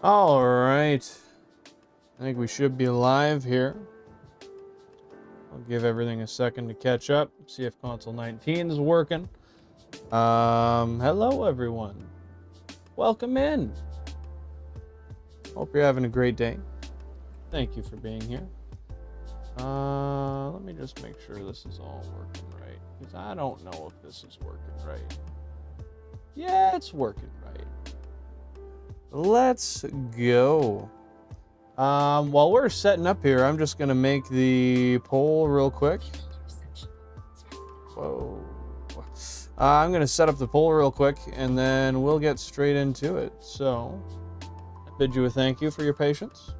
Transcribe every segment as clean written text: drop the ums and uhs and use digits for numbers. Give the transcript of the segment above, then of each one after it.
All right. I think we should be live here. I'll give everything a second to catch up, see if console 19 is working. Hello everyone. Welcome in. Hope you're having a great day. Thank you for being here. Let me just make sure this is all working right, because I don't know if this is working right. Yeah, it's working right. Let's go. While we're setting up here, I'm just gonna make the poll real quick. Whoa. I'm gonna set up the poll real quick, and then we'll get straight into it. So, I bid you a thank you for your patience.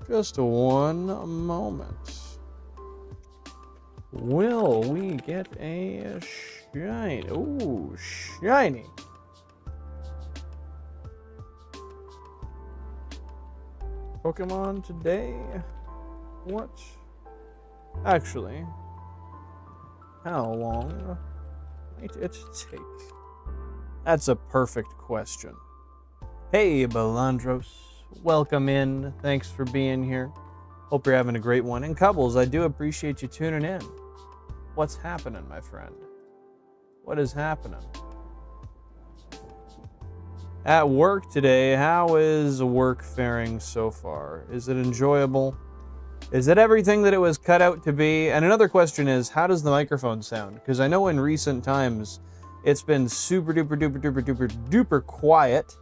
Just one moment. Will we get a shiny? Ooh, shiny. Pokemon today? What? Actually, how long might it take? That's a perfect question. Hey, Balandros. Welcome in. Thanks for being here. Hope you're having a great one. And Cubbles, I do appreciate you tuning in. What's happening, my friend? What is happening? At work today, how is work faring so far? Is it enjoyable? Is it everything that it was cut out to be? And another question is, how does the microphone sound? Because I know in recent times, it's been super duper duper duper duper duper quiet.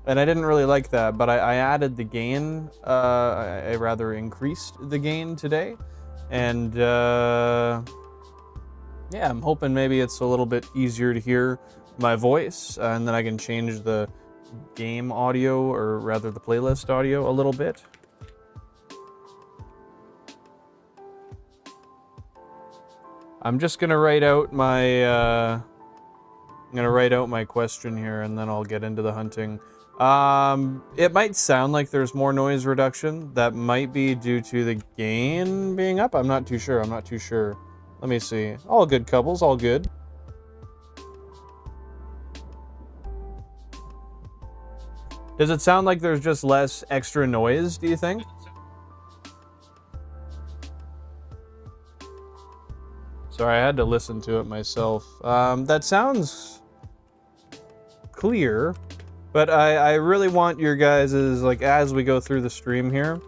And I didn't really like that, but I added the gain. I rather increased the gain today. And yeah, I'm hoping maybe it's a little bit easier to hear my voice, and then I can change the game audio, or rather the playlist audio, a little bit. I'm just gonna write out my question here, and then I'll get into the hunting. It might sound like there's more noise reduction. That might be due to the gain being up. I'm not too sure. Let me see. All good, Couples, all good. Does it sound like there's just less extra noise, do you think? Sorry, I had to listen to it myself. That sounds clear, but I really want your guys's, like, as we go through the stream here,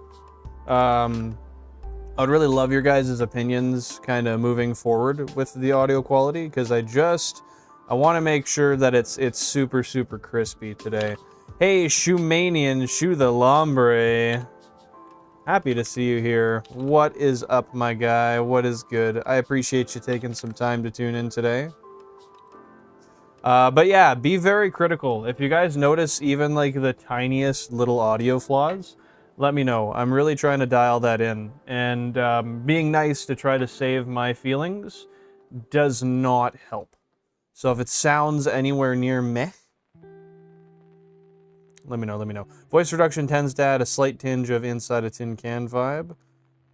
I'd really love your guys' opinions kind of moving forward with the audio quality, because I want to make sure that it's super, super crispy today. Hey, Shoemanian, Shoe the Lombre. Happy to see you here. What is up, my guy? What is good? I appreciate you taking some time to tune in today. But yeah, be very critical. If you guys notice even like the tiniest little audio flaws, let me know. I'm really trying to dial that in. And being nice to try to save my feelings does not help. So if it sounds anywhere near meh, let me know. Voice reduction tends to add a slight tinge of inside a tin can vibe.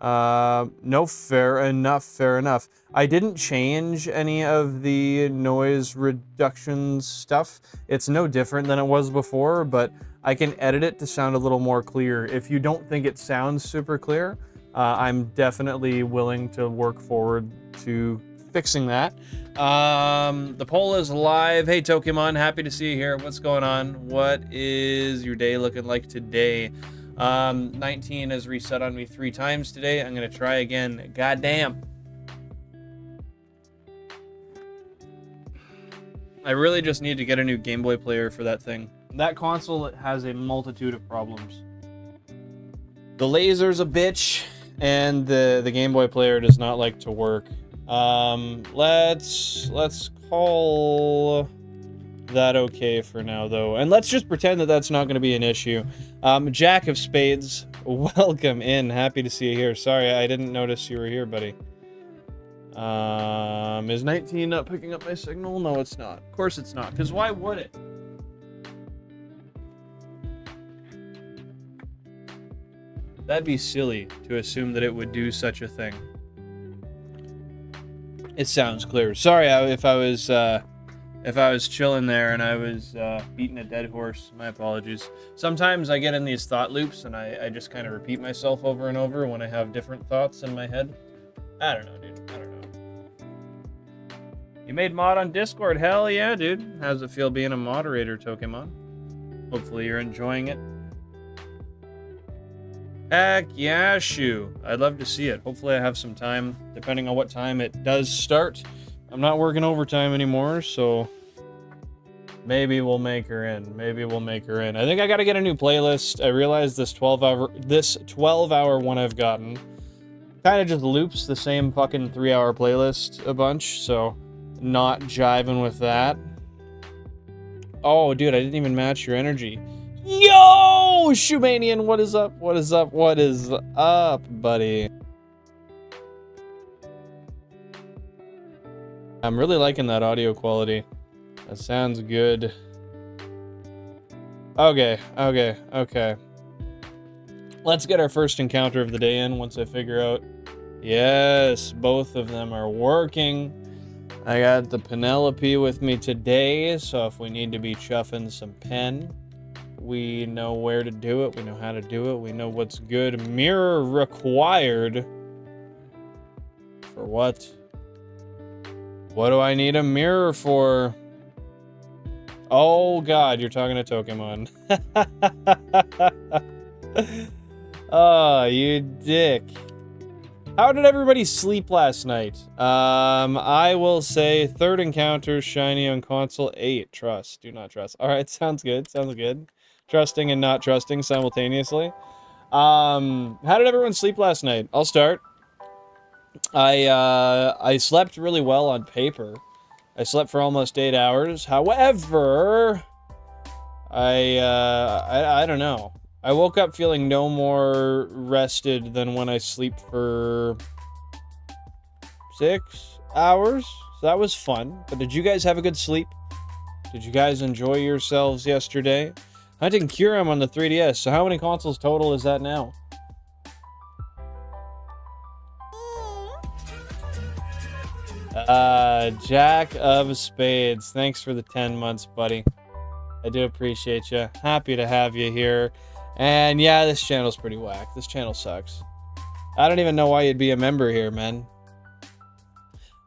No, fair enough. I didn't change any of the noise reduction stuff. It's no different than it was before, but I can edit it to sound a little more clear. If you don't think it sounds super clear, I'm definitely willing to work forward to fixing that. The poll is live. Hey, Tokemon, happy to see you here. What's going on? What is your day looking like today? 19 has reset on me 3 times today. I'm gonna try again. Goddamn. I really just need to get a new Game Boy player for that thing. That console has a multitude of problems. The laser's a bitch, and the Game Boy player does not like to work. Let's call that okay for now, though, and let's just pretend that that's not going to be an issue. Jack of Spades, welcome in. Happy to see you here. Sorry, I didn't notice you were here, buddy. Is 19 not picking up my signal? No, it's not. Of course it's not, because why would it? That'd be silly to assume that it would do such a thing. It sounds clear. Sorry if I was if I was chilling there and I was beating a dead horse. My apologies. Sometimes I get in these thought loops and I just kind of repeat myself over and over when I have different thoughts in my head. I don't know, dude. I don't know. You made mod on Discord? Hell yeah, dude. How's it feel being a moderator, Tokemon? Hopefully you're enjoying it. Heck yeah, Shu. I'd love to see it. Hopefully I have some time, depending on what time it does start. I'm not working overtime anymore, so maybe we'll make her in. Maybe we'll make her in. I think I gotta get a new playlist. I realized this 12-hour one I've gotten kind of just loops the same fucking 3-hour playlist a bunch, so not jiving with that. Oh, dude, I didn't even match your energy. Yo, Shumanian, what is up? What is up? What is up, buddy? I'm really liking that audio quality. That sounds good. Okay. Let's get our first encounter of the day in once I figure out. Yes, both of them are working. I got the Penelope with me today, so if we need to be chuffing some pen, we know where to do it, we know how to do it, we know what's good. Mirror required. For what? What do I need a mirror for? Oh god, you're talking to Tokemon. Oh, you dick. How did everybody sleep last night? I will say third encounter, shiny on console, 8. Trust, do not trust. Alright, sounds good, sounds good. Trusting and not trusting simultaneously. How did everyone sleep last night? I'll start. I slept really well on paper. I slept for almost 8 hours. However, I don't know. I woke up feeling no more rested than when I sleep for 6 hours. So that was fun. But did you guys have a good sleep? Did you guys enjoy yourselves yesterday? Hunting Kyurem on the 3DS. So how many consoles total is that now? Jack of Spades. Thanks for the 10 months, buddy. I do appreciate you. Happy to have you here. And yeah, this channel's pretty whack. This channel sucks. I don't even know why you'd be a member here, man.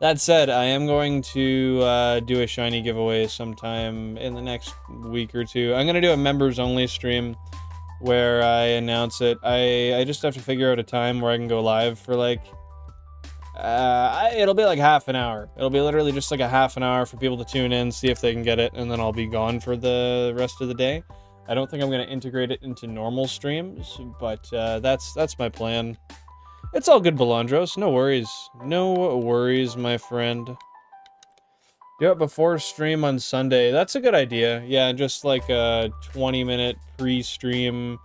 That said, I am going to do a shiny giveaway sometime in the next week or two. I'm going to do a members only stream where I announce it. I just have to figure out a time where I can go live for like it'll be like half an hour. It'll be literally just like a half an hour for people to tune in, see if they can get it, and then I'll be gone for the rest of the day. I don't think I'm going to integrate it into normal streams, but that's my plan. It's all good, Belandros. No worries. No worries, my friend. Do it before stream on Sunday. That's a good idea. Yeah, just like a 20-minute pre-stream,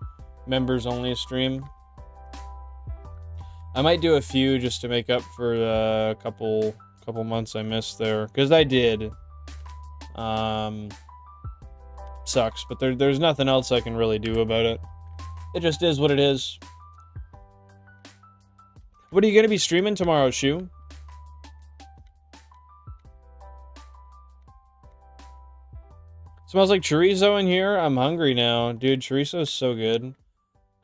members-only stream. I might do a few just to make up for the couple months I missed there, because I did. Sucks, but there's nothing else I can really do about it. It just is what it is. What are you gonna be streaming tomorrow, Shu? Smells like chorizo in here. I'm hungry now, dude. Chorizo is so good.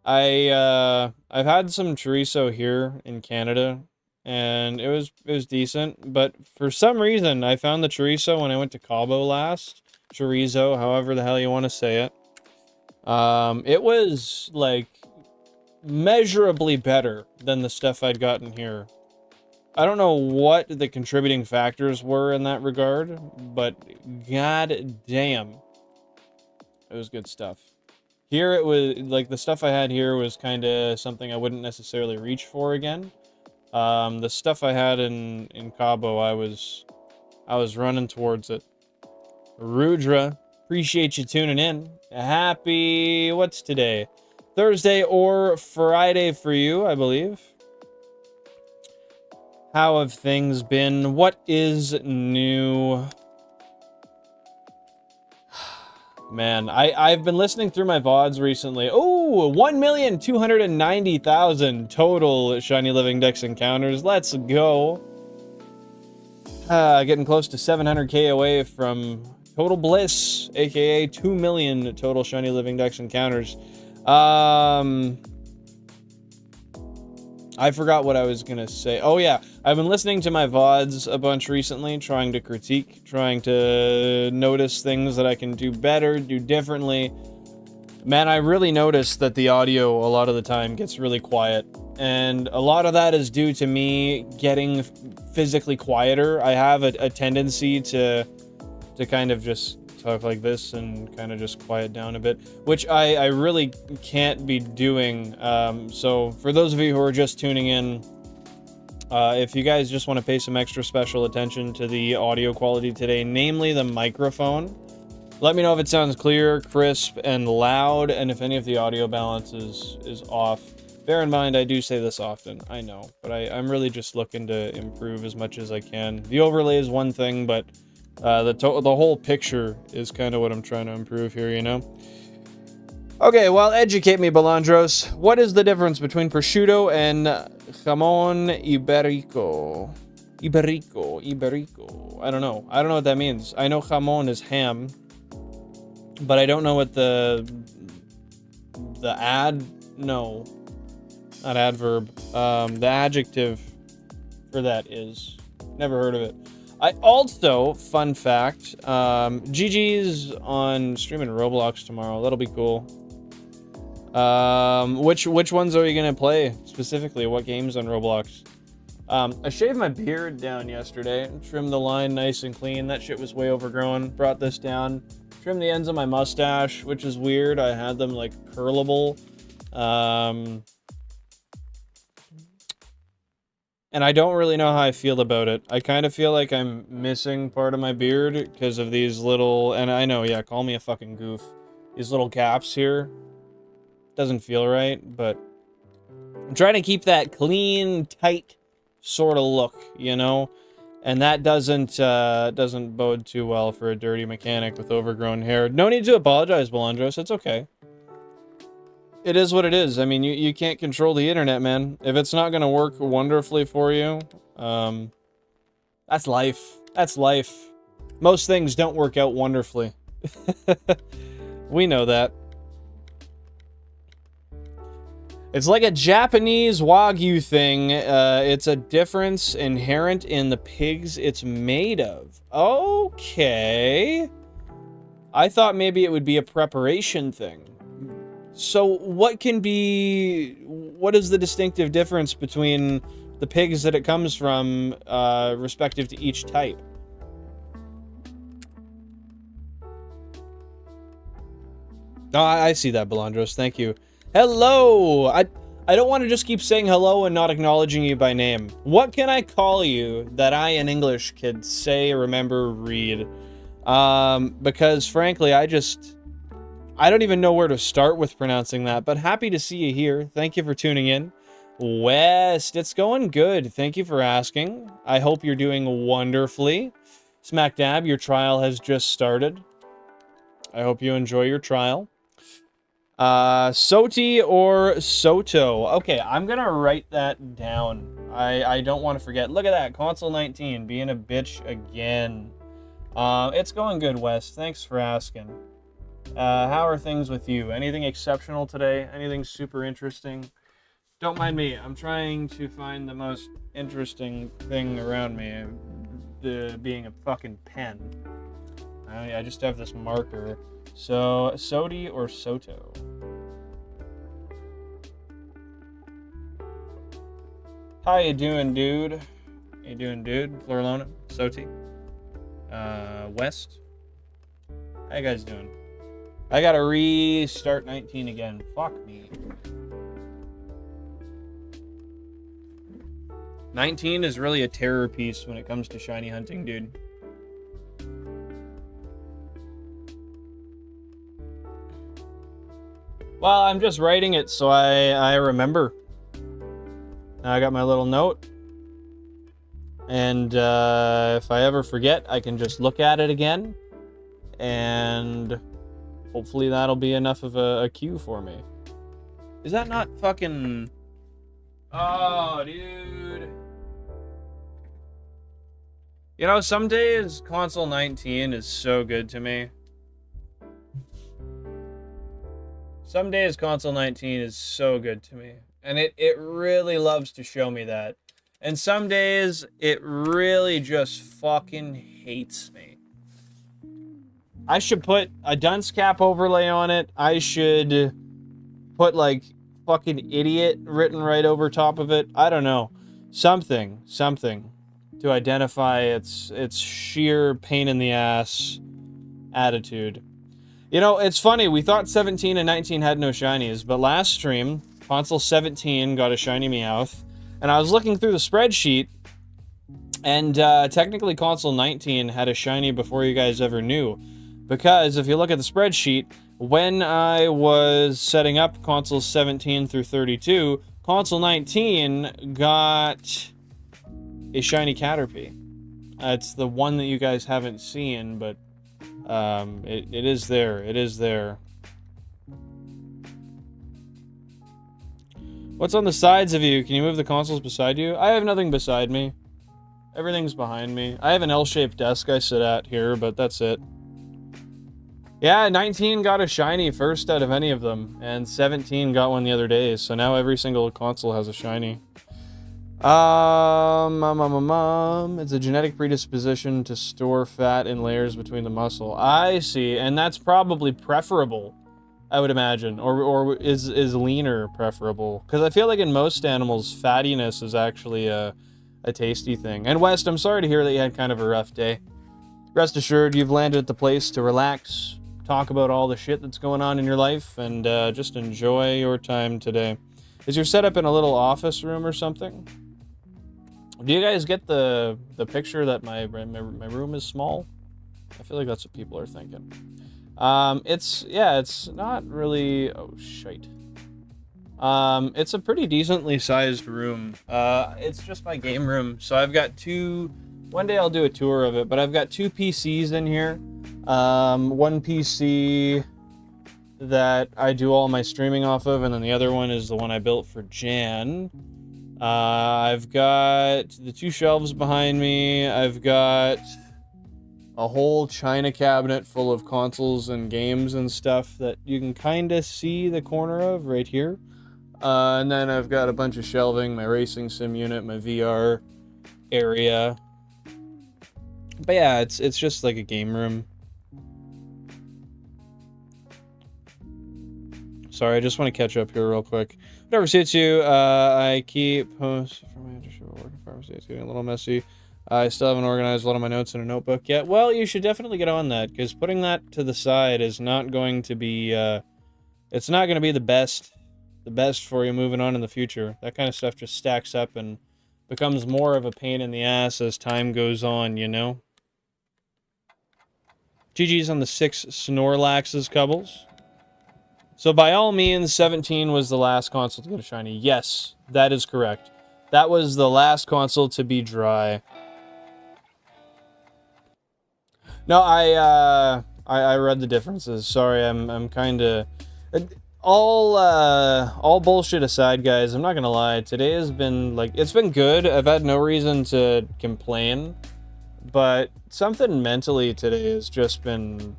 I've had some chorizo here in Canada, and it was decent. But for some reason, I found the chorizo when I went to Cabo last. Chorizo, however the hell you want to say it. It was like measurably better than the stuff I'd gotten here. I don't know what the contributing factors were in that regard, but god damn, it was good stuff. Here it was, like, the stuff I had here was kind of something I wouldn't necessarily reach for again. The stuff I had in Cabo, I was running towards it. Rudra, appreciate you tuning in. Happy, what's today? Thursday or Friday for you, I believe. How have things been? What is new? Man, I've been listening through my VODs recently. Oh, 1,290,000 total Shiny Living Dex encounters. Let's go. Getting close to 700k away from Total Bliss, aka 2 million total Shiny Living Dex encounters. I forgot what I was gonna say. Oh yeah, I've been listening to my VODs a bunch recently, trying to critique, trying to notice things that I can do better, do differently. Man, I really noticed that the audio a lot of the time gets really quiet. And a lot of that is due to me getting physically quieter. I have a tendency to kind of just talk like this and kind of just quiet down a bit, which I really can't be doing. So for those of you who are just tuning in, if you guys just want to pay some extra special attention to the audio quality today, namely the microphone, let me know if it sounds clear, crisp, and loud, and if any of the audio balance is off. Bear in mind, I do say this often, I know, but I'm really just looking to improve as much as I can. The overlay is one thing, but the whole picture is kind of what I'm trying to improve here, you know? Okay, well, educate me, Balandros. What is the difference between prosciutto and jamón iberico? Iberico. I don't know. I don't know what that means. I know jamón is ham, but I don't know what the adjective for that is. Never heard of it. I also, fun fact, GG's on streaming Roblox tomorrow. That'll be cool. Which ones are you gonna play specifically? What games on Roblox? I shaved my beard down yesterday, trimmed the line nice and clean. That shit was way overgrown. Brought this down, trimmed the ends of my mustache, which is weird. I had them like curlable. And I don't really know how I feel about it. I kind of feel like I'm missing part of my beard because of these little, and I know, yeah, call me a fucking goof. These little gaps here. Doesn't feel right, but I'm trying to keep that clean, tight sort of look, you know? And that doesn't bode too well for a dirty mechanic with overgrown hair. No need to apologize, Balandros. It's okay. It is what it is. I mean, you can't control the internet, man. If it's not going to work wonderfully for you, that's life. That's life. Most things don't work out wonderfully. We know that. It's like a Japanese Wagyu thing. It's a difference inherent in the pigs it's made of. Okay. I thought maybe it would be a preparation thing. So what is the distinctive difference between the pigs that it comes from, respective to each type? Oh, I see that, Balandros. Thank you. Hello! I don't want to just keep saying hello and not acknowledging you by name. What can I call you that I in English could say, remember, read? Because frankly, I don't even know where to start with pronouncing that, but happy to see you here. Thank you for tuning in. West, it's going good. Thank you for asking. I hope you're doing wonderfully. Smack dab, your trial has just started. I hope you enjoy your trial. Soti or Soto? Okay, I'm gonna write that down. I don't want to forget. Look at that, Console 19 being a bitch again. It's going good, West. Thanks for asking. How are things with you? Anything exceptional today? Anything super interesting? Don't mind me. I'm trying to find the most interesting thing around me. Being a fucking pen. I just have this marker. So, Soti or Soto? How you doing, dude? How you doing, dude? Florlona? Soti? West? How you guys doing? I gotta restart 19 again. Fuck me. 19 is really a terror piece when it comes to shiny hunting, dude. Well, I'm just writing it so I remember. Now I got my little note. And if I ever forget, I can just look at it again. And hopefully that'll be enough of a cue for me. Is that not fucking... Oh, dude. You know, some days console 19 is so good to me. Some days console 19 is so good to me. And it really loves to show me that. And some days it really just fucking hates me. I should put a dunce cap overlay on it. I should put like fucking idiot written right over top of it. I don't know. Something to identify its sheer pain in the ass attitude. You know, it's funny, we thought 17 and 19 had no shinies, but last stream, console 17 got a shiny Meowth, and I was looking through the spreadsheet, and technically console 19 had a shiny before you guys ever knew, because if you look at the spreadsheet, when I was setting up consoles 17 through 32, console 19 got a shiny Caterpie. It's the one that you guys haven't seen, but it is there. It is there. What's on the sides of you? Can you move the consoles beside you? I have nothing beside me. Everything's behind me. I have an L-shaped desk I sit at here, but that's it. Yeah, 19 got a shiny first out of any of them, and 17 got one the other day, so now every single console has a shiny. It's a genetic predisposition to store fat in layers between the muscle. I see, and that's probably preferable, I would imagine, or is leaner preferable? Because I feel like in most animals, fattiness is actually a tasty thing. And West, I'm sorry to hear that you had kind of a rough day. Rest assured, you've landed at the place to relax, talk about all the shit that's going on in your life, and just enjoy your time today. Is your setup in a little office room or something? Do you guys get the picture that my room is small? I feel like that's what people are thinking. It's not really... Oh, shite. It's a pretty decently sized room. It's just my game room. So I've got two... One day I'll do a tour of it, but I've got two PCs in here. One PC that I do all my streaming off of, and then the other one is the one I built for Jan. I've got the two shelves behind me. I've got a whole china cabinet full of consoles and games and stuff that you can kind of see the corner of right here. And then I've got a bunch of shelving, my racing sim unit, my VR area. But yeah, it's just like a game room. Sorry, I just want to catch up here real quick. Whatever suits you. I keep posts for my work pharmacy. It's getting a little messy. I still haven't organized a lot of my notes in a notebook yet. Well, you should definitely get on that, because putting that to the side is not going to be it's not going to be the best for you moving on in the future. That kind of stuff just stacks up and becomes more of a pain in the ass as time goes on, you know? GG's on the 6 Snorlaxes, Cubbles. So by all means, 17 was the last console to get a shiny. Yes, that is correct. That was the last console to be dry. No, I read the differences. Sorry, I'm kind of... All bullshit aside, guys, I'm not gonna lie. Today has been, like, it's been good. I've had no reason to complain. But something mentally today has just been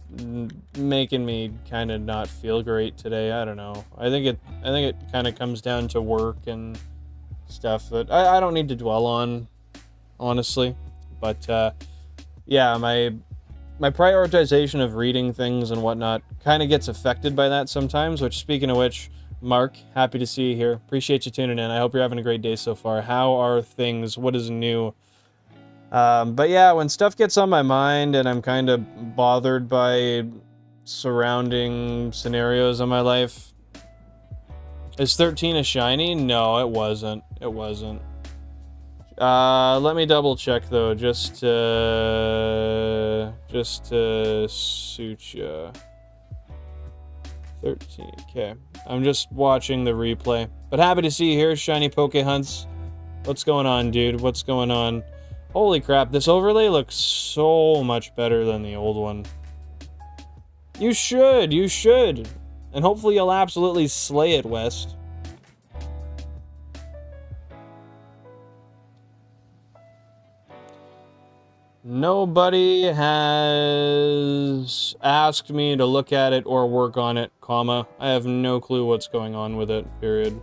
making me kind of not feel great today. I don't know. I think it kind of comes down to work and stuff that I don't need to dwell on, honestly. But yeah, my prioritization of reading things and whatnot kind of gets affected by that sometimes. Which, speaking of which, Mark, happy to see you here. Appreciate you tuning in. I hope you're having a great day so far. How are things? What is new? But yeah, when stuff gets on my mind and I'm kind of bothered by surrounding scenarios in my life. Is 13 a shiny? No, it wasn't. It wasn't. Let me double check though, just to suit ya. 13, okay. I'm just watching the replay. But happy to see you here, Shiny Poke Hunts. What's going on, dude? What's going on? Holy crap, this overlay looks so much better than the old one. You should. And hopefully you'll absolutely slay it, West. Nobody has asked me to look at it or work on it, comma. I have no clue what's going on with it, period.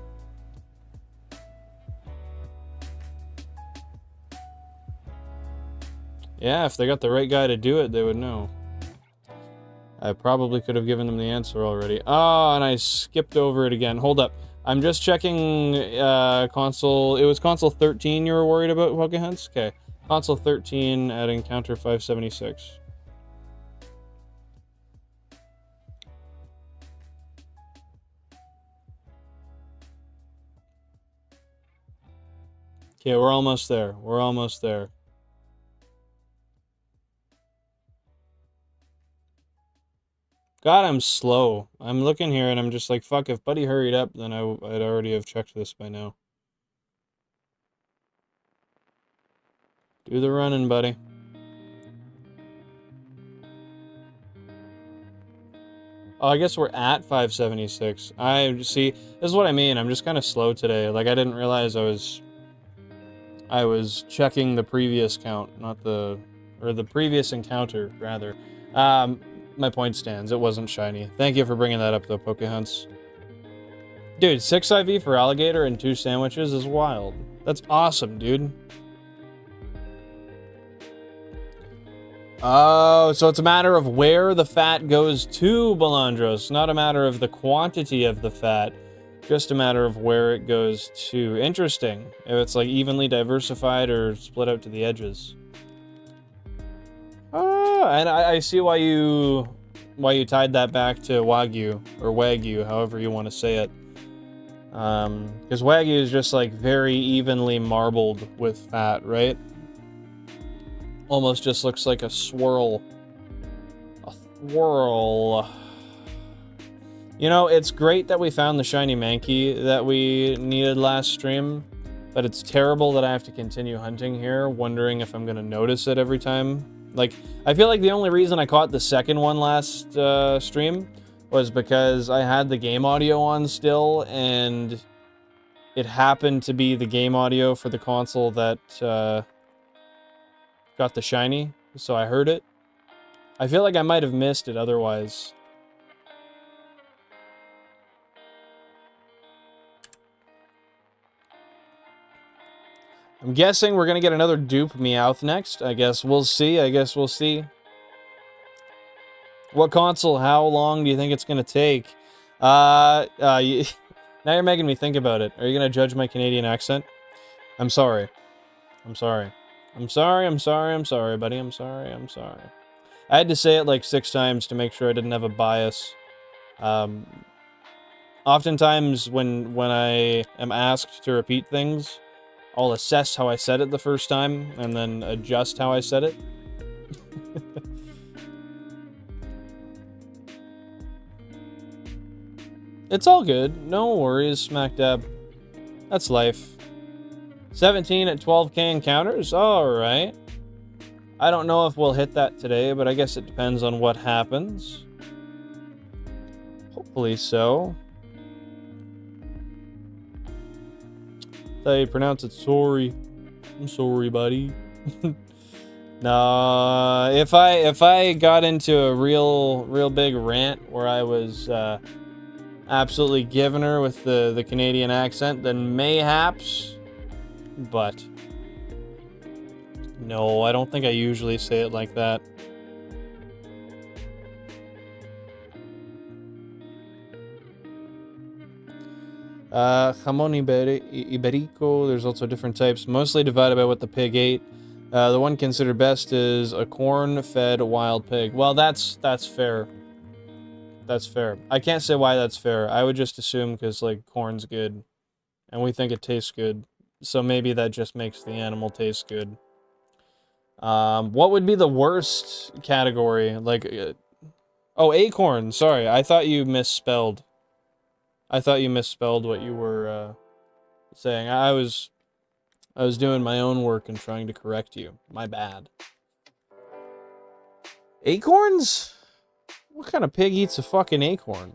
Yeah, if they got the right guy to do it, they would know. I probably could have given them the answer already. Oh, and I skipped over it again. Hold up. I'm just checking console. It was console 13 you were worried about, Pokehunts? Okay. Console 13 at Encounter 576. Okay, we're almost there. We're almost there. God, I'm slow. I'm looking here and I'm just like, fuck, if Buddy hurried up, then I'd already have checked this by now. Do the running, buddy. Oh, I guess we're at 576. I see, this is what I mean. I'm just kind of slow today. Like, I didn't realize I was checking the previous count, not the previous encounter, rather. My point stands. It wasn't shiny. Thank you for bringing that up, though, Pokehunts. Dude, 6 IV for alligator and 2 sandwiches is wild. That's awesome, dude. Oh, so it's a matter of where the fat goes to, Balandros, not a matter of the quantity of the fat, just a matter of where it goes to. Interesting. If it's like evenly diversified or split out to the edges. And I see why you tied that back to Wagyu, or Wagyu, however you want to say it. Because Wagyu is just like very evenly marbled with fat, right? Almost just looks like a swirl. A swirl. You know, it's great that we found the shiny Mankey that we needed last stream, but it's terrible that I have to continue hunting here, wondering if I'm going to notice it every time. Like, I feel like the only reason I caught the second one last stream was because I had the game audio on still, and it happened to be the game audio for the console that got the shiny, so I heard it. I feel like I might have missed it otherwise. I'm guessing we're gonna get another dupe Meowth next. I guess we'll see. What console? How long do you think it's gonna take? Now you're making me think about it. Are you gonna judge my Canadian accent? I'm sorry. I'm sorry, buddy. I'm sorry. I had to say it like 6 times to make sure I didn't have a bias. Oftentimes when I am asked to repeat things, I'll assess how I said it the first time, and then adjust how I said it. It's all good. No worries, Smack Dab. That's life. 17 at 12k encounters? Alright. I don't know if we'll hit that today, but I guess it depends on what happens. Hopefully so. How you pronounce it? Sorry. I'm sorry, buddy. No, if I got into a real big rant where I was absolutely giving her with the Canadian accent, then mayhaps. But no, I don't think I usually say it like that. Jamon Iberico, there's also different types, mostly divided by what the pig ate. The one considered best is a corn-fed wild pig. Well, that's fair. That's fair. I can't say why that's fair. I would just assume because, like, corn's good, and we think it tastes good. So maybe that just makes the animal taste good. What would be the worst category? Like, oh, acorn. Sorry, I thought you misspelled. I thought you misspelled what you were saying. I was doing my own work and trying to correct you. My bad. Acorns? What kind of pig eats a fucking acorn?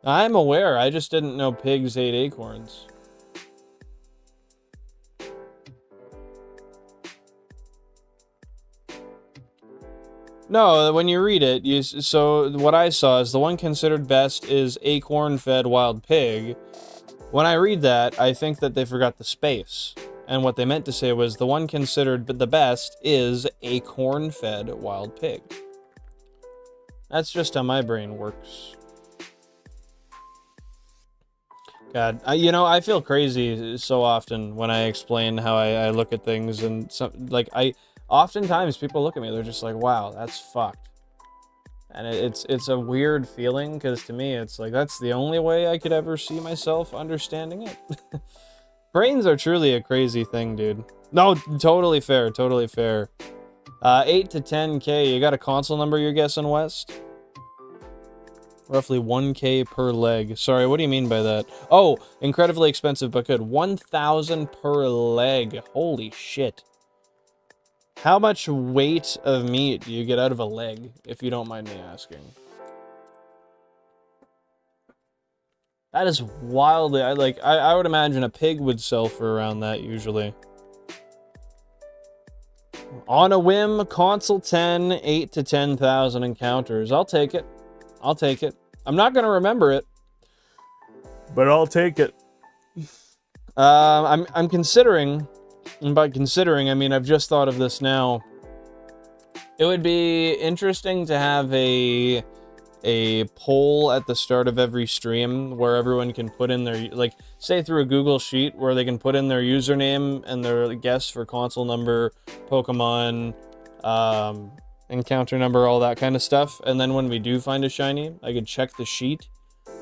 I'm aware, I just didn't know pigs ate acorns. No, when you read it, so what I saw is the one considered best is acorn-fed wild pig. When I read that, I think that they forgot the space. And what they meant to say was the one considered the best is acorn-fed wild pig. That's just how my brain works. God, you know, I feel crazy so often when I explain how I look at things, and oftentimes people look at me, they're just like, wow, that's fucked. And it's a weird feeling, because to me, it's like, that's the only way I could ever see myself understanding it. Brains are truly a crazy thing, dude. No, totally fair, totally fair. 8 to 10K, you got a console number you're guessing, West? Roughly 1K per leg. Sorry, what do you mean by that? Oh, incredibly expensive, but good. 1,000 per leg. Holy shit. How much weight of meat do you get out of a leg, if you don't mind me asking? That is wildly... I would imagine a pig would sell for around that, usually. On a whim, console 10, 8 to 10,000 encounters. I'll take it. I'll take it. I'm not going to remember it, but I'll take it. I'm considering, and by considering, I mean I've just thought of this now. It would be interesting to have a poll at the start of every stream where everyone can put in their, like, say through a Google Sheet where they can put in their username and their guess for console number, Pokemon, encounter number, all that kind of stuff. And then when we do find a shiny, I could check the sheet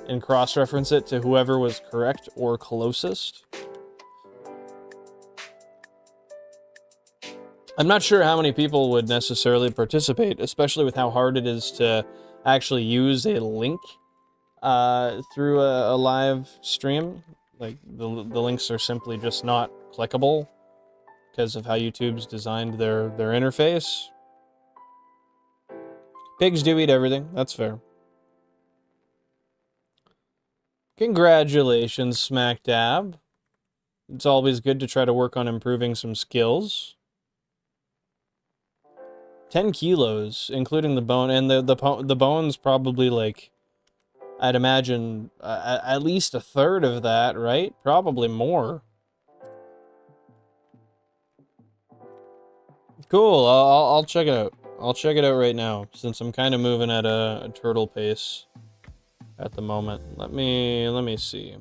and cross-reference it to whoever was correct or closest. I'm not sure how many people would necessarily participate, especially with how hard it is to actually use a link through a live stream. Like, the links are simply just not clickable because of how YouTube's designed their interface. Pigs do eat everything. That's fair. Congratulations, Smack Dab. It's always good to try to work on improving some skills. 10 kilos, including the bone, and the bone's probably, like, I'd imagine at least a third of that, right? Probably more. Cool. I'll check it out. I'll check it out right now, since I'm kind of moving at a turtle pace at the moment. Let me see.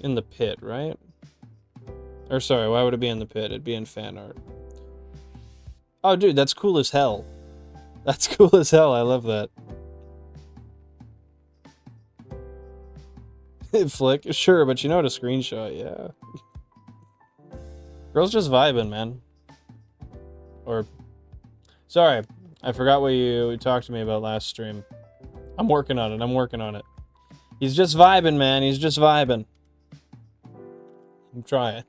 In the pit, right? Or sorry, why would it be in the pit? It'd be in fan art. Oh, dude, that's cool as hell. That's cool as hell. I love that. Flick, sure, but you know what a screenshot, yeah. Girls just vibing, man. Or, sorry, I forgot what you talked to me about last stream. I'm working on it, I'm working on it. He's just vibing, man, he's just vibing. I'm trying.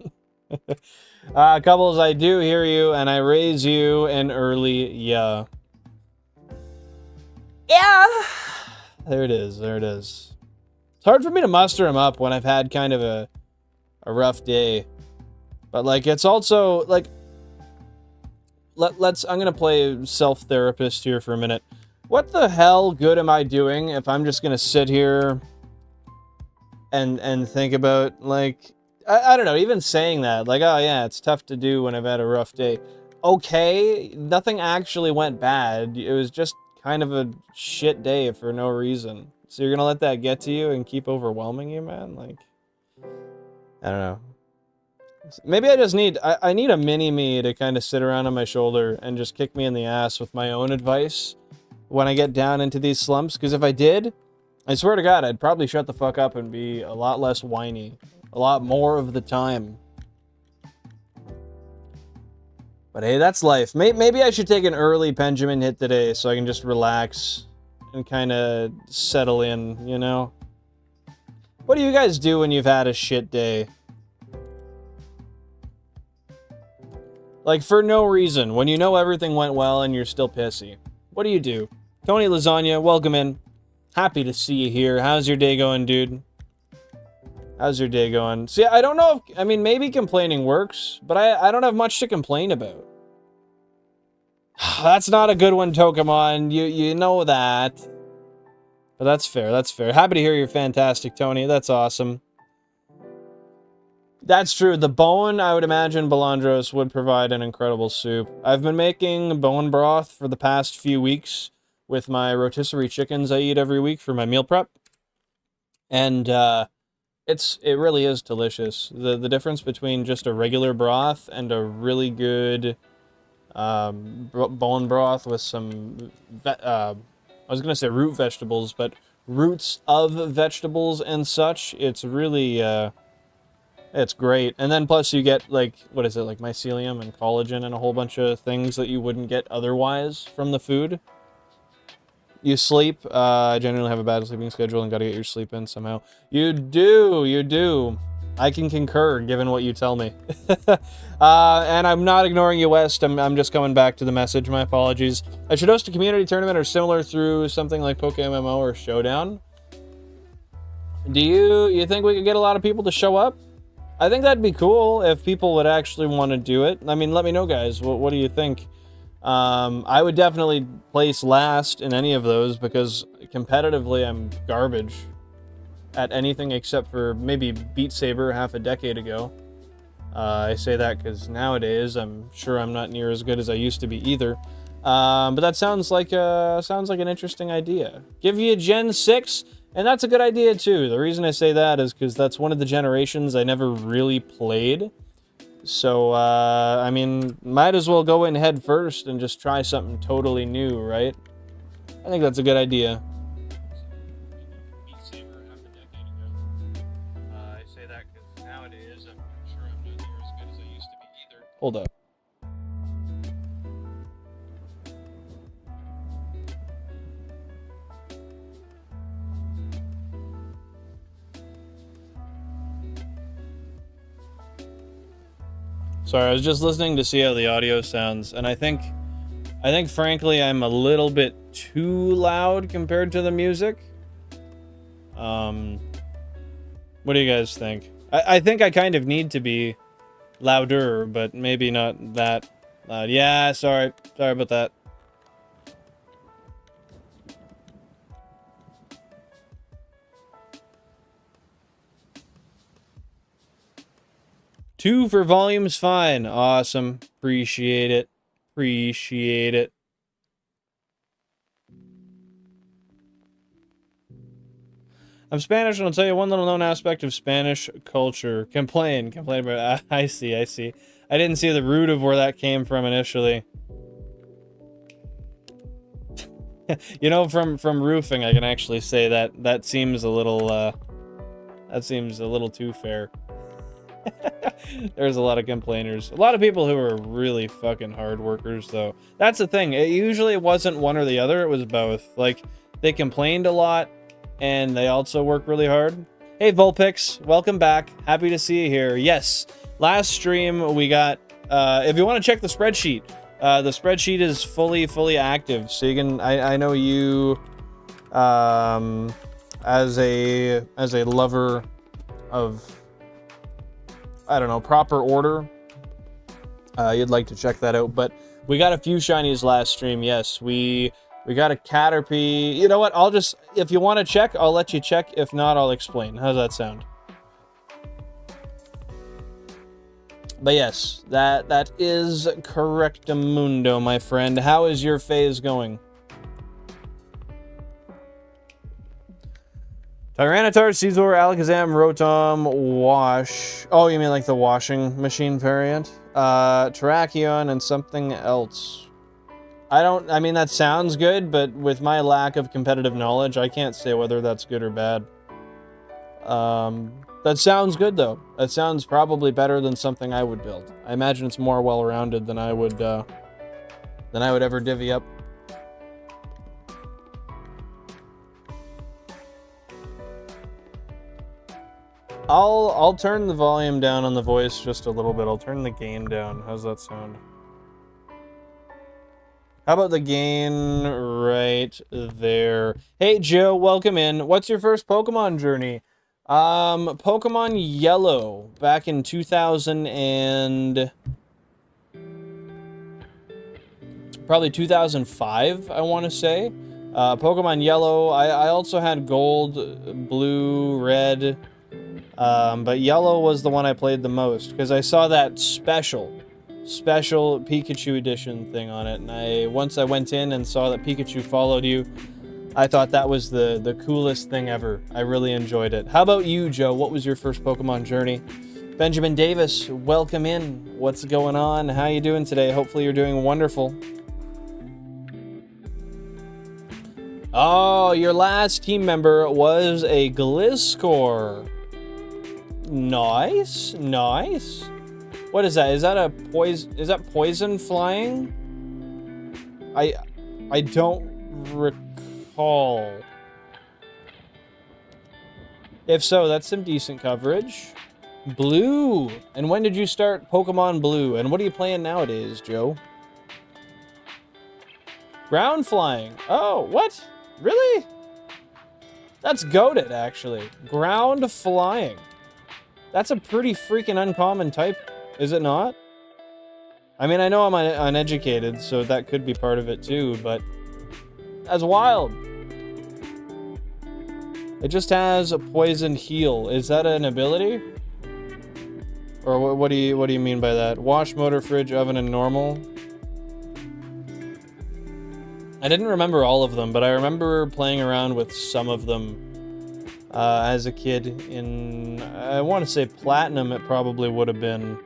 Couples, I do hear you, and I raise you an early yeah. Yeah! There it is, there it is. It's hard for me to muster him up when I've had kind of a rough day. But, like, it's also, like... I'm gonna play self-therapist here for a minute. What the hell good am I doing if I'm just gonna sit here and think about, like... I don't know, even saying that, like, oh yeah, it's tough to do when I've had a rough day. Okay, nothing actually went bad. It was just kind of a shit day for no reason. So you're gonna let that get to you and keep overwhelming you, man? Like, I don't know. Maybe I just need, I need a mini-me to kind of sit around on my shoulder and just kick me in the ass with my own advice when I get down into these slumps. Because if I did, I swear to God, I'd probably shut the fuck up and be a lot less whiny. A lot more of the time. But hey, that's life. Maybe I should take an early Benjamin hit today so I can just relax and kind of settle in, you know? What do you guys do when you've had a shit day? Like, for no reason, when you know everything went well and you're still pissy. What do you do? Tony Lasagna, welcome in. Happy to see you here. How's your day going, dude? How's your day going? See, I don't know if... I mean, maybe complaining works, but I don't have much to complain about. That's not a good one, Tokamon. You know that. But that's fair, that's fair. Happy to hear you're fantastic, Tony. That's awesome. That's true. The bone, I would imagine Balandros would provide an incredible soup. I've been making bone broth for the past few weeks with my rotisserie chickens I eat every week for my meal prep. And it really is delicious. The difference between just a regular broth and a really good bone broth with some I was gonna say root vegetables, but roots of vegetables and such, it's really it's great. And then plus you get, like, what is it, like mycelium and collagen and a whole bunch of things that you wouldn't get otherwise from the food. You sleep. I generally have a bad sleeping schedule and gotta get your sleep in somehow. You do, you do. I can concur, given what you tell me. And I'm not ignoring you, West. I'm just coming back to the message. My apologies. I should host a community tournament or similar through something like PokeMMO or Showdown. Do you think we could get a lot of people to show up? I think that'd be cool if people would actually want to do it. I mean, let me know, guys. What do you think? I would definitely place last in any of those because competitively I'm garbage at anything except for maybe Beat Saber half a decade ago. I say that because nowadays I'm sure I'm not near as good as I used to be either. But that sounds like an interesting idea. Give you a Gen 6, and that's a good idea too. The reason I say that is because that's one of the generations I never really played. So, I mean, might as well go in head first and just try something totally new, right? I think that's a good idea. Beat Saber half a decade ago. I say that because nowadays I'm sure I'm not near as good as I used to be either. Hold up. Sorry, I was just listening to see how the audio sounds, and I think frankly I'm a little bit too loud compared to the music. What do you guys think? I think I kind of need to be louder, but maybe not that loud. Yeah, sorry about that. Two for volume's fine. Awesome. Appreciate it. Appreciate it. I'm Spanish, and I'll tell you one little known aspect of Spanish culture. Complain about it. I see. I didn't see the root of where that came from initially. You know, from roofing, I can actually say that seems a little too fair. There's a lot of complainers. A lot of people who are really fucking hard workers, though. That's the thing. It usually wasn't one or the other. It was both. Like, they complained a lot, and they also work really hard. Hey, Vulpix. Welcome back. Happy to see you here. Yes. Last stream, we got... if you want to check the spreadsheet is fully active. So you can... I know you... as a lover of... I don't know, proper order. You'd like to check that out. But we got a few shinies last stream, yes. We got a Caterpie. You know what? I'll just, if you want to check, I'll let you check. If not, I'll explain. How's that sound? But yes, that is correctamundo, my friend. How is your phase going? Tyranitar, Caesar, Alakazam, Rotom, Wash. Oh, you mean like the washing machine variant? Terrakion and something else. I mean, that sounds good, but with my lack of competitive knowledge, I can't say whether that's good or bad. That sounds good, though. That sounds probably better than something I would build. I imagine it's more well-rounded than I would ever divvy up. I'll turn the volume down on the voice just a little bit. I'll turn the gain down. How's that sound? How about the gain right there? Hey, Joe, welcome in. What's your first Pokemon journey? Pokemon Yellow, back in 2000 and... probably 2005, I want to say. Pokemon Yellow, I also had Gold, Blue, Red, but Yellow was the one I played the most, because I saw that special Pikachu edition thing on it, and once I went in and saw that Pikachu followed you, I thought that was the coolest thing ever. I really enjoyed it. How about you, Joe? What was your first Pokemon journey? Benjamin Davis, welcome in. What's going on? How you doing today? Hopefully you're doing wonderful. Oh, your last team member was a Gliscor. Nice, nice. What is that? Is that a poison? Is that poison flying? I don't recall. If so, that's some decent coverage. Blue. And when did you start Pokemon Blue? And what are you playing nowadays, Joe? Ground flying. Oh, what? Really? That's goated, actually. Ground flying. That's a pretty freaking uncommon type, is it not? I mean, I know I'm uneducated, so that could be part of it too, but that's wild. It just has a poison heal. Is that an ability? Or what do you mean by that? Wash, motor, fridge, oven, and normal. I didn't remember all of them, but I remember playing around with some of them as a kid. In, I want to say Platinum, it probably would have been.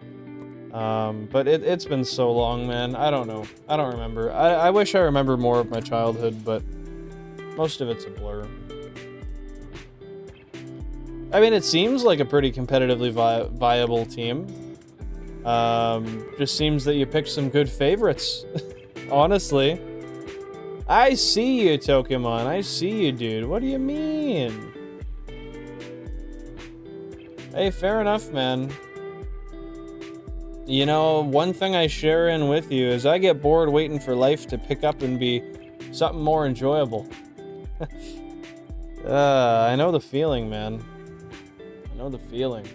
But it's been so long, man. I don't know. I don't remember. I wish I remember more of my childhood, but most of it's a blur. I mean, it seems like a pretty competitively viable team. Just seems that you picked some good favorites, honestly. I see you, Tokemon. I see you, dude. What do you mean? Hey, fair enough, man. You know, one thing I share in with you is I get bored waiting for life to pick up and be something more enjoyable. I know the feeling, man. I know the feeling.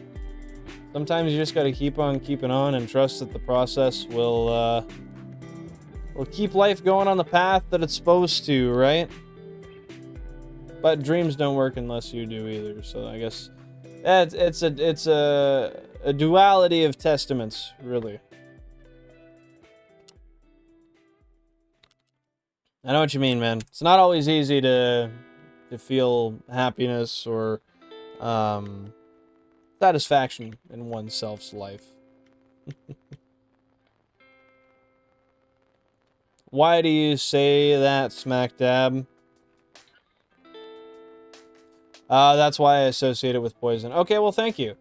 Sometimes you just gotta keep on keeping on and trust that the process will keep life going on the path that it's supposed to, right? But dreams don't work unless you do either, so I guess it's a duality of testaments, really. I know what you mean, man. It's not always easy to feel happiness or satisfaction in oneself's life. Why do you say that, Smack Dab? That's why I associate it with poison. Okay, well, thank you.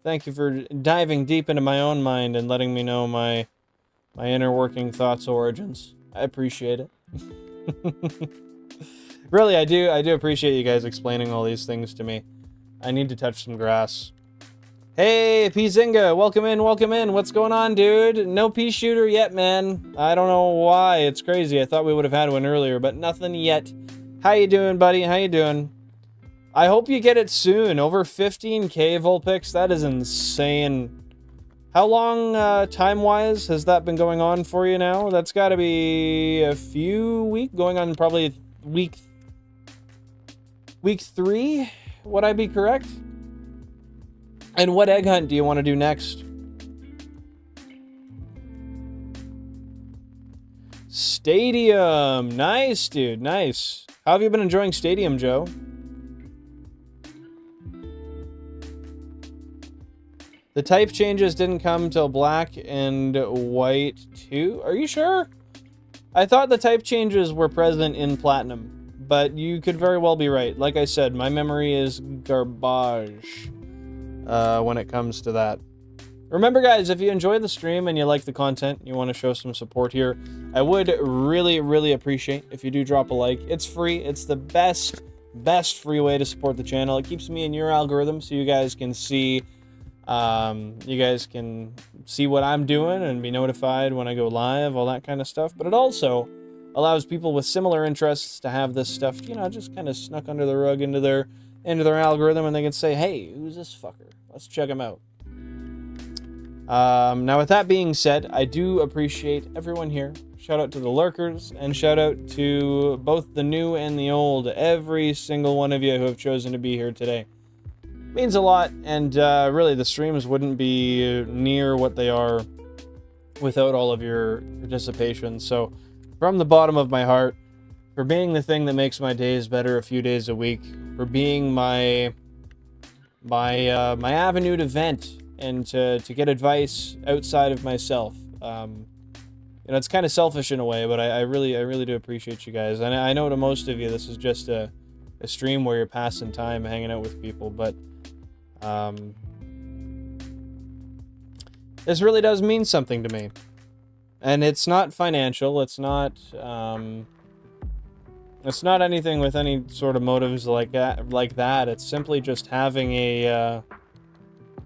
Thank you for diving deep into my own mind and letting me know my inner working thoughts origins. I appreciate it. Really, I do appreciate you guys explaining all these things to me. I need to touch some grass. Hey, P-Zinga, welcome in, welcome in. What's going on, dude? No pea shooter yet, man. I don't know why. It's crazy. I thought we would have had one earlier, but nothing yet. How you doing, buddy? How you doing? I hope you get it soon. Over 15K Vulpix. That is insane. How long, time-wise, has that been going on for you now? That's got to be a few weeks. Going on probably week 3. Would I be correct? And what egg hunt do you want to do next? Stadium. Nice, dude. Nice. How have you been enjoying Stadium, Joe? The type changes didn't come till Black and White 2. Are you sure? I thought the type changes were present in Platinum, but you could very well be right. Like I said, my memory is garbage when it comes to that. Remember, guys, if you enjoy the stream and you like the content, you want to show some support here, I would really, really appreciate if you do drop a like. It's free. It's the best free way to support the channel. It keeps me in your algorithm so you guys can see what I'm doing and be notified when I go live, all that kind of stuff. But it also allows people with similar interests to have this stuff, you know, just kind of snuck under the rug into their algorithm, and they can say, hey, who's this fucker? Let's check him out. Now, with that being said, I do appreciate everyone here shout out to the lurkers, and shout out to both the new and the old, every single one of you who have chosen to be here today. It means a lot, and really the streams wouldn't be near what they are without all of your participation. So from the bottom of my heart, for being the thing that makes my days better a few days a week, for being my avenue to vent and to get advice outside of myself. You know, it's kind of selfish in a way, but I really do appreciate you guys. And I know to most of you, this is just a stream where you're passing time, hanging out with people, but this really does mean something to me. And it's not financial, it's not anything with any sort of motives like that. It's simply just having a, I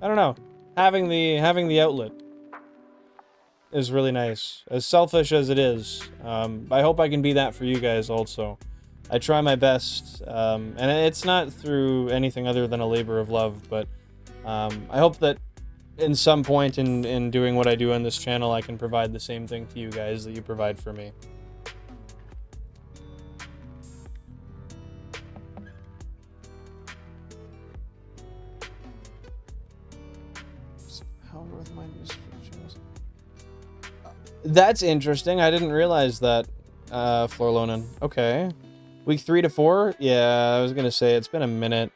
don't know, having the outlet is really nice. As selfish as it is, I hope I can be that for you guys also. I try my best, and it's not through anything other than a labor of love, but I hope that in some point in doing what I do on this channel, I can provide the same thing to you guys that you provide for me. That's interesting. I didn't realize that, Florlonan. Okay. Week 3 to 4? Yeah, I was gonna say, it's been a minute.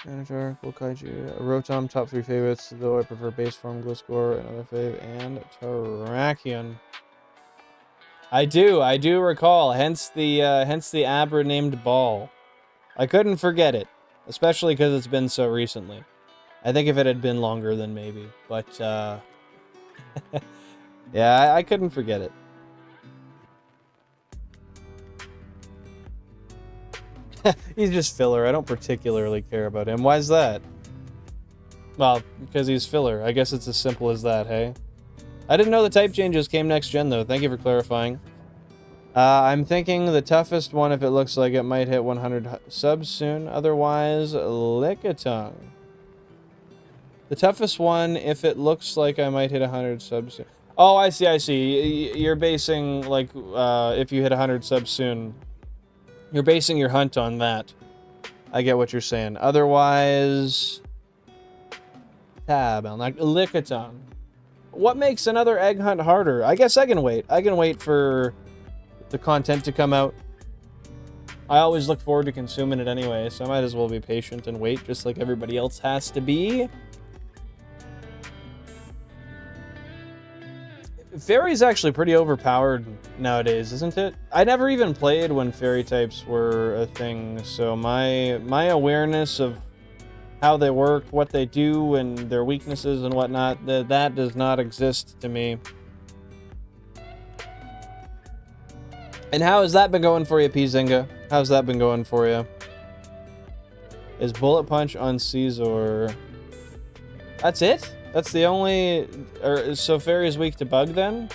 Manager, Cool Kaiju, Rotom, top 3 favorites, though I prefer base form, Gliscor, another fave, and Terrakion. I do recall, hence the Abra named Ball. I couldn't forget it, especially because it's been so recently. I think if it had been longer, then maybe, but, yeah, I couldn't forget it. He's just filler. I don't particularly care about him. Why is that? Well, because he's filler. I guess it's as simple as that, hey? I didn't know the type changes came next gen, though. Thank you for clarifying. I'm thinking the toughest one, if it looks like it might hit 100 subs soon. Otherwise, Lickitung. The toughest one, if it looks like I might hit 100 subs soon. Oh, I see. You're basing, like, if you hit 100 subs soon, you're basing your hunt on that. I get what you're saying. Otherwise, Lickitung. What makes another egg hunt harder? I guess I can wait. I can wait for the content to come out. I always look forward to consuming it anyway, so I might as well be patient and wait, just like everybody else has to be. Fairy's actually pretty overpowered nowadays, isn't it? I never even played when fairy types were a thing, so my awareness of how they work, what they do, and their weaknesses and whatnot, that does not exist to me. And how has that been going for you, P-Zinga? How's that been going for you? Is Bullet Punch on Caesar? That's it? That's the only... so Fairy's weak to Bug, then?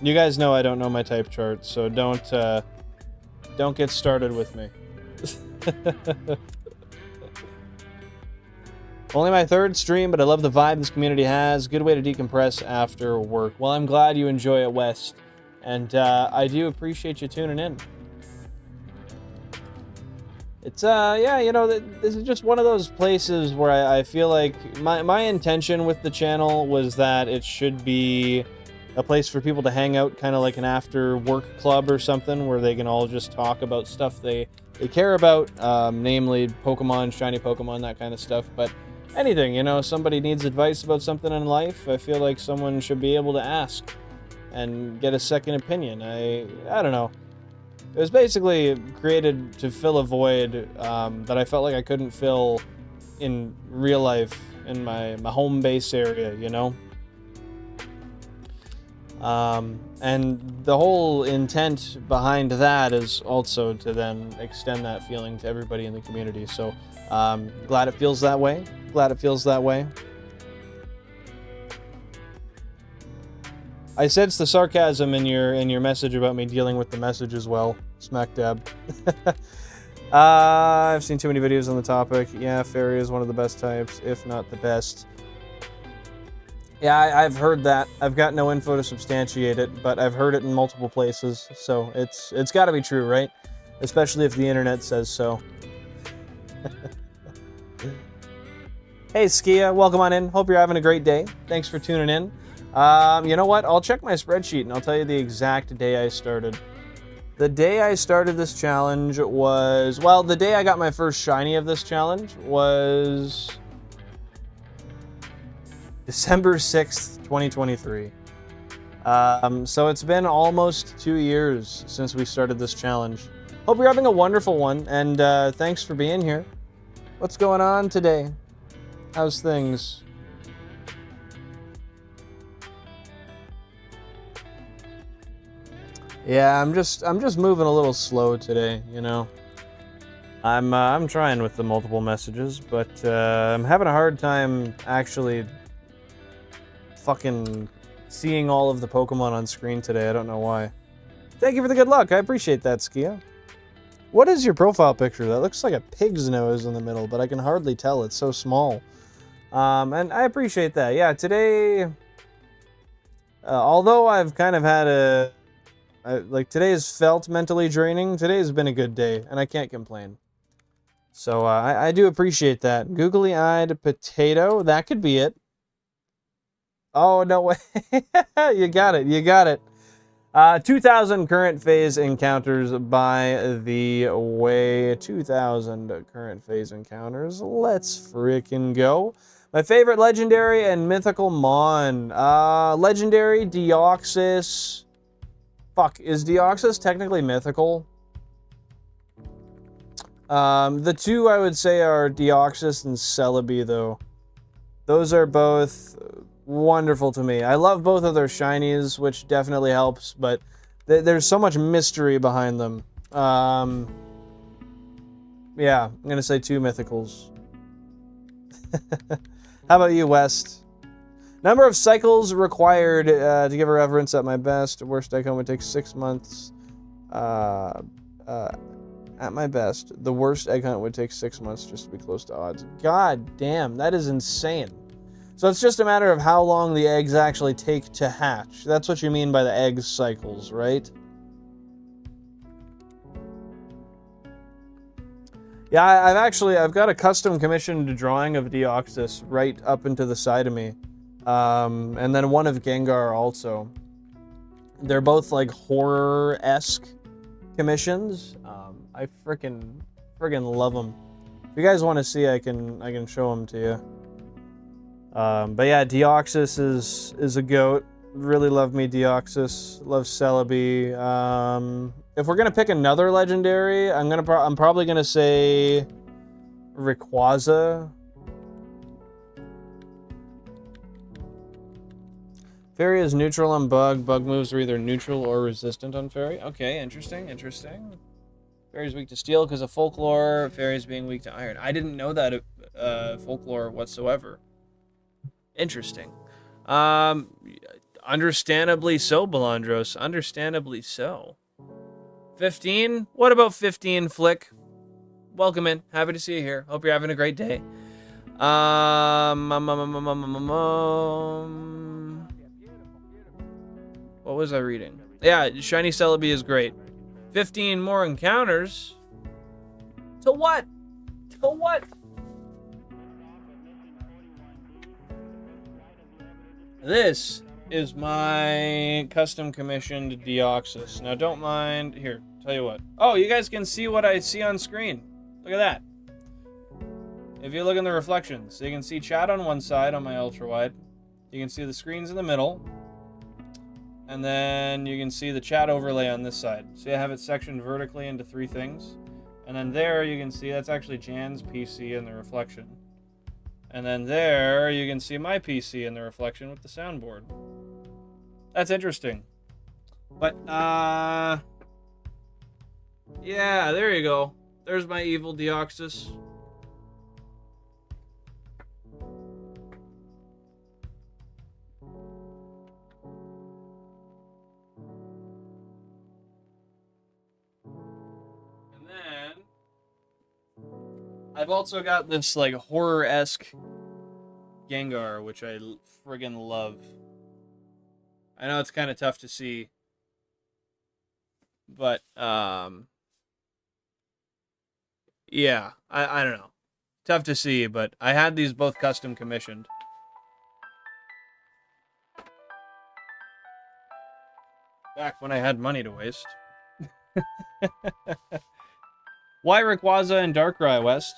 You guys know I don't know my type chart, so don't get started with me. Only my 3rd stream, but I love the vibe this community has. Good way to decompress after work. Well, I'm glad you enjoy it, West. And I do appreciate you tuning in. It's, yeah, you know, this is just one of those places where I feel like my intention with the channel was that it should be a place for people to hang out, kind of like an after-work club or something, where they can all just talk about stuff they care about, namely Pokemon, shiny Pokemon, that kind of stuff. But anything, you know, somebody needs advice about something in life, I feel like someone should be able to ask and get a second opinion. I don't know. It was basically created to fill a void that I felt like I couldn't fill in real life in my home base area, you know? And the whole intent behind that is also to then extend that feeling to everybody in the community. So glad it feels that way. Glad it feels that way. I sense the sarcasm in your message about me dealing with the message as well. Smack dab. I've seen too many videos on the topic. Yeah, Fairy is one of the best types, if not the best. Yeah, I've heard that. I've got no info to substantiate it, but I've heard it in multiple places, so it's got to be true, right? Especially if the internet says so. Hey, Skia, welcome on in. Hope you're having a great day. Thanks for tuning in. You know what? I'll check my spreadsheet and I'll tell you the exact day I started. The day I started this challenge was, well, the day I got my first shiny of this challenge was December 6th, 2023. So it's been almost 2 years since we started this challenge. Hope you're having a wonderful one, and thanks for being here. What's going on today? How's things? Yeah, I'm just moving a little slow today, you know. I'm trying with the multiple messages, but I'm having a hard time actually fucking seeing all of the Pokemon on screen today. I don't know why. Thank you for the good luck. I appreciate that, Skia. What is your profile picture? That looks like a pig's nose in the middle, but I can hardly tell. It's so small. And I appreciate that. Yeah, today, although I've kind of had like today has felt mentally draining, today has been a good day, and I can't complain. So I do appreciate that. Googly-eyed potato, that could be it. Oh, no way. You got it, you got it. 2,000 current phase encounters by the way. 2,000 current phase encounters. Let's freaking go. My favorite legendary and mythical Mon. Legendary, Deoxys. Fuck, is Deoxys technically mythical? The two I would say are Deoxys and Celebi, though. Those are both wonderful to me. I love both of their shinies, which definitely helps, but there's so much mystery behind them. Yeah, I'm gonna say two mythicals. How about you, West? Number of cycles required to give a reference at my best. Worst icon would take 6 months. At my best, the worst egg hunt would take 6 months just to be close to odds. God damn, that is insane. So it's just a matter of how long the eggs actually take to hatch. That's what you mean by the egg cycles, right? Yeah, I've got a custom commissioned drawing of Deoxys right up into the side of me. And then one of Gengar also. They're both like horror-esque commissions. I frickin' love them. If you guys want to see, I can show them to you. But yeah, Deoxys is a goat. Really love me Deoxys. Love Celebi. If we're gonna pick another legendary, I'm probably gonna say Rayquaza. Fairy is neutral on Bug. Bug moves are either neutral or resistant on Fairy. Okay, interesting, interesting. Fairy's weak to Steel because of Folklore. Fairy's being weak to Iron. I didn't know that Folklore whatsoever. Interesting. Understandably so, Belandros. Understandably so. 15? What about 15, Flick? Welcome in. Happy to see you here. Hope you're having a great day. What was I reading? Yeah, Shiny Celebi is great. 15 more encounters? To what? To what? This is my custom commissioned Deoxys. Now don't mind, here, tell you what. Oh, you guys can see what I see on screen. Look at that. If you look in the reflections, so you can see chat on one side on my ultra wide. You can see the screens in the middle. And then you can see the chat overlay on this side. See, I have it sectioned vertically into 3 things. And then there you can see that's actually Jan's PC in the reflection. And then there you can see my PC in the reflection with the soundboard. That's interesting. But, yeah, there you go. There's my evil Deoxys. And then I've also got this like horror-esque Gengar, which I friggin' love. I know it's kind of tough to see, but yeah, I don't know. Tough to see, but I had these both custom commissioned. Back when I had money to waste. Why Rayquaza and Darkrai, West?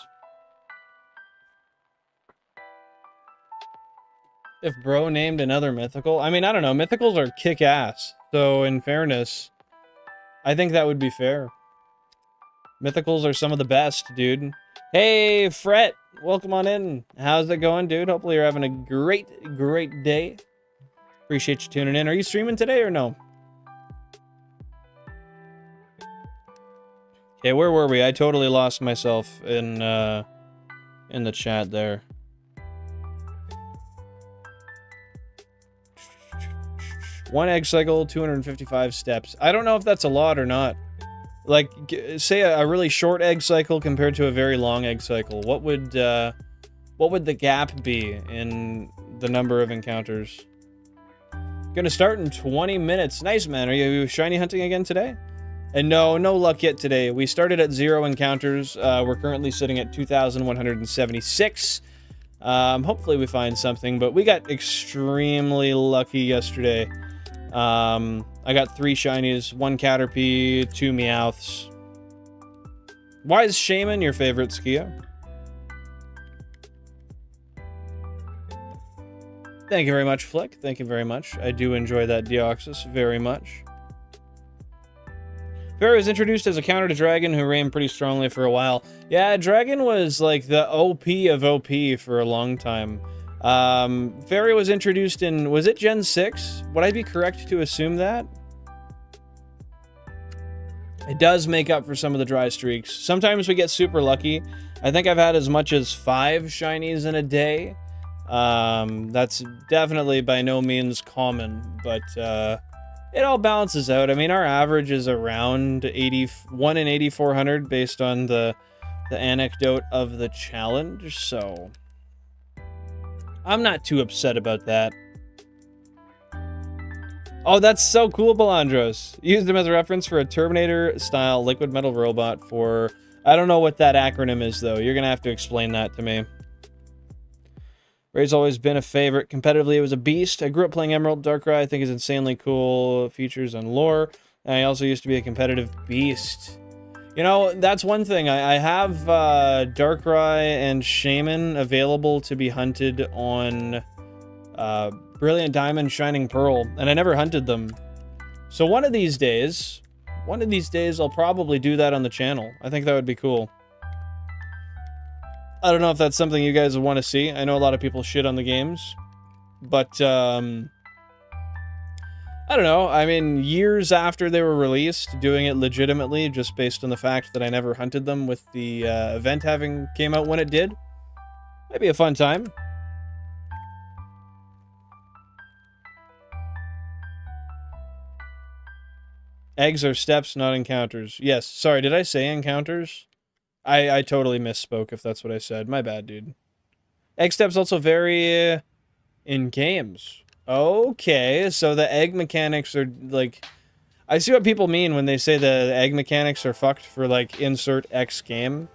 If bro named another mythical? I mean, I don't know. Mythicals are kick-ass. So, in fairness, I think that would be fair. Mythicals are some of the best, dude. Hey, Fret! Welcome on in. How's it going, dude? Hopefully you're having a great day. Appreciate you tuning in. Are you streaming today or no? Okay, where were we? I totally lost myself in the chat there. One egg cycle, 255 steps. I don't know if that's a lot or not. Like, say a really short egg cycle compared to a very long egg cycle. What would the gap be in the number of encounters? Gonna start in 20 minutes. Nice, man. Are you shiny hunting again today? And no luck yet today. We started at 0 encounters. We're currently sitting at 2,176. Hopefully we find something, but we got extremely lucky yesterday. I got 3 shinies, 1 Caterpie, 2 Meowths. Why is Shaman your favorite, Skia? Thank you very much, Flick. Thank you very much. I do enjoy that Deoxys very much. Fairy was introduced as a counter to Dragon, who ran pretty strongly for a while. Yeah, Dragon was like the OP of OP for a long time. Fairy was introduced in, was it Gen 6? Would I be correct to assume that? It does make up for some of the dry streaks. Sometimes we get super lucky. I think I've had as much as 5 shinies in a day. That's definitely by no means common, but it all balances out. I mean, our average is around 81 in 8,400 based on the anecdote of the challenge, so I'm not too upset about that. Oh, that's so cool, Balandros. Used him as a reference for a Terminator-style liquid metal robot for... I don't know what that acronym is, though. You're gonna have to explain that to me. Ray's always been a favorite. Competitively, it was a beast. I grew up playing Emerald. Darkrai, I think, is insanely cool features and lore. And I also used to be a competitive beast. You know, that's one thing. I have Darkrai and Shaman available to be hunted on Brilliant Diamond, Shining Pearl, and I never hunted them. So one of these days, I'll probably do that on the channel. I think that would be cool. I don't know if that's something you guys would want to see. I know a lot of people shit on the games, but I don't know. I mean, years after they were released, doing it legitimately, just based on the fact that I never hunted them with the event having came out when it did, might be a fun time. Eggs are steps, not encounters. Yes, sorry, did I say encounters? I totally misspoke if that's what I said. My bad, dude. Egg steps also vary in games. Okay, so the egg mechanics are, like... I see what people mean when they say the egg mechanics are fucked for, like, insert X game.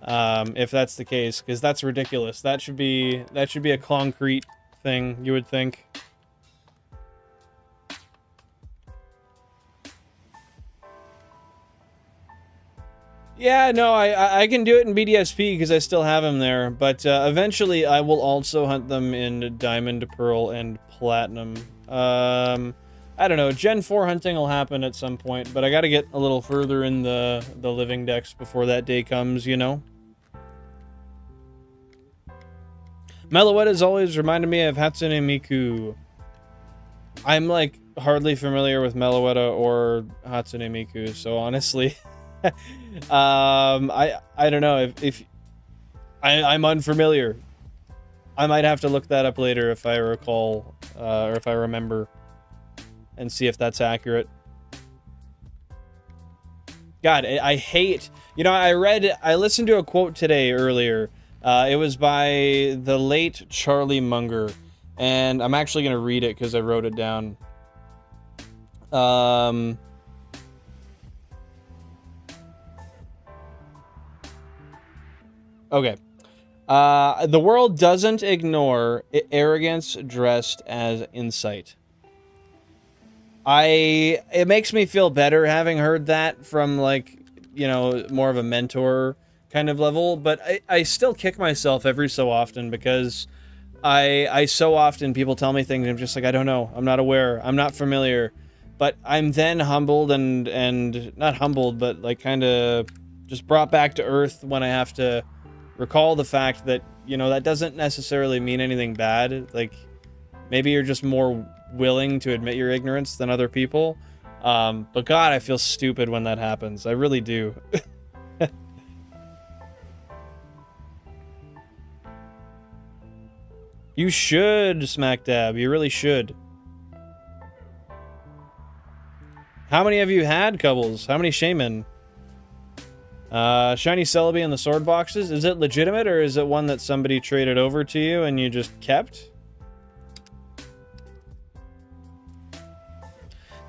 If that's the case, because that's ridiculous. That should be a concrete thing, you would think. Yeah, no, I can do it in BDSP because I still have him there, but eventually I will also hunt them in Diamond, Pearl, and Platinum. I don't know, Gen 4 hunting will happen at some point, but I gotta get a little further in the living decks before that day comes, you know? Meloetta has always reminded me of Hatsune Miku. I'm, like, hardly familiar with Meloetta or Hatsune Miku, so honestly... I don't know if I'm unfamiliar. I might have to look that up later if I recall, or if I remember, and see if that's accurate. God, I hate, you know, I listened to a quote today earlier It was by the late Charlie Munger, and I'm actually going to read it because I wrote it down. Okay. The world doesn't ignore arrogance dressed as insight. It makes me feel better having heard that from, like, you know, more of a mentor kind of level, but I still kick myself every so often because I so often people tell me things and I'm just like, I don't know, I'm not aware, I'm not familiar, but I'm then humbled and not humbled, but like kind of just brought back to earth when I have to recall the fact that, you know, that doesn't necessarily mean anything bad. Like, maybe you're just more willing to admit your ignorance than other people. But God, I feel stupid when that happens. I really do. You should, Smack Dab. You really should. How many have you had, Cubbles? How many Shaman? Shiny Celebi in the sword boxes. Is it legitimate, or is it one that somebody traded over to you and you just kept?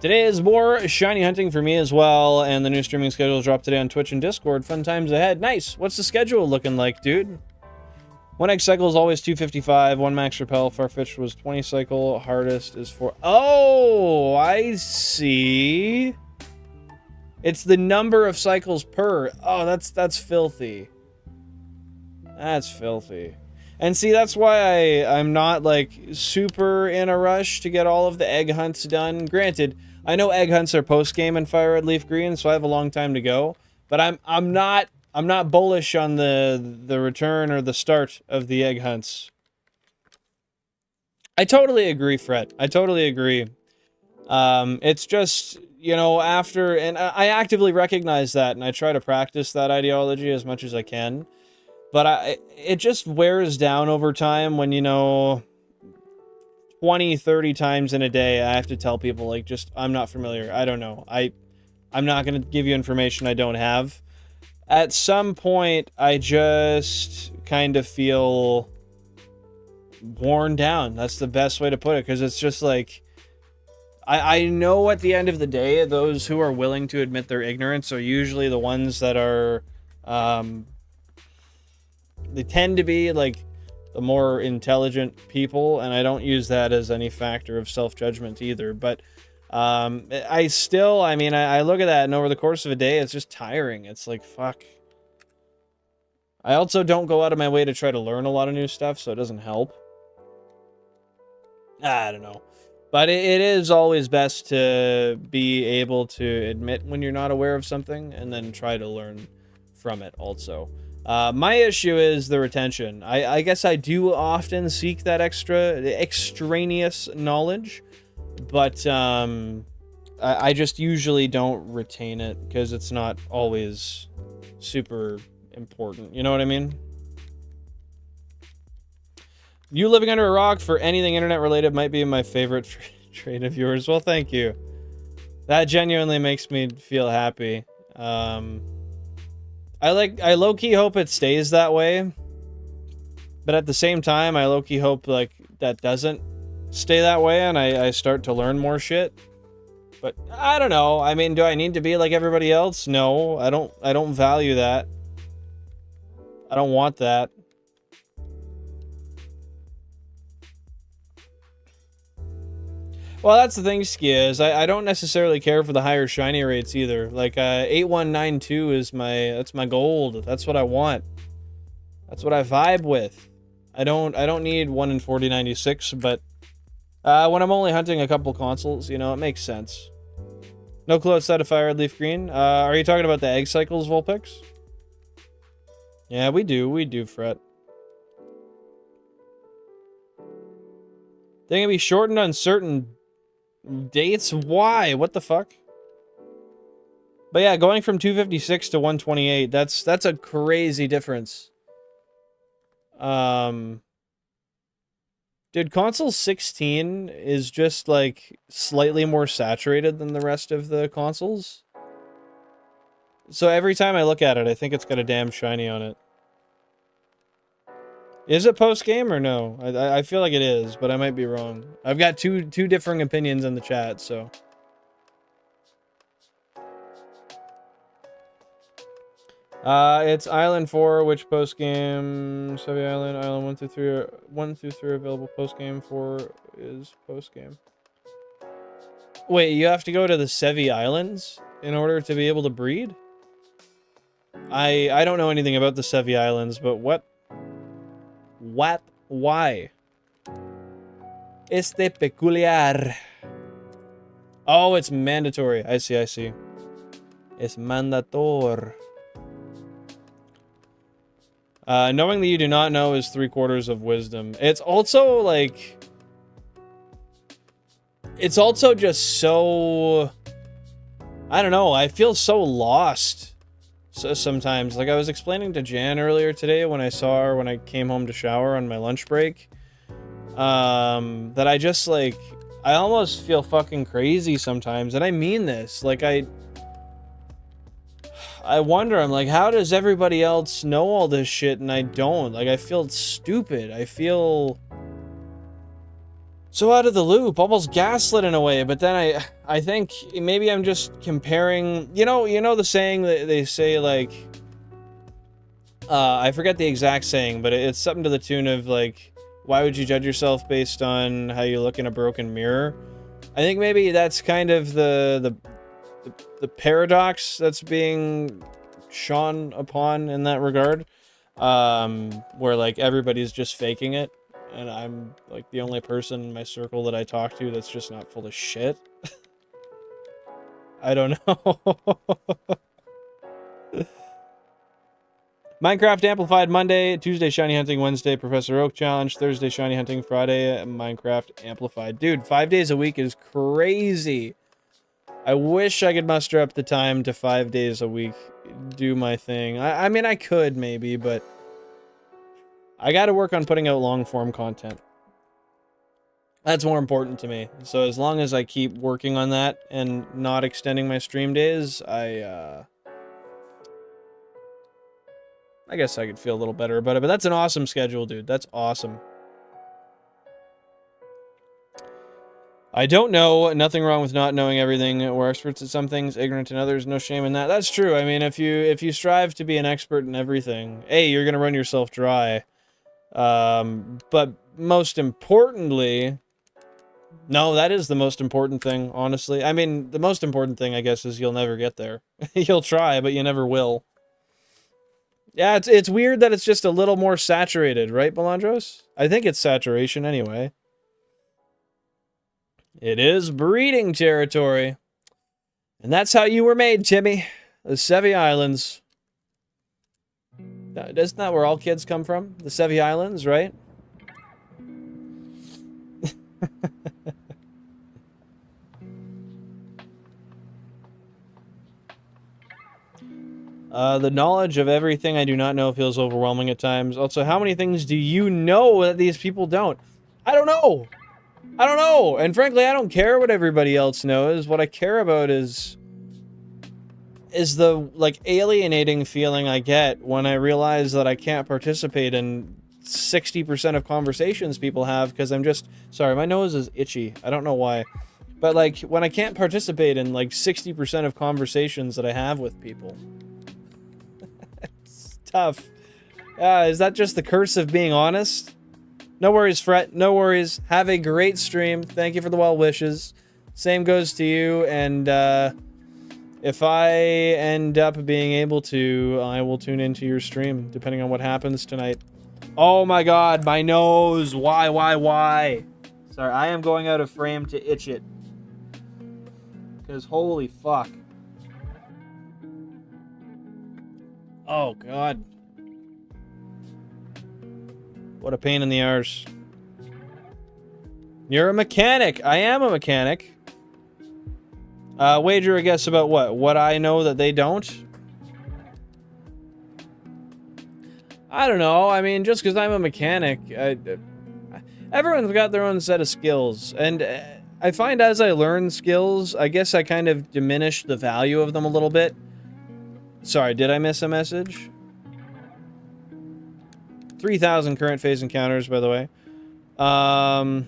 Today is more shiny hunting for me as well, and the new streaming schedule dropped today on Twitch and Discord. Fun times ahead. Nice. What's the schedule looking like, dude? 1 egg cycle is always 255. 1 max repel. Farfetch'd was 20 cycle. Hardest is 4. Oh, I see. It's the number of cycles per. Oh, that's filthy. That's filthy. And see, that's why I'm not, like, super in a rush to get all of the egg hunts done. Granted, I know egg hunts are post-game in Fire Red Leaf Green, so I have a long time to go. But I'm not bullish on the return or the start of the egg hunts. I totally agree, Fret. I totally agree. It's just, you know, after, and I actively recognize that, and I try to practice that ideology as much as I can. But it just wears down over time when, you know, 20, 30 times in a day, I have to tell people, like, just, I'm not familiar. I don't know. I'm not going to give you information I don't have. At some point, I just kind of feel worn down. That's the best way to put it, because it's just like, I know at the end of the day, those who are willing to admit their ignorance are usually the ones that are, they tend to be, like, the more intelligent people, and I don't use that as any factor of self-judgment either, but I still, I mean, I look at that, and over the course of a day, it's just tiring. It's like, fuck. I also don't go out of my way to try to learn a lot of new stuff, so it doesn't help. I don't know. But it is always best to be able to admit when you're not aware of something, and then try to learn from it also. My issue is the retention. I guess I do often seek that extraneous knowledge, but I just usually don't retain it because it's not always super important. You know what I mean? You living under a rock for anything internet related might be my favorite trait of yours. Well, thank you. That genuinely makes me feel happy. I low-key hope it stays that way, but at the same time, I low-key hope, like, that doesn't stay that way and I start to learn more shit. But I don't know. I mean, do I need to be like everybody else? No, I don't value that. I don't want that. Well, that's the thing, Skia, is I don't necessarily care for the higher shiny rates either. Like, 8192 is that's my gold. That's what I want. That's what I vibe with. I don't need 1 in 4096, but when I'm only hunting a couple consoles, you know, it makes sense. No clue outside of Fire Red Leaf Green. Are you talking about the egg cycles, Vulpix? Yeah, we do, Fret. They can be shortened on certain dates? Why? What the fuck? But yeah, going from 256 to 128, that's a crazy difference. Dude, console 16 is just, like, slightly more saturated than the rest of the consoles. So every time I look at it, I think it's got a damn shiny on it. Is it post-game or no? I feel like it is, but I might be wrong. I've got two differing opinions in the chat, so. It's Island 4, which post-game? Sevi Island, Island 1 through 3, 1 through 3 available post-game, 4 is post-game. Wait, you have to go to the Sevi Islands in order to be able to breed? I don't know anything about the Sevi Islands, but what? What? Why? Este peculiar. Oh, it's mandatory. I see, I see. It's mandator. Knowing that you do not know is 3/4 of wisdom. It's also, like... It's also just so... I don't know, I feel so lost. So sometimes, like I was explaining to Jan earlier today when I saw her when I came home to shower on my lunch break, that I just like, I almost feel fucking crazy sometimes, and I mean this. Like I wonder, I'm like, how does everybody else know all this shit and I don't? Like I feel stupid. I feel so out of the loop, almost gaslit in a way, but then I think maybe I'm just comparing, you know the saying that they say, like, I forget the exact saying, but it's something to the tune of, like, why would you judge yourself based on how you look in a broken mirror? I think maybe that's kind of the paradox that's being shone upon in that regard, where, like, everybody's just faking it. And I'm, like, the only person in my circle that I talk to that's just not full of shit. I don't know. Minecraft Amplified Monday, Tuesday Shiny Hunting, Wednesday Professor Oak Challenge, Thursday Shiny Hunting, Friday Minecraft Amplified. Dude, 5 days a week is crazy. I wish I could muster up the time to 5 days a week do my thing. I mean, I could maybe, but... I gotta work on putting out long-form content. That's more important to me. So as long as I keep working on that and not extending my stream days, I guess I could feel a little better about it. But that's an awesome schedule, dude. That's awesome. I don't know. Nothing wrong with not knowing everything. We're experts at some things, ignorant in others. No shame in that. That's true. I mean, if you strive to be an expert in everything, A, you're gonna run yourself dry. But most importantly, no, that is the most important thing, honestly. I mean, the most important thing, I guess, is you'll never get there. You'll try, but you never will. Yeah, it's weird that it's just a little more saturated, right, Melandros? I think it's saturation anyway. It is breeding territory. And that's how you were made, Timmy. The Sevi Islands. Isn't that where all kids come from? The Sevi Islands, right? The knowledge of everything I do not know feels overwhelming at times. Also, how many things do you know that these people don't? I don't know! I don't know! And frankly, I don't care what everybody else knows. What I care about is the, like, alienating feeling I get when I realize that I can't participate in 60% of conversations people have because I'm just... Sorry, my nose is itchy. I don't know why. But, like, when I can't participate in, like, 60% of conversations that I have with people. It's tough. Is that just the curse of being honest? No worries, Fret. No worries. Have a great stream. Thank you for the well wishes. Same goes to you, and, if I end up being able to, I will tune into your stream, depending on what happens tonight. Oh my god, my nose! Why? Sorry, I am going out of frame to itch it. Because holy fuck. Oh god. What a pain in the arse. You're a mechanic! I am a mechanic. Wager a guess about what? What I know that they don't? I don't know. I mean, just because I'm a mechanic, everyone's got their own set of skills. And I find as I learn skills, I guess I kind of diminish the value of them a little bit. Sorry, did I miss a message? 3,000 current phase encounters, by the way. Oh,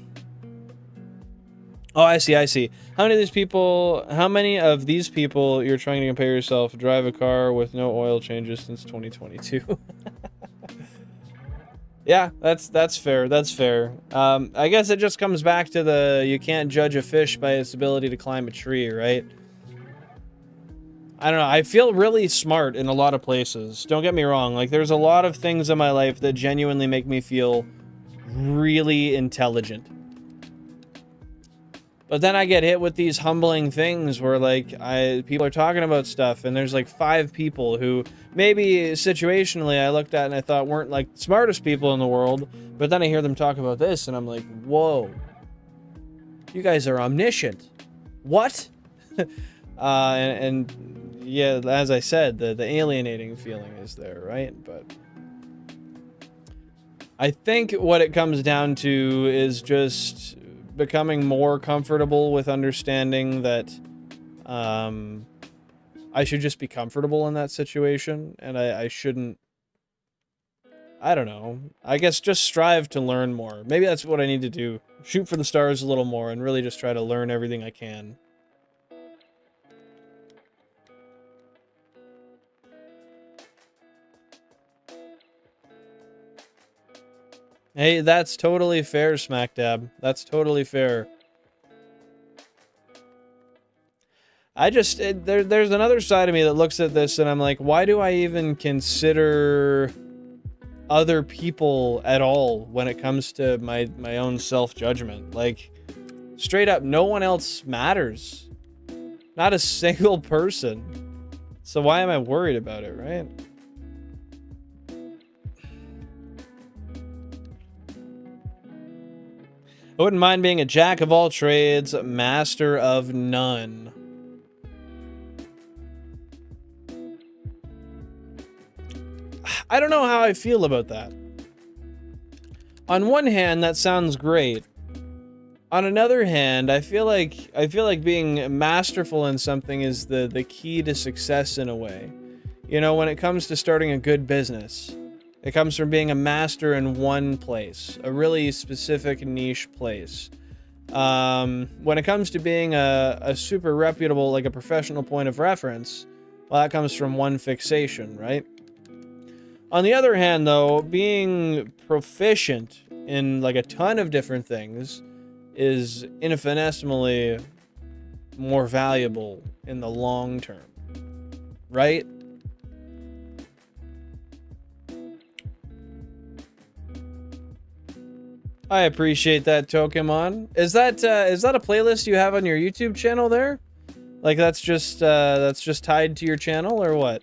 I see. How many of these people you're trying to compare yourself drive a car with no oil changes since 2022? Yeah, that's fair. That's fair. I guess it just comes back to the you can't judge a fish by its ability to climb a tree, right? I don't know. I feel really smart in a lot of places. Don't get me wrong. Like, there's a lot of things in my life that genuinely make me feel really intelligent. But then I get hit with these humbling things where, like, people are talking about stuff, and there's, like, 5 people who maybe situationally I looked at and I thought weren't, like, the smartest people in the world, but then I hear them talk about this, and I'm like, whoa. You guys are omniscient. What? and yeah, as I said, the alienating feeling is there, right? But I think what it comes down to is just becoming more comfortable with understanding that I should just be comfortable in that situation, and I shouldn't, I don't know, I guess just strive to learn more. Maybe that's what I need to do. Shoot for the stars a little more and really just try to learn everything I can. Hey, that's totally fair, SmackDab. That's totally fair. I just, there's another side of me that looks at this and I'm like, why do I even consider other people at all when it comes to my own self-judgment? Like, straight up, no one else matters. Not a single person. So why am I worried about it, right? I wouldn't mind being a jack of all trades, master of none. I don't know how I feel about that. On one hand, that sounds great. On another hand, I feel like being masterful in something is the key to success in a way. You know, when it comes to starting a good business, it comes from being a master in one place, a really specific niche place. When it comes to being a super reputable, like a professional point of reference, well, that comes from one fixation, right? On the other hand, though, being proficient in like a ton of different things is infinitesimally more valuable in the long term, right? I appreciate that, Tokemon. Is that a playlist you have on your YouTube channel there? Like that's just tied to your channel or what?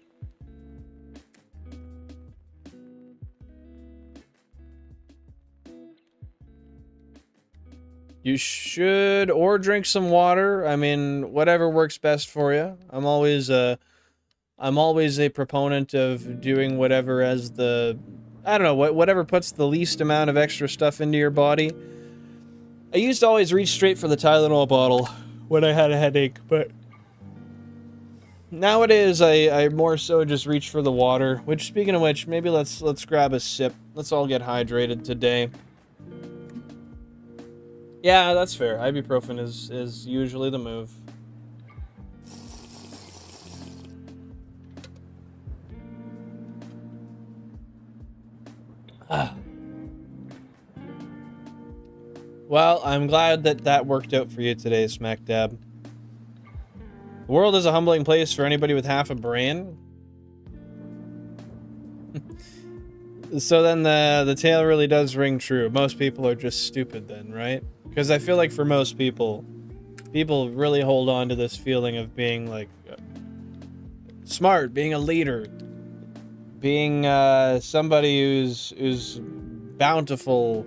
You should, or drink some water. I mean, whatever works best for you. I'm always a proponent of doing whatever as the, I don't know, whatever puts the least amount of extra stuff into your body. I used to always reach straight for the Tylenol bottle when I had a headache, but nowadays I more so just reach for the water, which, speaking of which, maybe let's grab a sip. Let's all get hydrated today. Yeah, that's fair. Ibuprofen is usually the move. Well, I'm glad that worked out for you today, SmackDab. The world is a humbling place for anybody with half a brain. So then the tale really does ring true. Most people are just stupid then, right? Because I feel like for most people really hold on to this feeling of being like smart, being a leader, being somebody who's bountiful.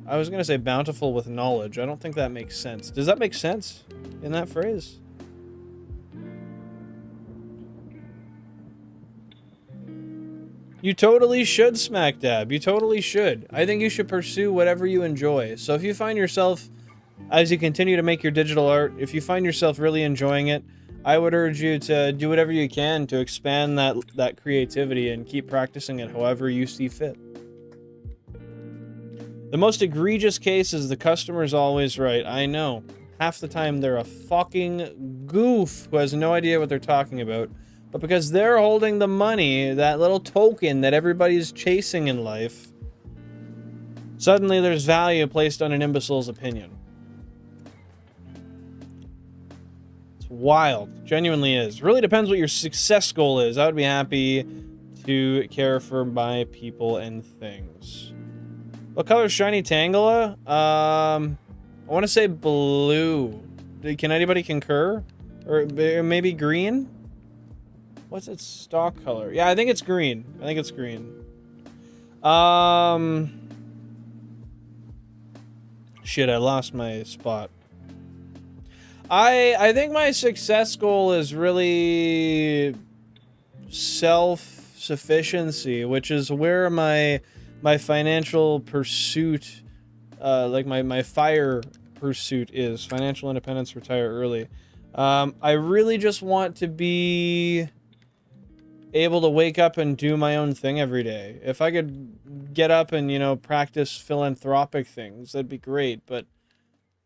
I was gonna say bountiful with knowledge. I don't think that makes sense. Does that make sense in that phrase? You totally should, SmackDab. You totally should. I think you should pursue whatever you enjoy. So if you find yourself, as you continue to make your digital art, if you find yourself really enjoying it, I would urge you to do whatever you can to expand that creativity and keep practicing it however you see fit. The most egregious case is the customer's always right. I know. Half the time they're a fucking goof who has no idea what they're talking about. But because they're holding the money, that little token that everybody's chasing in life, suddenly there's value placed on an imbecile's opinion. It's wild. Genuinely is. Really depends what your success goal is. I would be happy to care for my people and things. What color is Shiny Tangela? I want to say blue. Can anybody concur? Or maybe green? What's its stock color? Yeah, I think it's green. I think it's green. Shit, I lost my spot. I think my success goal is really self-sufficiency, which is where my financial pursuit, like my fire pursuit is. Financial independence, retire early. I really just want to be able to wake up and do my own thing every day. If I could get up and, you know, practice philanthropic things, that'd be great. But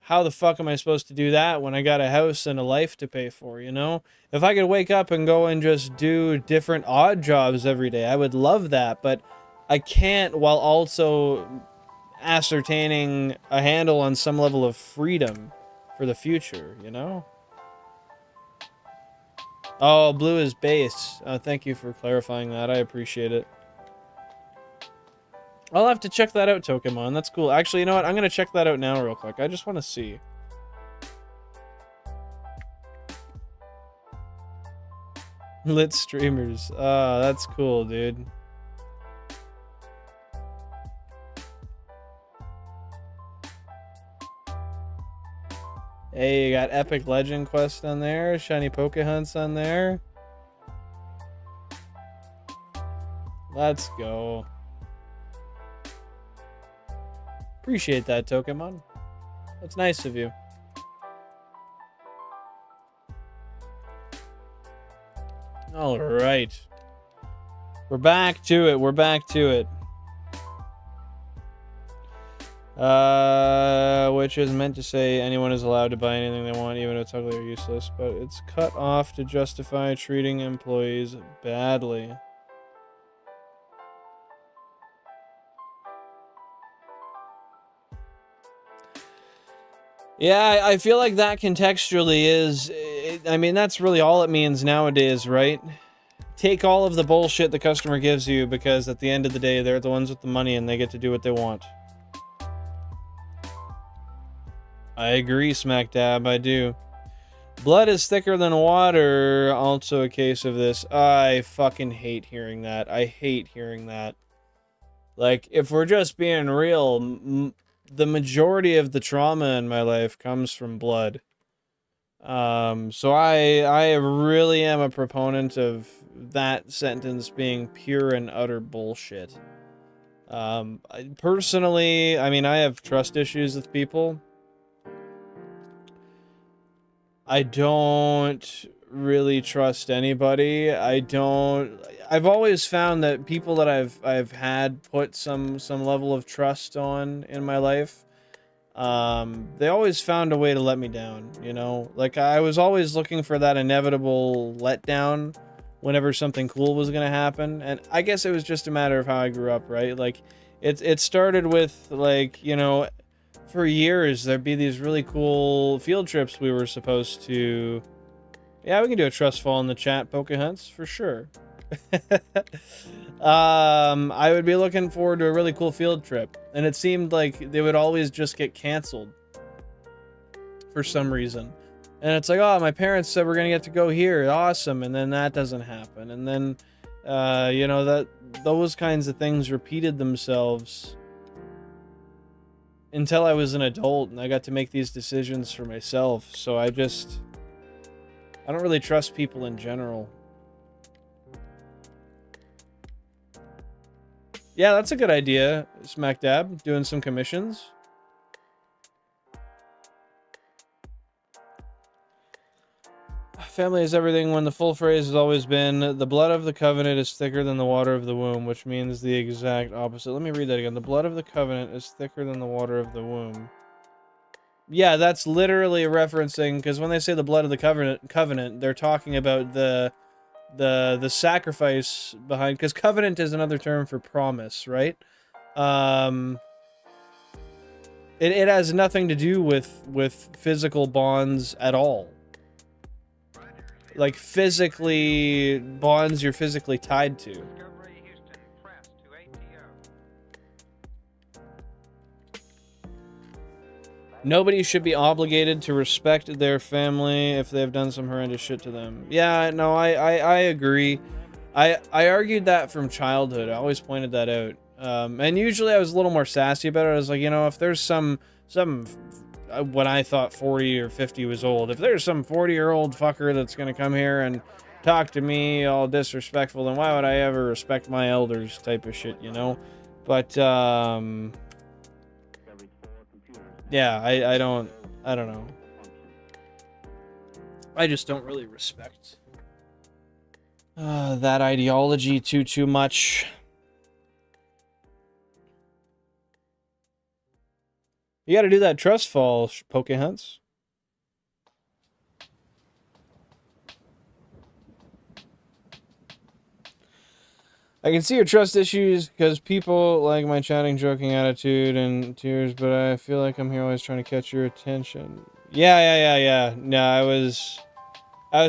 how the fuck am I supposed to do that when I got a house and a life to pay for, you know? If I could wake up and go and just do different odd jobs every day, I would love that. But I can't while also ascertaining a handle on some level of freedom for the future, you know? Oh, blue is base. Thank you for clarifying that. I appreciate it. I'll have to check that out, Pokemon. That's cool. Actually, you know what? I'm going to check that out now real quick. I just want to see. Lit streamers. That's cool, dude. Hey, you got Epic Legend Quest on there, Shiny Poke Hunts on there. Let's go. Appreciate that, Pokemon. That's nice of you. All right. We're back to it. We're back to it. Which is meant to say anyone is allowed to buy anything they want, even if it's ugly or useless, but it's cut off to justify treating employees badly. Yeah, I feel like that contextually is, I mean, that's really all it means nowadays, right? Take all of the bullshit the customer gives you, because at the end of the day, they're the ones with the money and they get to do what they want. I agree, Smack Dab, I do. Blood is thicker than water, also a case of this. I fucking hate hearing that. I hate hearing that. Like, if we're just being real, the majority of the trauma in my life comes from blood. So I really am a proponent of that sentence being pure and utter bullshit. Personally, I mean, I have trust issues with people. I don't really trust anybody. I've always found that people that I've had put some level of trust on in my life, they always found a way to let me down, you know? Like, I was always looking for that inevitable letdown whenever something cool was gonna happen, and I guess it was just a matter of how I grew up, right? Like, it started with, like, you know, for years, there'd be these really cool field trips we were supposed to... Yeah, we can do a trust fall in the chat, Poke Hunts, for sure. I would be looking forward to a really cool field trip, and it seemed like they would always just get canceled for some reason. And it's like, oh, my parents said we're gonna get to go here, awesome, and then that doesn't happen. And then, you know, those kinds of things repeated themselves until I was an adult and I got to make these decisions for myself. So I don't really trust people in general. Yeah, that's a good idea, Smack Dab, doing some commissions. Family is everything when the full phrase has always been, the blood of the covenant is thicker than the water of the womb, which means the exact opposite. Let me read that again. The blood of the covenant is thicker than the water of the womb. Yeah, that's literally referencing, because when they say the blood of the covenant, they're talking about the sacrifice behind, because covenant is another term for promise, right? It has nothing to do with physical bonds at all. Like physically bonds you're physically tied to. Nobody should be obligated to respect their family if they've done some horrendous shit to them. Yeah, no, I agree. I argued that from childhood. I always pointed that out. And usually I was a little more sassy about it. I was like, you know, if there's some when I thought 40 or 50 was old, if there's some 40-year-old fucker that's gonna come here and talk to me all disrespectful, then why would I ever respect my elders type of shit, you know? But, yeah, I don't know. I just don't really respect that ideology too much. You gotta do that trust fall, Pokehunts. I can see your trust issues because people like my chatting, joking attitude and tears, but I feel like I'm here always trying to catch your attention. Yeah. No, I was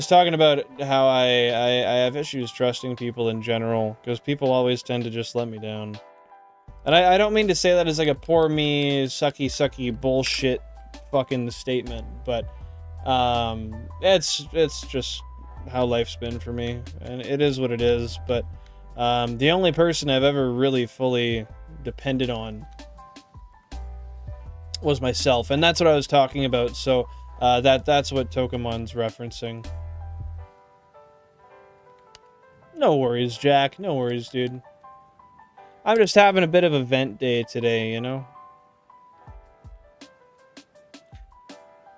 talking about how I have issues trusting people in general because people always tend to just let me down. And I don't mean to say that as like a poor me, sucky bullshit fucking statement, but it's just how life's been for me, and it is what it is. But the only person I've ever really fully depended on was myself, and that's what I was talking about. So that's what Tokemon's referencing. No worries, Jack. No worries, dude. I'm just having a bit of a vent day today, you know?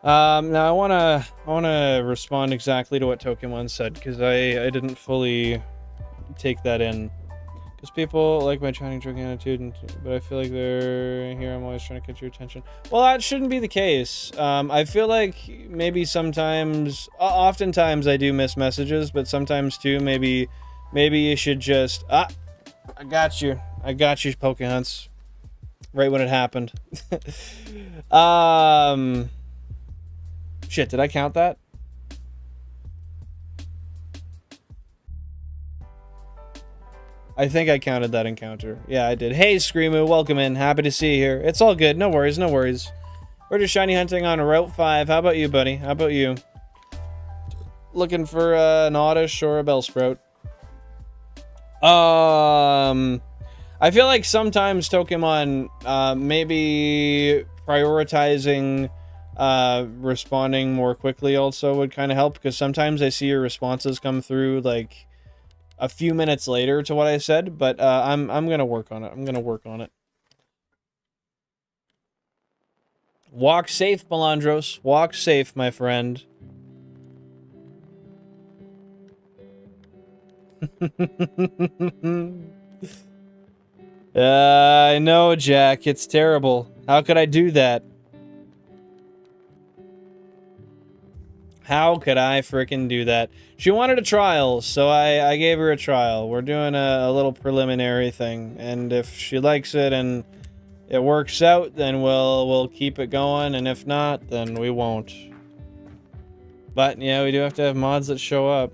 Now I wanna respond exactly to what Pokemon said, because I didn't fully take that in. Because people like my chatting, joking attitude, but I feel like they're here. I'm always trying to catch your attention. Well, that shouldn't be the case. I feel like maybe sometimes, oftentimes I do miss messages, but sometimes too, maybe you should just, I got you, Pokehunts. Right when it happened. Shit, did I count that? I think I counted that encounter. Yeah, I did. Hey, Screamoo, welcome in. Happy to see you here. It's all good. No worries, no worries. We're just shiny hunting on Route 5. How about you, buddy? How about you? Looking for an Oddish or a Bellsprout? I feel like sometimes Pokemon maybe prioritizing responding more quickly also would kind of help, because sometimes I see your responses come through like a few minutes later to what I said, but I'm gonna work on it. Walk safe, Melandros. Walk safe, my friend. I know, Jack. It's terrible. How could I do that? How could I frickin' do that? She wanted a trial, so I gave her a trial. We're doing a little preliminary thing, and if she likes it and it works out, then we'll keep it going, and if not, then we won't. But yeah, we do have to have mods that show up.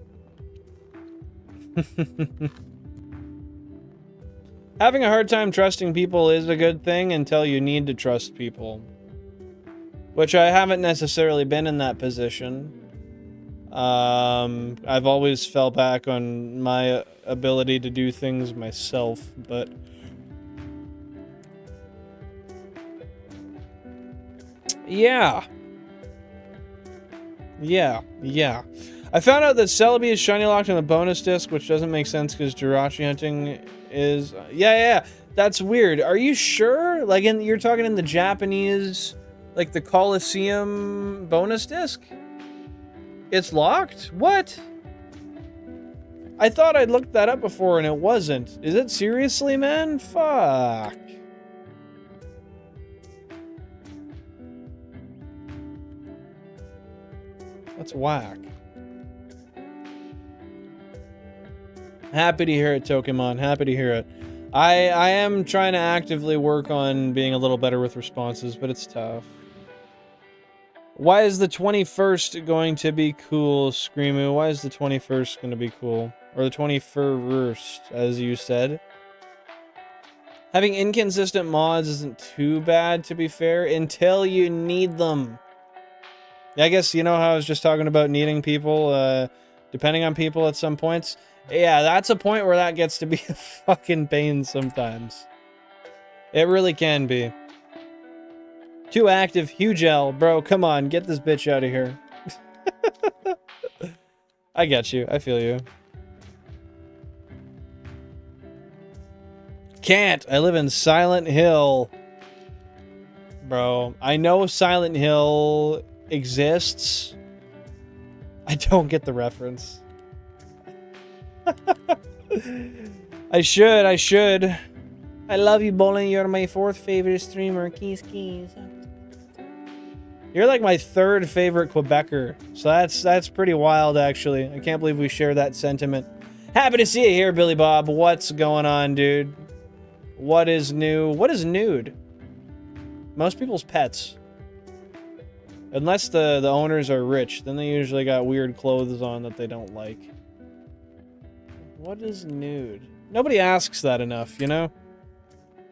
Having a hard time trusting people is a good thing until you need to trust people. Which I haven't necessarily been in that position. I've always fell back on my ability to do things myself, but... Yeah. I found out that Celebi is shiny locked on the bonus disc, which doesn't make sense because Jirachi hunting is... Yeah, that's weird. Are you sure? Like, you're talking in the Japanese... Like the Colosseum bonus disc? It's locked? What? I thought I'd looked that up before and it wasn't. Is it seriously, man? Fuck. That's whack. Happy to hear it, Tokemon. Happy to hear it. I am trying to actively work on being a little better with responses, but it's tough. Why is the 21st going to be cool, Screamu? Why is the 21st going to be cool? Or the 21st, as you said. Having inconsistent mods isn't too bad, to be fair, until you need them. Yeah, I guess, you know how I was just talking about needing people, depending on people at some points? Yeah, that's a point where that gets to be a fucking pain sometimes. It really can be. Too active, huge L. Bro, come on, get this bitch out of here. I get you, I feel you. Can't, I live in Silent Hill. Bro, I know Silent Hill exists. I don't get the reference. I should. I love you, Bowling. You're my 4th favorite streamer. Keys. You're like my 3rd favorite Quebecer. So that's pretty wild, actually. I can't believe we share that sentiment. Happy to see you here, Billy Bob. What's going on, dude? What is new? What is nude? Most people's pets. Unless the owners are rich, then they usually got weird clothes on that they don't like. What is nude? Nobody asks that enough, you know?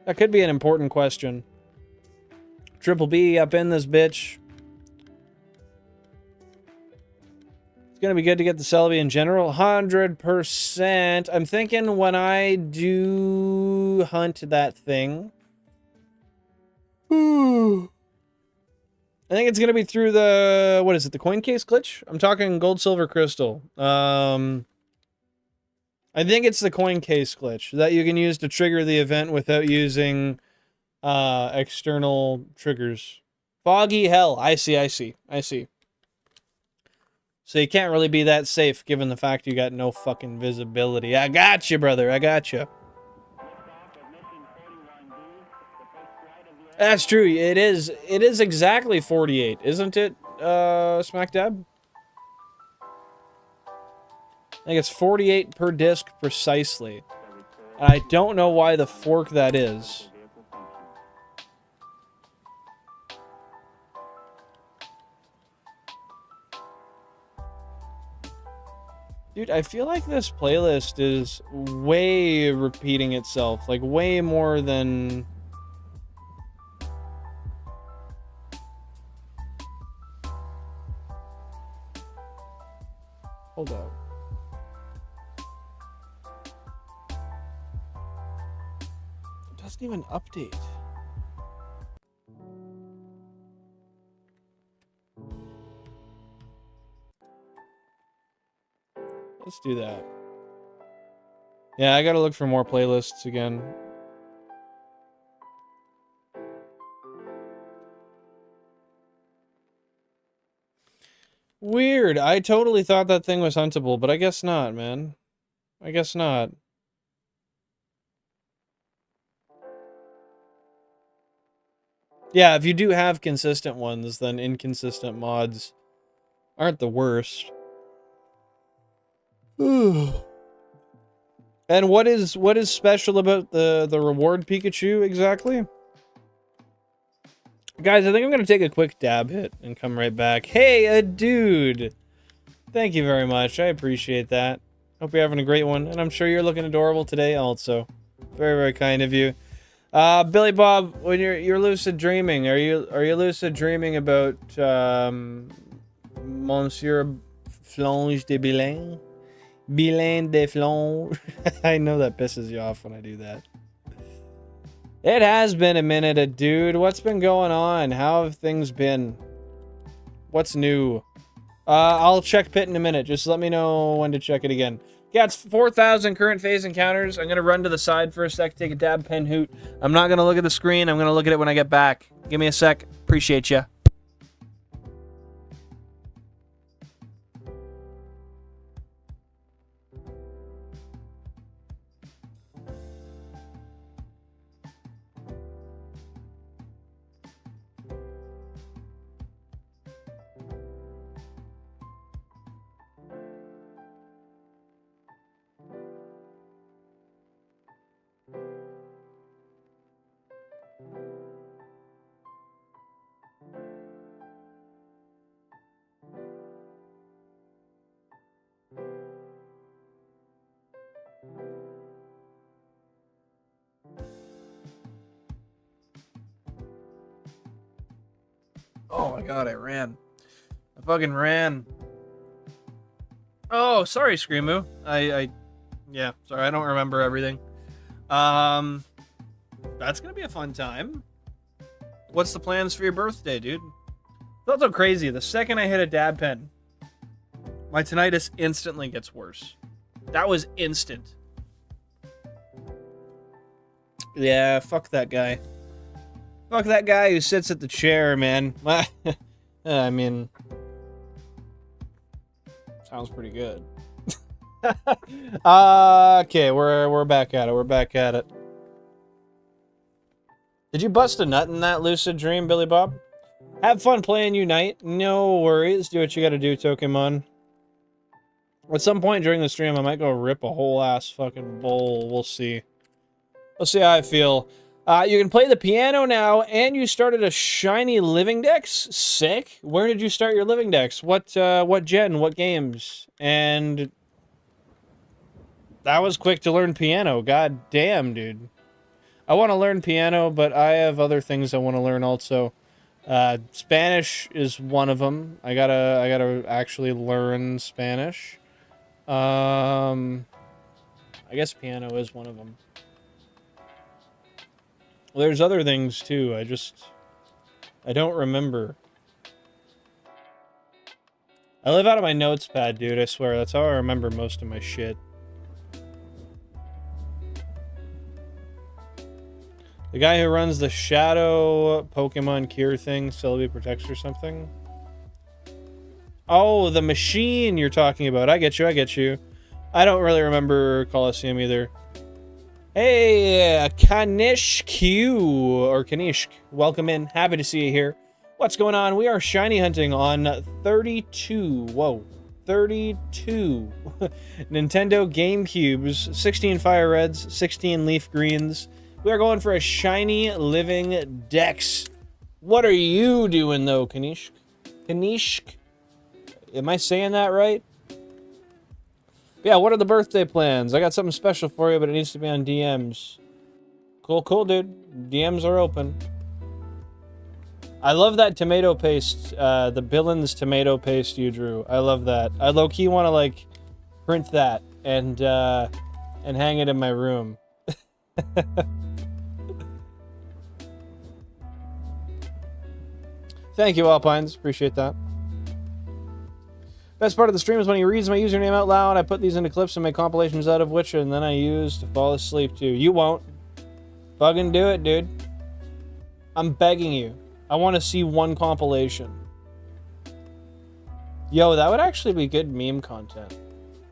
That could be an important question. Triple B up in this bitch. It's gonna be good to get the Celebi in general. 100%. I'm thinking when I do hunt that thing. I think it's gonna be through the, what is it, the coin case glitch? I'm talking gold, silver, crystal. I think it's the coin case glitch that you can use to trigger the event without using external triggers. Foggy hell. I see. So you can't really be that safe given the fact you got no fucking visibility. I got you, brother. I got you. That's true. It is exactly 48, isn't it, Smack Dab? I think it's 48 per disc precisely. And I don't know why the fork that is. Dude, I feel like this playlist is way repeating itself. Like, way more than... Hold up. It doesn't even update. Let's do that. Yeah, I gotta look for more playlists again. Weird. I totally thought that thing was huntable, but I guess not, man. I guess not. Yeah, if you do have consistent ones, then inconsistent mods aren't the worst. And what is special about the reward Pikachu exactly? Guys, I think I'm gonna take a quick dab hit and come right back. Hey, a dude! Thank you very much. I appreciate that. Hope you're having a great one, and I'm sure you're looking adorable today also. Very, very kind of you. Billy Bob, when you're lucid dreaming, are you lucid dreaming about Monsieur Flange de Bilain? Bilain de Flange. I know that pisses you off when I do that. It has been a minute, dude. What's been going on? How have things been? What's new? I'll check Pit in a minute. Just let me know when to check it again. Yeah, it's 4,000 current phase encounters. I'm going to run to the side for a sec, take a dab, pen hoot. I'm not going to look at the screen. I'm going to look at it when I get back. Give me a sec. Appreciate you. Oh my god, I ran. I fucking ran. Oh, sorry, Screamoo. Yeah, sorry, I don't remember everything. That's gonna be a fun time. What's the plans for your birthday, dude? That's so crazy. The second I hit a dab pen, my tinnitus instantly gets worse. That was instant. Yeah, fuck that guy. Fuck that guy who sits at the chair, man. I mean, sounds pretty good. Okay, we're back at it. We're back at it. Did you bust a nut in that lucid dream, Billy Bob? Have fun playing Unite. No worries. Do what you gotta do, Pokemon. At some point during the stream, I might go rip a whole ass fucking bowl. We'll see. We'll see how I feel. You can play the piano now, and you started a Shiny Living Dex? Sick. Where did you start your Living Dex? What gen? What games? And that was quick to learn piano. God damn, dude. I want to learn piano, but I have other things I want to learn also. Spanish is one of them. I gotta actually learn Spanish. I guess piano is one of them. Well, there's other things too. I don't remember. I live out of my notes pad, dude. I swear. That's how I remember most of my shit. The guy who runs the Shadow Pokemon Cure thing, Celebi Protects or something. Oh, the machine you're talking about. I get you, I get you. I don't really remember Coliseum either. Hey, Kanishk or Kanishk, welcome in. Happy to see you here. What's going on? We are shiny hunting on 32. Whoa, 32 Nintendo GameCubes, 16 Fire Reds, 16 Leaf Greens. We are going for a Shiny Living Dex. What are you doing though, Kanishk? Kanishk? Am I saying that right? Yeah, what are the birthday plans? I got something special for you, but it needs to be on DMs. Cool, cool, dude. DMs are open. I love that tomato paste, the Billings tomato paste you drew. I love that. I low-key want to, like, print that and hang it in my room. Thank you, Alpines. Appreciate that. Best part of the stream is when he reads my username out loud. I put these into clips and make compilations out of which, and then I use to fall asleep too. You won't. Fucking do it, dude. I'm begging you. I want to see one compilation. Yo, that would actually be good meme content.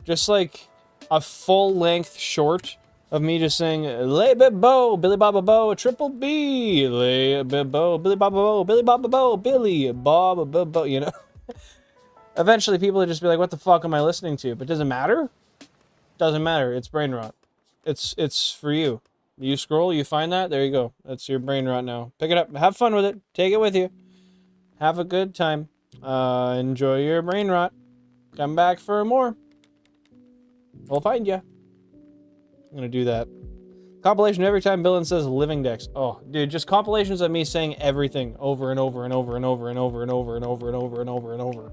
Just like a full-length short of me just saying, Lay bit bo, Billy Baba Bo, triple B, Lay bit bo, Billy Baba Bo, Billy Baba Bo, Billy Baba Bo, you know? Eventually, people would just be like, what the fuck am I listening to? But does it matter? Doesn't matter. It's brain rot. It's for you. You scroll, you find that, there you go. That's your brain rot now. Pick it up. Have fun with it. Take it with you. Have a good time. Enjoy your brain rot. Come back for more. We'll find ya. I'm gonna do that. Compilation every time Billin says Living Dex. Oh, dude, just compilations of me saying everything over and over and over and over and over and over and over and over and over and over.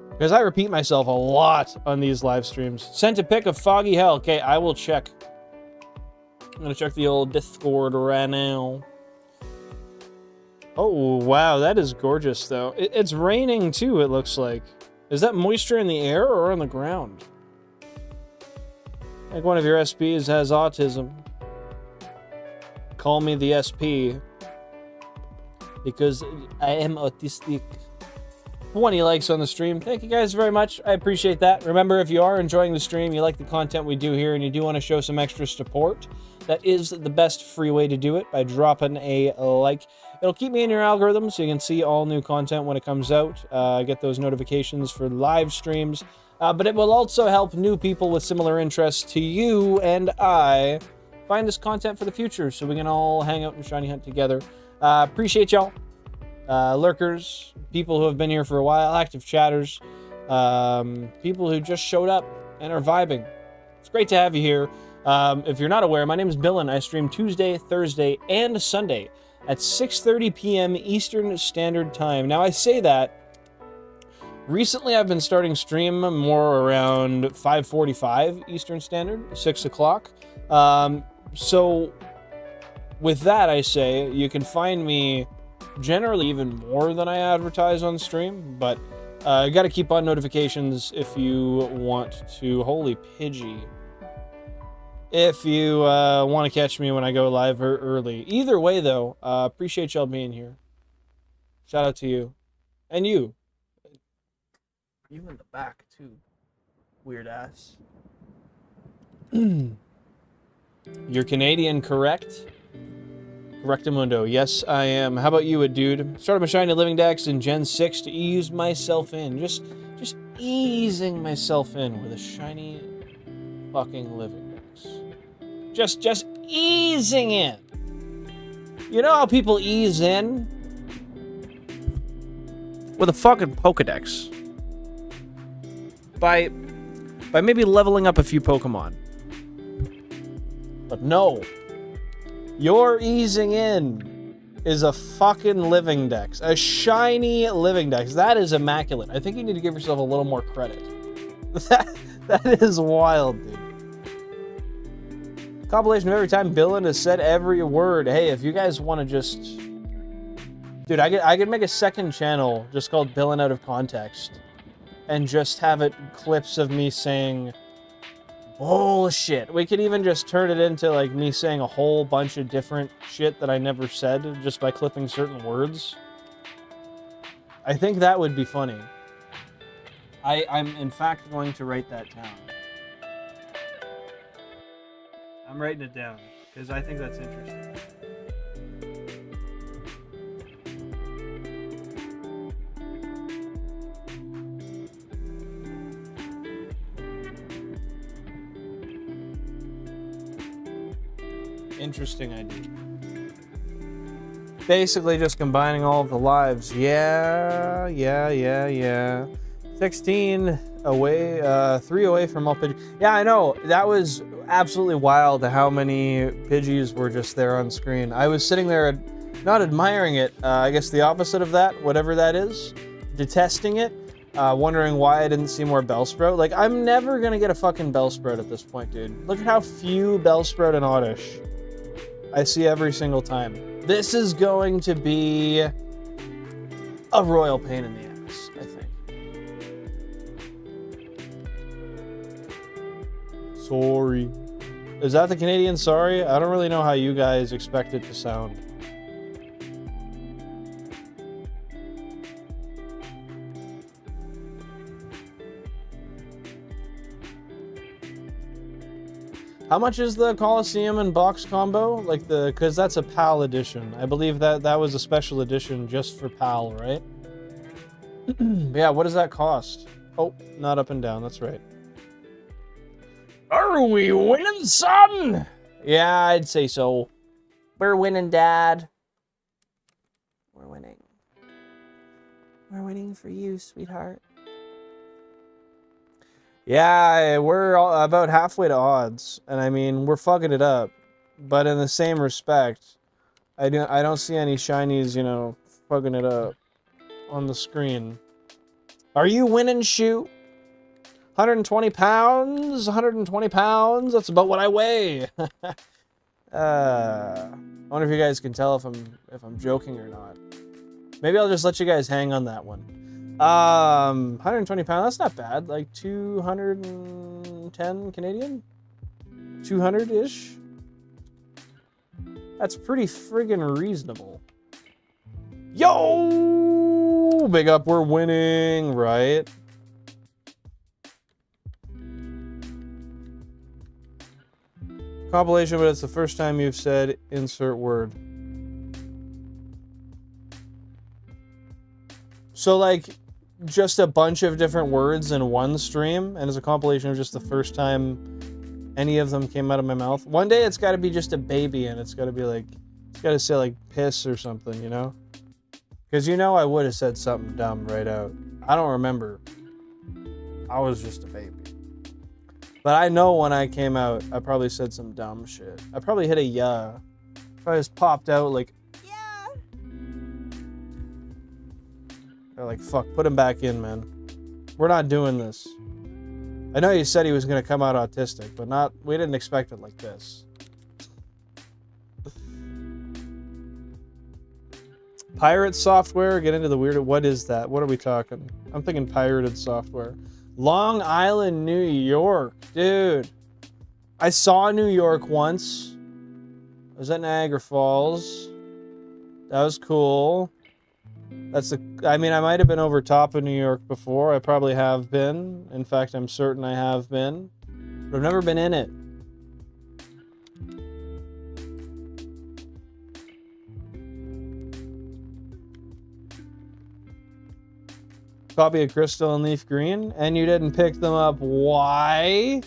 Because I repeat myself a lot on these live streams. Sent a pic of Foggy Hell. Okay, I will check. I'm gonna check the old Discord right now. Oh, wow, that is gorgeous, though. It's raining, too, it looks like. Is that moisture in the air or on the ground? I think one of your SPs has autism. Call me the SP. Because I am autistic. 20 likes on the stream. Thank you guys very much. I appreciate that. Remember, if you are enjoying the stream, you like the content we do here, and you do want to show some extra support, that is the best free way to do it, by dropping a like. It'll keep me in your algorithm so you can see all new content when it comes out. Get those notifications for live streams. But it will also help new people with similar interests to you and I find this content for the future so we can all hang out and shiny hunt together. Appreciate y'all. Lurkers, people who have been here for a while, active chatters, people who just showed up and are vibing. It's great to have you here. If you're not aware, my name is Billin. I stream Tuesday, Thursday, and Sunday at 6:30 p.m. Eastern Standard Time. Now, I say that. Recently, I've been starting stream more around 5:45 Eastern Standard, 6 o'clock. So, with that, I say, you can find me generally even more than I advertise on stream, but you got to keep on notifications if you want to. Holy Pidgey. If you want to catch me when I go live early. Either way, though, appreciate y'all being here. Shout out to you. And you. You in the back, too. Weird ass. You're Canadian, correct? Correctamundo. Yes, I am. How about you, a dude? Started my Shiny Living Pokédex in Gen 6 to ease myself in. Just easing myself in with a shiny fucking Living Pokédex. Just easing in. You know how people ease in? With a fucking Pokédex. By maybe leveling up a few Pokemon. But no. Your easing in is a fucking Living Pokédex. A shiny Living Pokédex. That is immaculate. I think you need to give yourself a little more credit. That is wild, dude. Compilation of every time Billin has said every word. Hey, if you guys want to just... Dude, I could make a second channel just called Billin Out of Context. And just have it clips of me saying... bullshit. We could even just turn it into like me saying a whole bunch of different shit that I never said just by clipping certain words. I think that would be funny. I'm in fact going to write that down. I'm writing it down because I think that's interesting. Interesting idea. Basically just combining all of the lives. Yeah. 16 away, 3 away from all Pidgeys. Yeah, I know. That was absolutely wild how many Pidgeys were just there on screen. I was sitting there not admiring it, I guess the opposite of that, whatever that is, detesting it, wondering why I didn't see more Bellsprout. Like, I'm never gonna get a fucking Bellsprout at this point, dude. Look at how few Bellsprout and Oddish I see every single time. This is going to be a royal pain in the ass, I think. Sorry. Is that the Canadian sorry? I don't really know how you guys expect it to sound. How much is the Coliseum and box combo? Like because that's a PAL edition. I believe that was a special edition just for PAL, right? Yeah, what does that cost? Oh, not up and down, that's right. Are we winning, son? Yeah, I'd say so. We're winning, Dad. We're winning. We're winning for you, sweetheart. Yeah, we're about halfway to odds, and I mean, we're fucking it up. But in the same respect, I don't see any shinies, you know, fucking it up on the screen. Are you winning, shoot? 120 pounds? 120 pounds? That's about what I weigh. I wonder if you guys can tell if I'm joking or not. Maybe I'll just let you guys hang on that one. 120 pounds, that's not bad. Like 210 Canadian? 200-ish? That's pretty friggin' reasonable. Yo! Big up, we're winning, right? Compilation, but it's the first time you've said insert word. So, like, just a bunch of different words in one stream, and it's a compilation of just the first time any of them came out of my mouth. One day it's got to be just a baby, and it's got to be like, it's got to say like piss or something, you know? Because you know I would have said something dumb right out. I don't remember. I was just a baby. But I know when I came out, I probably said some dumb shit. I probably hit a yeah. Probably just popped out like, yeah! They're like, fuck, put him back in, man. We're not doing this. I know you said he was going to come out autistic, but we didn't expect it like this. Pirate software, get into the weird. What is that? What are we talking? I'm thinking pirated software. Long Island, New York. Dude. I saw New York once. I was at Niagara Falls. That was cool. I mean, I might have been over top of New York before. I probably have been. In fact, I'm certain I have been. But I've never been in it. Copy of Crystal and Leaf Green, and you didn't pick them up. Why?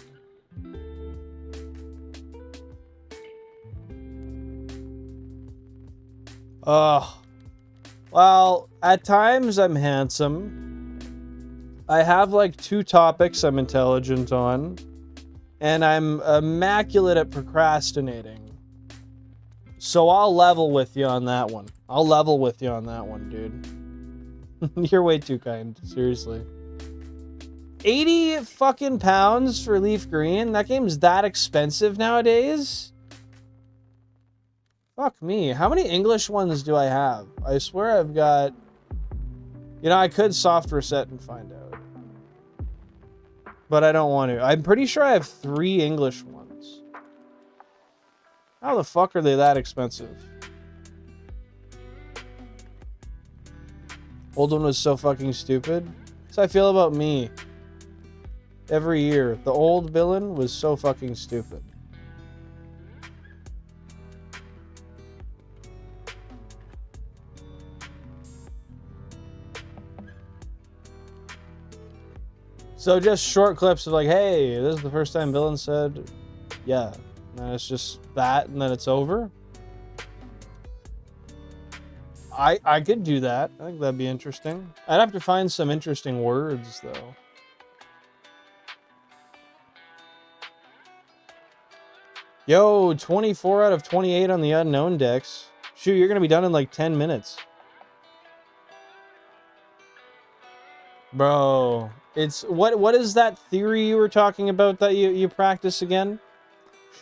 Well, at times I'm handsome. I have like 2 topics I'm intelligent on, and I'm immaculate at procrastinating. So I'll level with you on that one. I'll level with you on that one, dude. You're way too kind, seriously. 80 fucking pounds for Leaf Green? That game's that expensive nowadays? Fuck me. How many English ones do I have? I swear I've got... You know, I could soft reset and find out. But I don't want to. I'm pretty sure I have 3 English ones. How the fuck are they that expensive? Old one was so fucking stupid. That's how I feel about me. Every year. The old villain was so fucking stupid. So just short clips of like, hey, this is the first time villain said, yeah. And it's just that, and then it's over. I could do that. I think that'd be interesting. I'd have to find some interesting words, though. Yo, 24 out of 28 on the unknown decks. Shoot, you're going to be done in like 10 minutes. Bro, it's... What is that theory you were talking about that you practice again?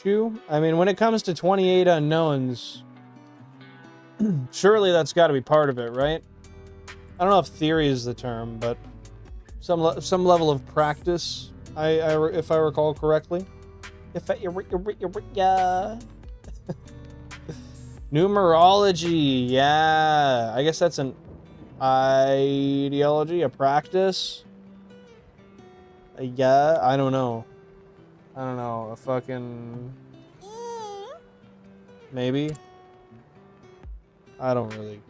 Shoe? I mean, when it comes to 28 unknowns... Surely that's got to be part of it, right? I don't know if theory is the term, but some level of practice, if I recall correctly. Numerology, yeah. I guess that's an ideology, a practice. Yeah, I don't know. A fucking... Maybe. I don't get it.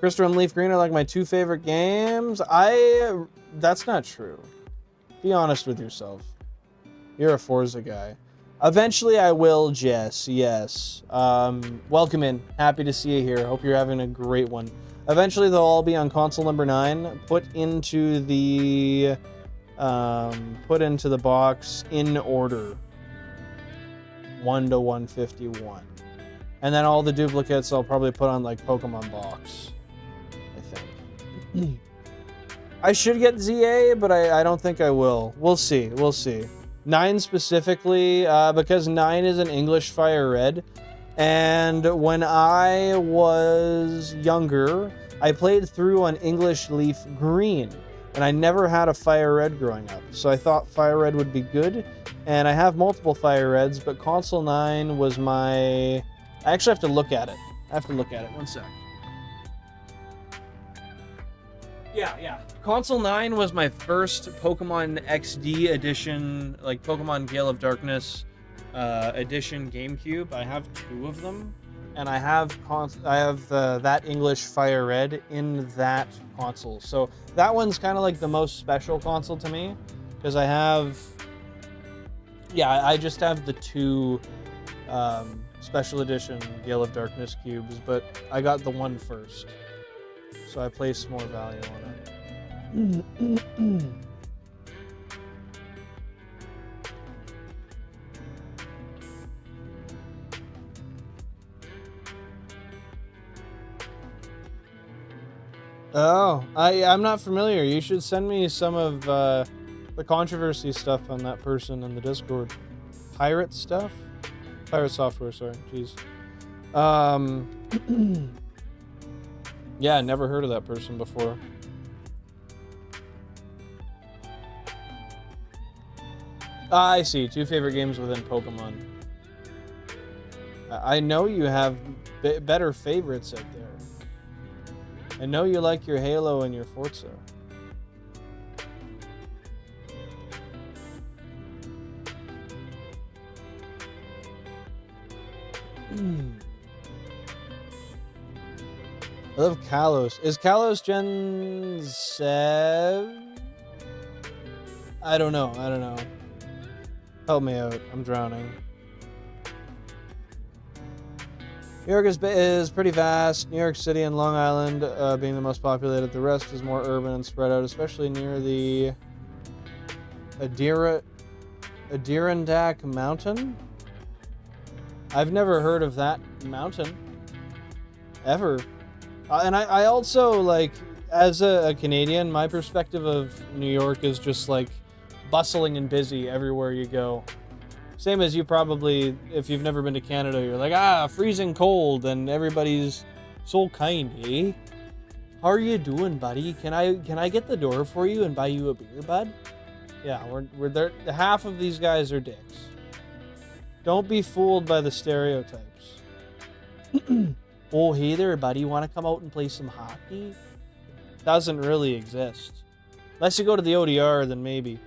Crystal and Leaf Green are like my 2 favorite games. That's not true. Be honest with yourself. You're a Forza guy. Eventually I will, Jess. Yes. Welcome in. Happy to see you here. Hope you're having a great one. Eventually they'll all be on console number 9. Put into the box in order. 1 to 151. And then all the duplicates I'll probably put on like Pokemon box, I think. I should get ZA, but I don't think I will. We'll see. 9 specifically, because 9 is an English Fire Red. And when I was younger, I played through on English Leaf Green. And I never had a Fire Red growing up. So I thought Fire Red would be good. And I have multiple Fire Reds, but Console 9 was my... I actually have to look at it. One sec. Yeah. Console 9 was my first Pokemon XD edition, like Pokemon Gale of Darkness edition GameCube. I have 2 of them, and I have that English Fire Red in that console. So that one's kind of like the most special console to me, because I have... Yeah, I just have the 2... special edition Gale of Darkness cubes, but I got the 1 first, so I place more value on it. Oh, I'm not familiar. You should send me some of the controversy stuff on that person in the Discord. Pirate stuff? Pirate software, sorry. Jeez. Yeah, never heard of that person before. I see. 2 favorite games within Pokemon. I know you have better favorites out there. I know you like your Halo and your Forza. I love Kalos. Is Kalos Gen 7? I don't know. Help me out. I'm drowning. New York is pretty vast. New York City and Long Island being the most populated. The rest is more urban and spread out, especially near the Adirondack Mountain. I've never heard of that mountain. Ever. And I also, like, as a Canadian, my perspective of New York is just, like, bustling and busy everywhere you go. Same as you probably, if you've never been to Canada, you're like, freezing cold, and everybody's so kind, eh? How are you doing, buddy? Can I get the door for you and buy you a beer, bud? Yeah, we're there. Half of these guys are dicks. Don't be fooled by the stereotypes. Oh, hey there, buddy. Want to come out and play some hockey? Doesn't really exist. Unless you go to the ODR, then maybe.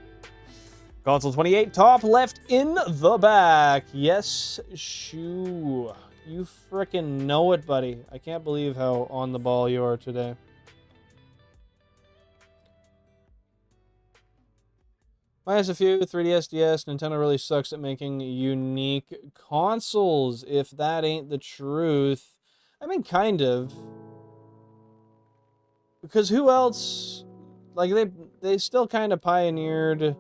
Console 28, top left in the back. Yes, shoo. You frickin' know it, buddy. I can't believe how on the ball you are today. Minus a few, 3DS, DS, Nintendo really sucks at making unique consoles, if that ain't the truth. I mean, kind of. Because who else, like, they still kind of pioneered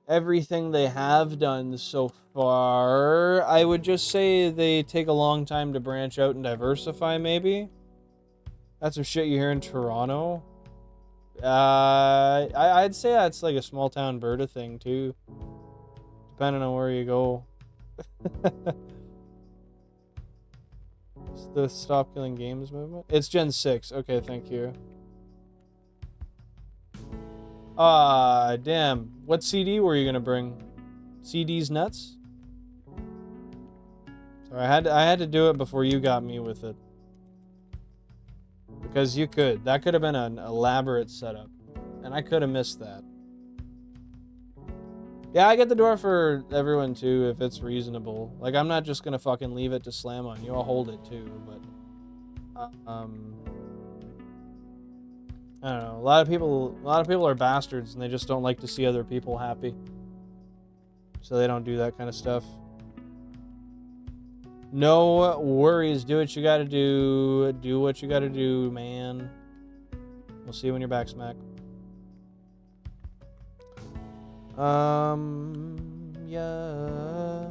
everything they have done so far. I would just say they take a long time to branch out and diversify, maybe. That's some shit you hear in Toronto. I'd say that's like a small town Berta thing too, depending on where you go. It's the Stop Killing Games movement. It's Gen 6. Okay, thank you. Damn. What CD were you gonna bring? CD's nuts? Sorry, I had to do it before you got me with it. Because you could. That could have been an elaborate setup. And I could have missed that. Yeah, I get the door for everyone too, if it's reasonable. Like, I'm not just gonna fucking leave it to slam on you. I'll hold it too, but... I don't know. A lot of people are bastards, and they just don't like to see other people happy. So they don't do that kind of stuff. No worries. Do what you gotta do. Do what you gotta do, man. We'll see you when you're back, Smack. Yeah.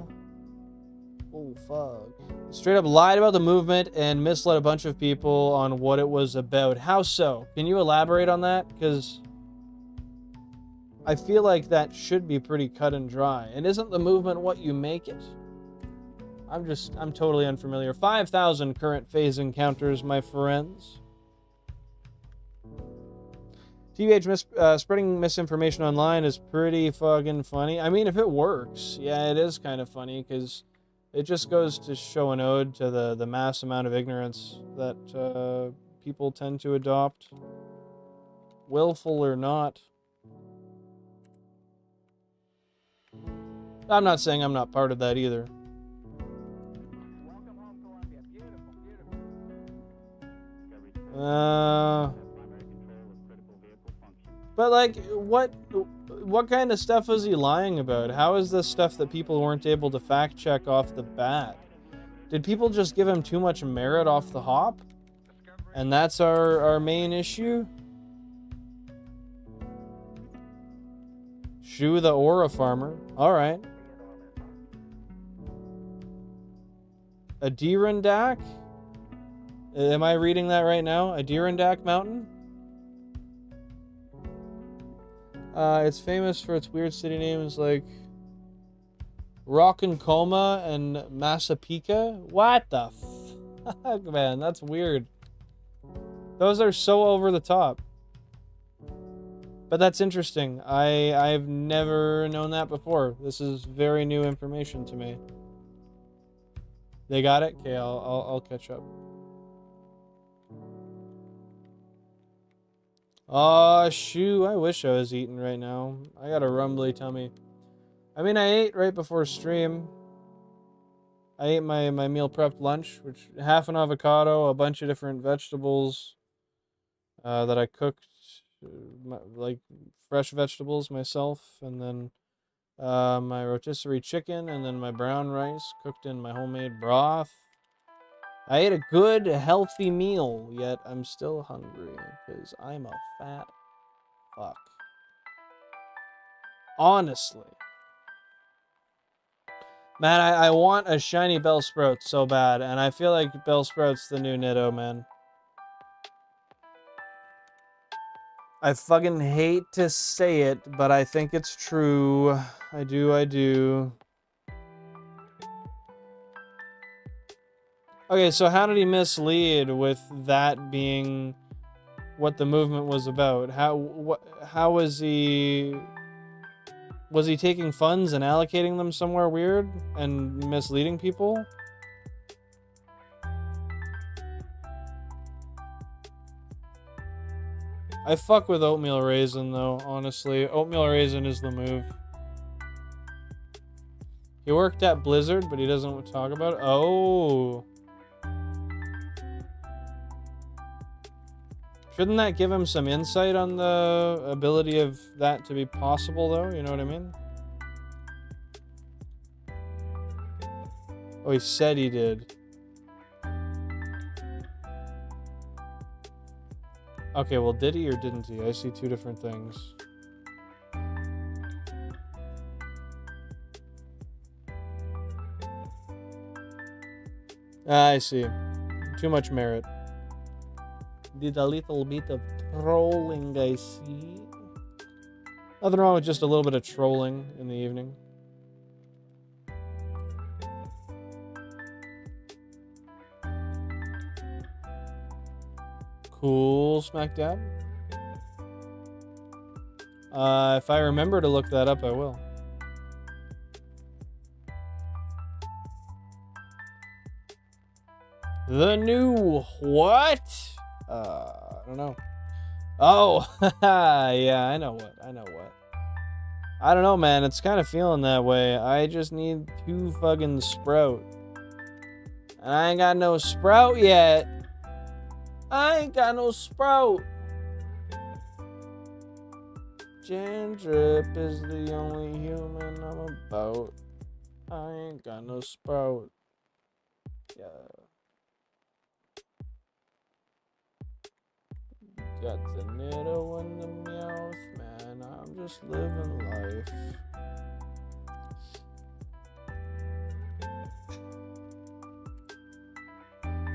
Oh, fuck. Straight up lied about the movement and misled a bunch of people on what it was about. How so? Can you elaborate on that? Because I feel like that should be pretty cut and dry. And isn't the movement what you make it? I'm totally unfamiliar. 5,000 current phase encounters, my friends. TBH spreading misinformation online is pretty fucking funny. I mean, if it works, yeah, it is kind of funny, because it just goes to show an ode to the mass amount of ignorance that people tend to adopt, willful or not. I'm not saying I'm not part of that either. Welcome home, Columbia. Beautiful, beautiful. But like, what kind of stuff was he lying about? How is this stuff that people weren't able to fact check off the bat? Did people just give him too much merit off the hop? And that's our main issue? Shu the Aura Farmer. Alright. Adirondack? Am I reading that right now? Adirondack Mountain? It's famous for its weird city names like Ronkonkoma and Massapequa. What the fuck, man? That's weird. Those are so over the top. But that's interesting. I've never known that before. This is very new information to me. They got it? Okay, I'll catch up. Oh, shoo. I wish I was eating right now. I got a rumbly tummy. I mean, I ate right before stream. I ate my meal prepped lunch, which half an avocado, a bunch of different vegetables that I cooked, like fresh vegetables myself, and then my rotisserie chicken, and then my brown rice cooked in my homemade broth. I ate a good, healthy meal, yet I'm still hungry because I'm a fat fuck. Honestly. Man, I want a shiny Bellsprout so bad, and I feel like Bellsprout's the new Nitto, man. I fucking hate to say it, but I think it's true. I do. Okay, so how did he mislead with that being what the movement was about? How was he... Was he taking funds and allocating them somewhere weird and misleading people? I fuck with oatmeal raisin though, honestly. Oatmeal raisin is the move. He worked at Blizzard, but he doesn't want to talk about it. Oh. Shouldn't that give him some insight on the ability of that to be possible, though? You know what I mean? Oh, he said he did. Okay, well, did he or didn't he? I see two different things. I see. Too much merit. Did a little bit of trolling, I see. Nothing wrong with just a little bit of trolling in the evening. Cool, smack dab. If I remember to look that up, I will. The new what? I don't know. Oh, yeah, I know what. I don't know, man. It's kind of feeling that way. I just need 2 fucking Sprout. And I ain't got no Sprout yet. Jandrip is the only human I'm about. I ain't got no Sprout. Yeah. Got the Nitto in the Meowth, man. I'm just living life.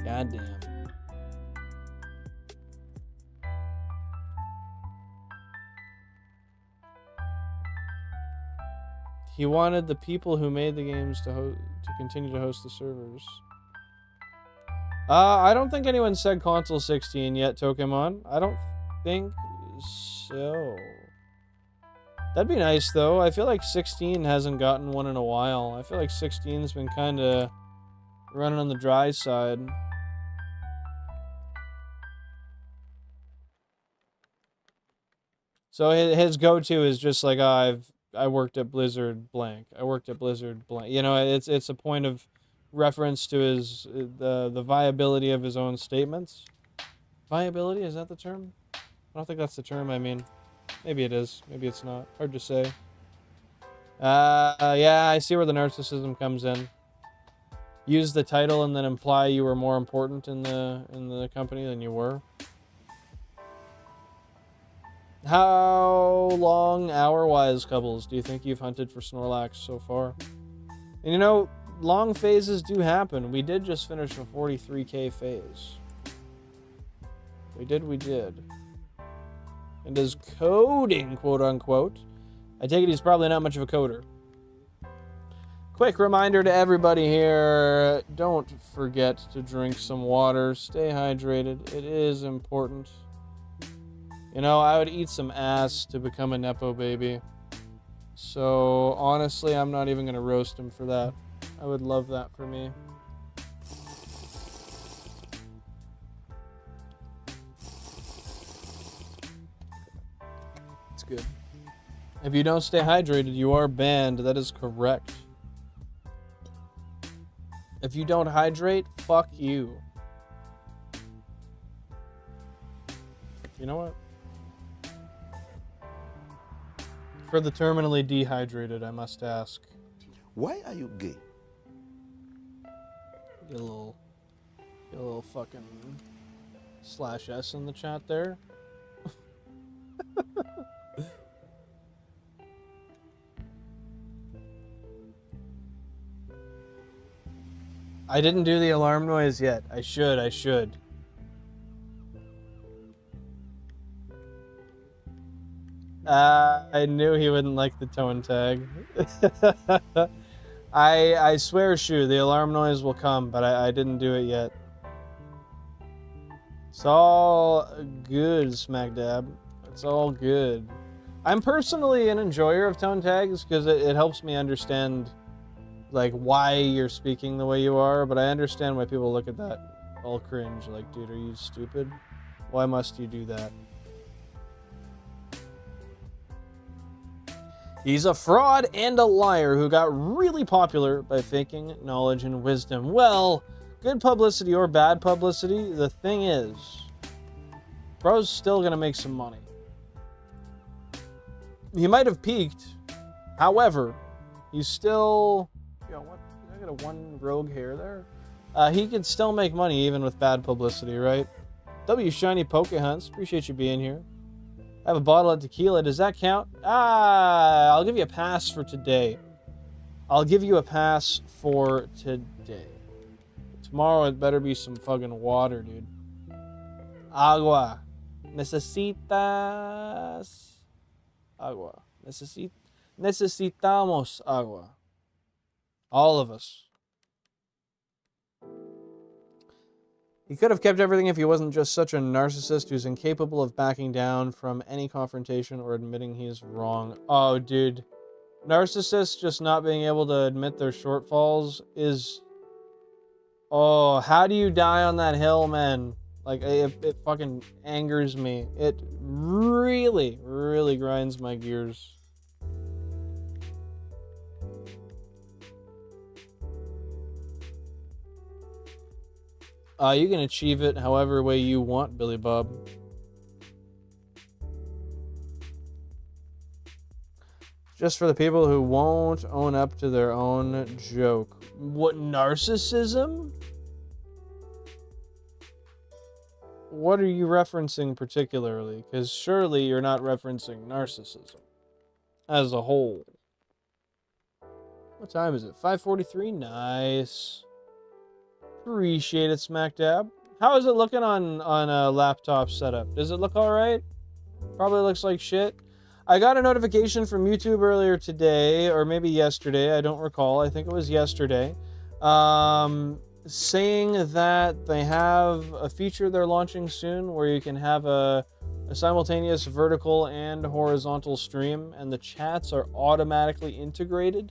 Goddamn. He wanted the people who made the games to continue to host the servers. I don't think anyone said console 16 yet, Tokemon. I don't think so. That'd be nice, though. I feel like 16 hasn't gotten one in a while. I feel like 16's been kind of running on the dry side. So his go-to is just like, I worked at Blizzard blank. I worked at Blizzard blank. You know, it's a point of reference to his the viability of his own statements. Viability, is that the term? I don't think that's the term. I mean, maybe it is. Maybe it's not. Hard to say. Yeah, I see where the narcissism comes in. Use the title and then imply you were more important in the company than you were. How long, hour-wise, Cubbles, do you think you've hunted for Snorlax so far? And you know, long phases do happen. We did just finish a 43k phase. We did. And is coding, quote unquote. I take it he's probably not much of a coder. Quick reminder to everybody here, don't forget to drink some water. Stay hydrated. It is important. You know, I would eat some ass to become a Nepo baby. So, honestly, I'm not even going to roast him for that. I would love that for me. It's good. If you don't stay hydrated, you are banned. That is correct. If you don't hydrate, fuck you. You know what? For the terminally dehydrated, I must ask. Why are you gay? Get a little fucking /S in the chat there. I didn't do the alarm noise yet. I should. I knew he wouldn't like the tone tag. I swear, Shu, the alarm noise will come, but I didn't do it yet. It's all good, SmackDab. It's all good. I'm personally an enjoyer of tone tags because it helps me understand like why you're speaking the way you are, but I understand why people look at that all cringe, like, dude, are you stupid? Why must you do that? He's a fraud and a liar who got really popular by faking knowledge and wisdom. Well, good publicity or bad publicity, the thing is, bro's still gonna make some money. He might have peaked, however, he's still... What? I got a one rogue hair there. He could still make money even with bad publicity, right? W Shiny Pokehunts, appreciate you being here. I have a bottle of tequila. Does that count? I'll give you a pass for today. Tomorrow it better be some fucking water, dude. Agua. Necesitas agua. Necesitamos agua. All of us. He could have kept everything if he wasn't just such a narcissist who's incapable of backing down from any confrontation or admitting he's wrong. Oh, dude. Narcissists just not being able to admit their shortfalls is... Oh, how do you die on that hill, man? Like, it fucking angers me. It really, really grinds my gears. You can achieve it however way you want, Billy Bob. Just for the people who won't own up to their own joke. What, narcissism? What are you referencing particularly? Because surely you're not referencing narcissism as a whole. What time is it? 5:43? Nice. Appreciate it, SmackDab. How is it looking on a laptop setup? Does it look alright? Probably looks like shit. I got a notification from YouTube earlier today, or maybe yesterday, I don't recall. I think it was yesterday. Saying that they have a feature they're launching soon where you can have a simultaneous vertical and horizontal stream, and the chats are automatically integrated.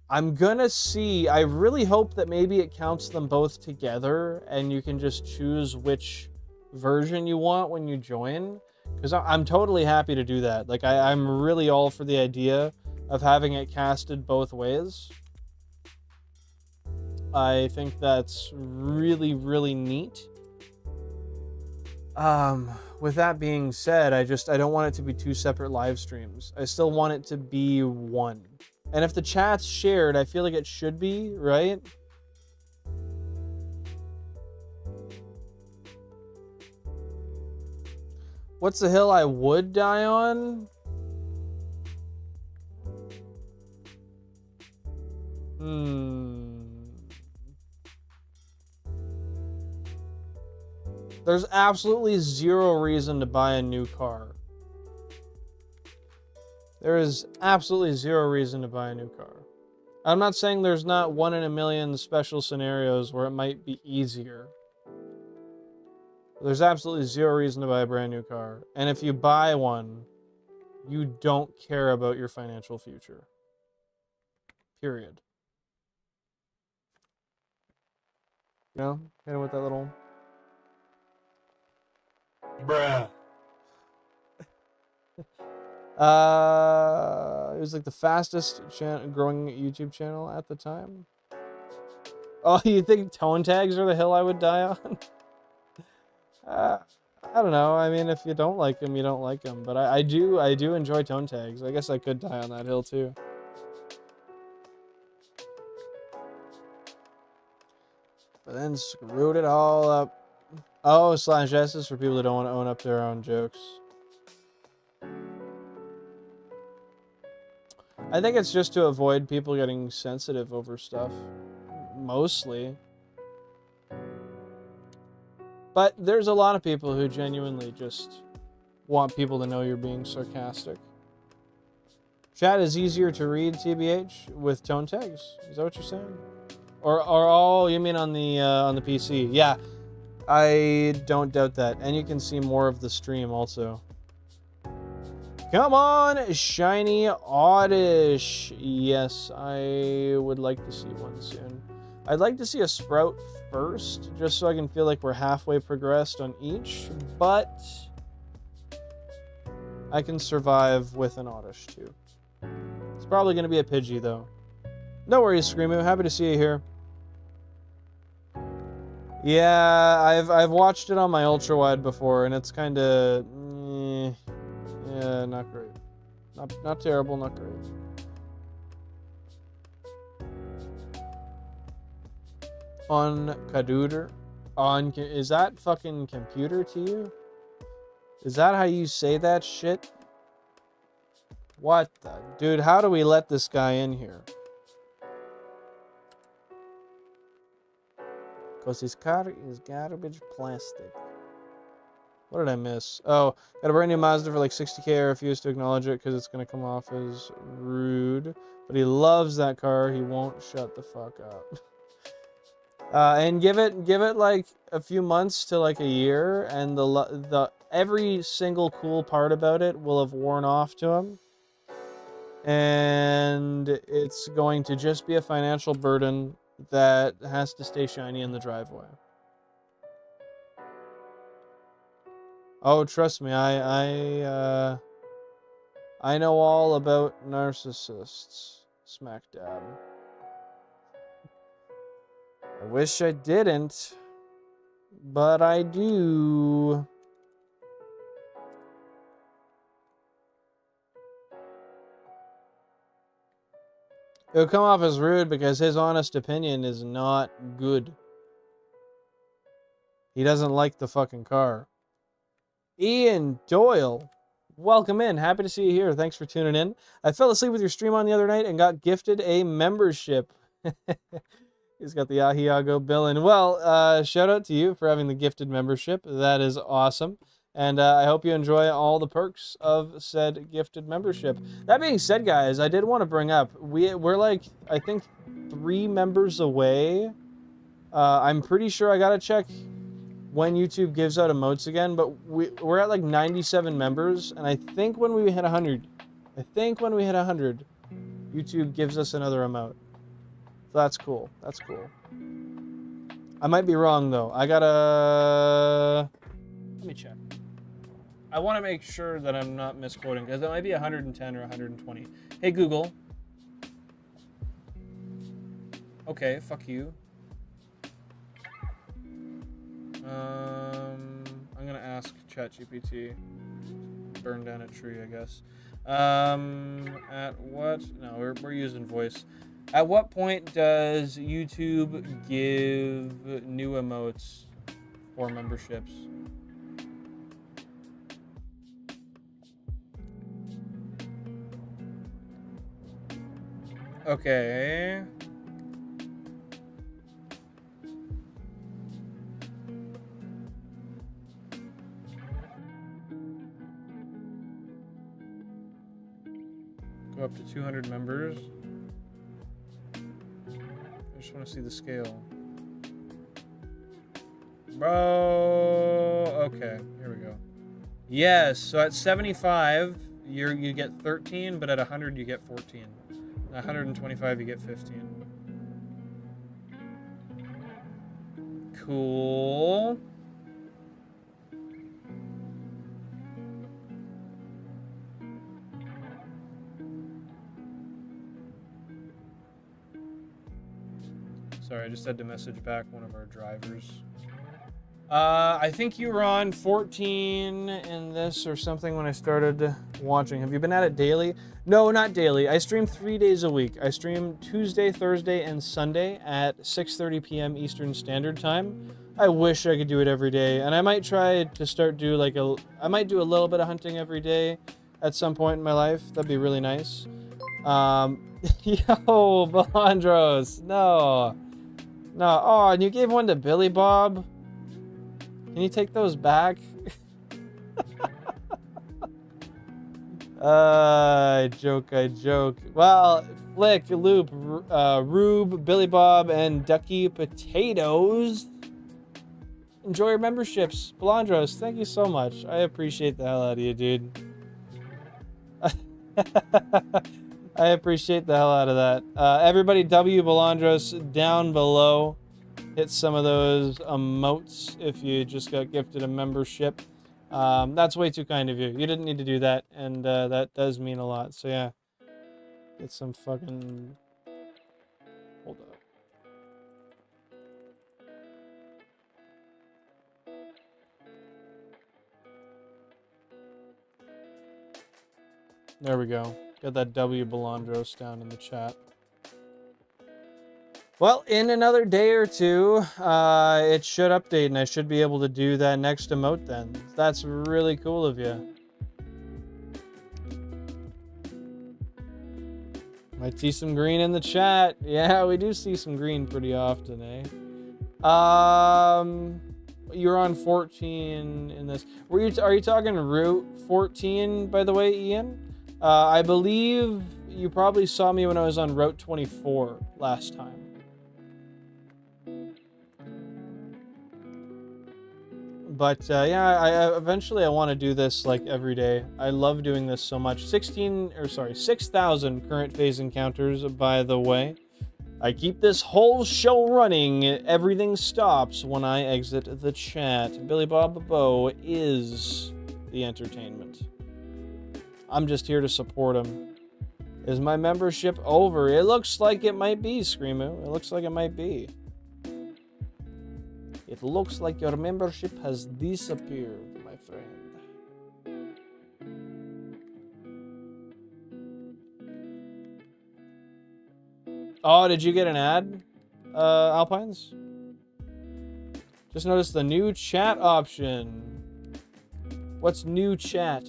I'm gonna see. I really hope that maybe it counts them both together and you can just choose which version you want when you join. Because I'm totally happy to do that. Like, I'm really all for the idea of having it casted both ways. I think that's really, really neat. With that being said, I don't want it to be two separate live streams. I still want it to be one. And if the chat's shared, I feel like it should be, right? What's the hill I would die on? There's absolutely zero reason to buy a new car. There is absolutely zero reason to buy a new car. I'm not saying there's not 1 in a million special scenarios where it might be easier. There's absolutely zero reason to buy a brand new car. And if you buy one, you don't care about your financial future. Period. You know, hit him with that little... Bruh. It was like the fastest growing YouTube channel at the time. Oh, you think tone tags are the hill I would die on? I don't know. I mean, if you don't like them, you don't like them. But I do enjoy tone tags. I guess I could die on that hill too. But then screwed it all up. Oh, /S is for people who don't want to own up their own jokes. I think it's just to avoid people getting sensitive over stuff. Mostly. But there's a lot of people who genuinely just want people to know you're being sarcastic. Chat is easier to read, TBH, with tone tags. Is that what you're saying? Or oh, you mean on the PC? Yeah, I don't doubt that. And you can see more of the stream also. Come on, Shiny Oddish. Yes, I would like to see one soon. I'd like to see a Sprout first, just so I can feel like we're halfway progressed on each, but I can survive with an Oddish too. It's probably going to be a Pidgey though. No worries, Screamo. Happy to see you here. Yeah, I've watched it on my ultra wide before, and it's kind of yeah, not great. Not terrible, not great. On Kaduder? Is that fucking computer to you? Is that how you say that shit? What the? Dude, how do we let this guy in here? Because his car is garbage plastic. What did I miss? Oh, got a brand new Mazda for like 60K. I refuse to acknowledge it because it's going to come off as rude. But he loves that car. He won't shut the fuck up. And give it like a few months to like a year, and the every single cool part about it will have worn off to him, and it's going to just be a financial burden that has to stay shiny in the driveway. Oh, trust me, I know all about narcissists. Smack dab. I wish I didn't, but I do. It'll come off as rude because his honest opinion is not good. He doesn't like the fucking car. Ian Doyle, welcome in. Happy to see you here. Thanks for tuning in. I fell asleep with your stream on the other night and got gifted a membership. He's got the Yahiago bill in. Well, shout out to you for having the gifted membership. That is awesome. And I hope you enjoy all the perks of said gifted membership. That being said, guys, I did want to bring up, we're like, I think 3 members away. I'm pretty sure I got to check when YouTube gives out emotes again, but we're at like 97 members. And I think when we hit 100, YouTube gives us another emote. So that's cool. That's cool. I might be wrong though. I gotta... Let me check. I want to make sure that I'm not misquoting, because it might be 110 or 120. Hey Google. Okay, fuck you. I'm gonna ask ChatGPT. Burn down a tree, I guess. At what? No, we're using voice. At what point does YouTube give new emotes for memberships? Okay. Go up to 200 members. I just want to see the scale. Bro, okay, here we go. Yes, so at 75, you get 13, but at 100 you get 14. At 125 you get 15. Cool. Sorry, I just had to message back one of our drivers. I think you were on 14 in this or something when I started watching. Have you been at it daily? No, not daily. I stream 3 days a week. I stream Tuesday, Thursday, and Sunday at 6:30 p.m. Eastern Standard Time. I wish I could do it every day, and I might try to start do like I might do a little bit of hunting every day at some point in my life. That'd be really nice. Yo, Balandros, no. Oh, and you gave one to Billy Bob. Can you take those back? I joke. Well, Flick, Loop, Rube, Billy Bob, and Ducky Potatoes. Enjoy your memberships. Balandros, thank you so much. I appreciate the hell out of you, dude. I appreciate the hell out of that. Everybody, W Balandros down below. Hit some of those emotes if you just got gifted a membership. That's way too kind of you. You didn't need to do that, and that does mean a lot. So yeah, get some fucking... Hold up. There we go. Got that W Balandros down in the chat. Well, in another day or two, it should update, and I should be able to do that next emote then. That's really cool of you. Might see some green in the chat. Yeah, we do see some green pretty often, eh? You're on 14 in this. Are you talking Route 14, by the way, Ian? I believe you probably saw me when I was on Route 24 last time. But yeah, eventually I want to do this like every day. I love doing this so much. 6,000 current phase encounters, by the way. I keep this whole show running. Everything stops when I exit the chat. Billy Bob Bo is the entertainment. I'm just here to support him. Is my membership over? It looks like it might be, Screamo. It looks like it might be. It looks like your membership has disappeared, my friend. Oh, did you get an ad, Alpines? Just noticed the new chat option. What's new chat?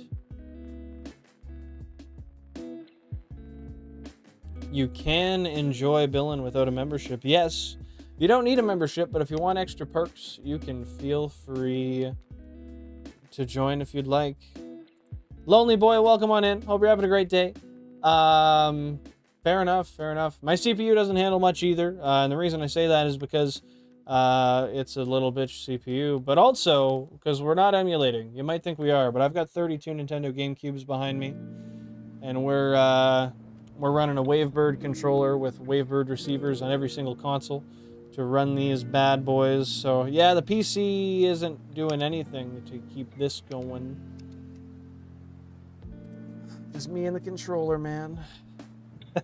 You can enjoy Billin without a membership. Yes. You don't need a membership, but if you want extra perks, you can feel free to join if you'd like. Lonely Boy, welcome on in. Hope you're having a great day. Fair enough. My CPU doesn't handle much either, and the reason I say that is because it's a little bitch CPU, but also because we're not emulating. You might think we are, but I've got 32 Nintendo GameCubes behind me, and we're running a Wavebird controller with Wavebird receivers on every single console to run these bad boys. So yeah, the PC isn't doing anything to keep this going. Just me and the controller, man.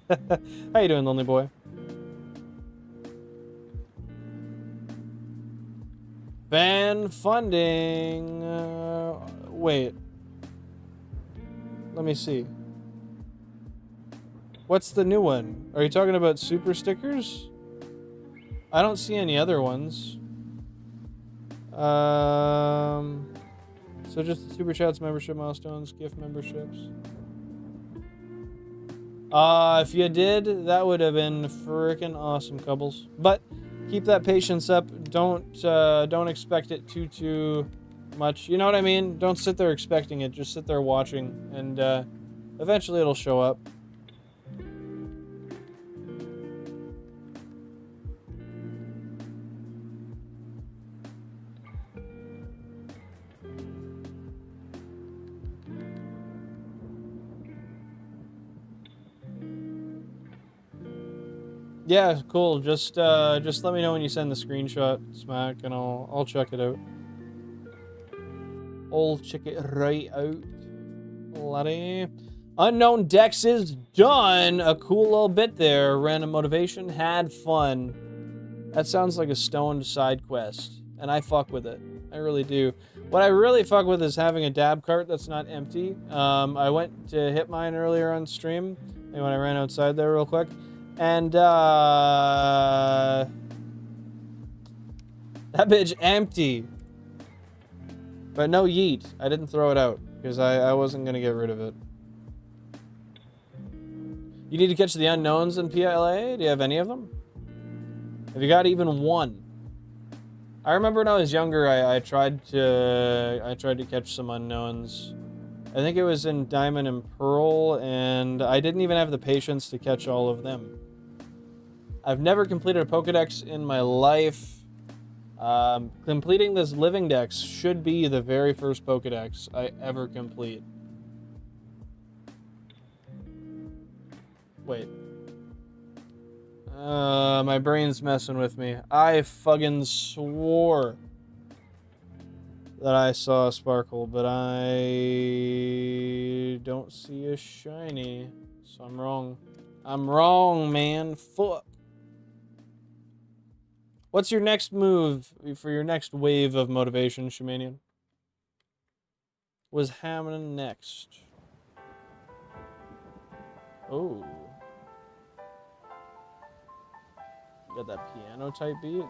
How you doing, Lonely Boy? Fan funding. Wait. Let me see. What's the new one? Are you talking about super stickers? I don't see any other ones. So just the super chats, membership milestones, gift memberships. If you did, that would have been freaking awesome, Cubbles. But keep that patience up. Don't expect it too much. You know what I mean? Don't sit there expecting it. Just sit there watching, and eventually it'll show up. Yeah, cool. Just let me know when you send the screenshot, Smack, and I'll check it out. I'll check it right out. Bloody. Unknown Dex is done. A cool little bit there. Random motivation. Had fun. That sounds like a stoned side quest, and I fuck with it. I really do. What I really fuck with is having a dab cart that's not empty. I went to hit mine earlier on stream, and when I ran outside there real quick, and that bitch empty. But no yeet. I didn't throw it out because I wasn't gonna get rid of it. You need to catch the unknowns in PLA? Do you have any of them? Have you got even one? I remember when I was younger, I tried to catch some unknowns. I think it was in Diamond and Pearl, and I didn't even have the patience to catch all of them. I've never completed a Pokédex in my life. Completing this Living Dex should be the very first Pokédex I ever complete. Wait. My brain's messing with me. I fucking swore that I saw a sparkle, but I don't see a shiny. So I'm wrong. I'm wrong, man. Fuck. What's your next move for your next wave of motivation, Shumanian? Was happening next? Oh. Got that piano type beat.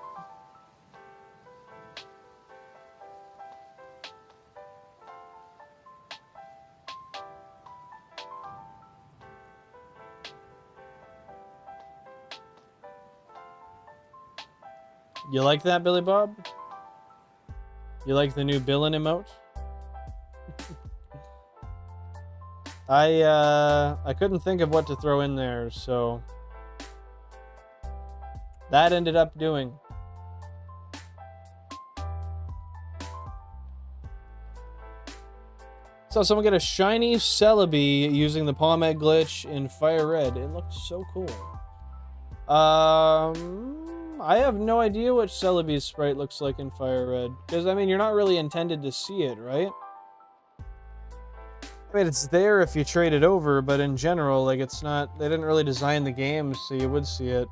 You like that, Billy Bob? You like the new Billin emote? I couldn't think of what to throw in there, so that ended up doing. So someone get a shiny Celebi using the Palm Egg glitch in Fire Red. It looks so cool. I have no idea what Celebi's sprite looks like in Fire Red. Because, I mean, you're not really intended to see it, right? I mean, it's there if you trade it over, but in general, like, it's not... They didn't really design the game so you would see it.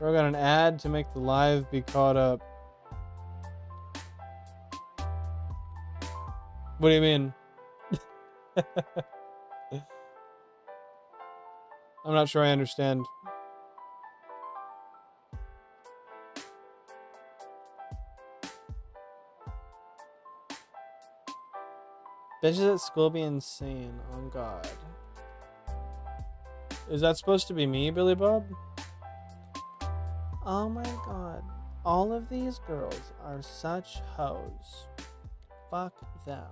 I got an ad to make the live be caught up. What do you mean? I'm not sure I understand. Bitches at school be insane. Oh God. Is that supposed to be me, Billy Bob? Oh my God. All of these girls are such hoes. Fuck them.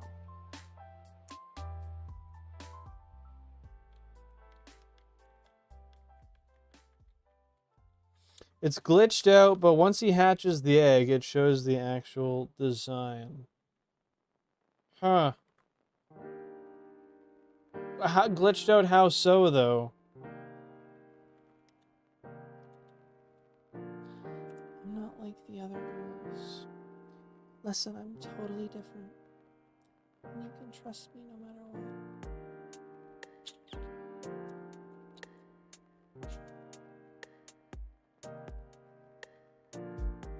It's glitched out, but once he hatches the egg, it shows the actual design. Huh. How glitched out? How so, though? I'm not like the other girls. Listen, I'm totally different. And you can trust me no matter what.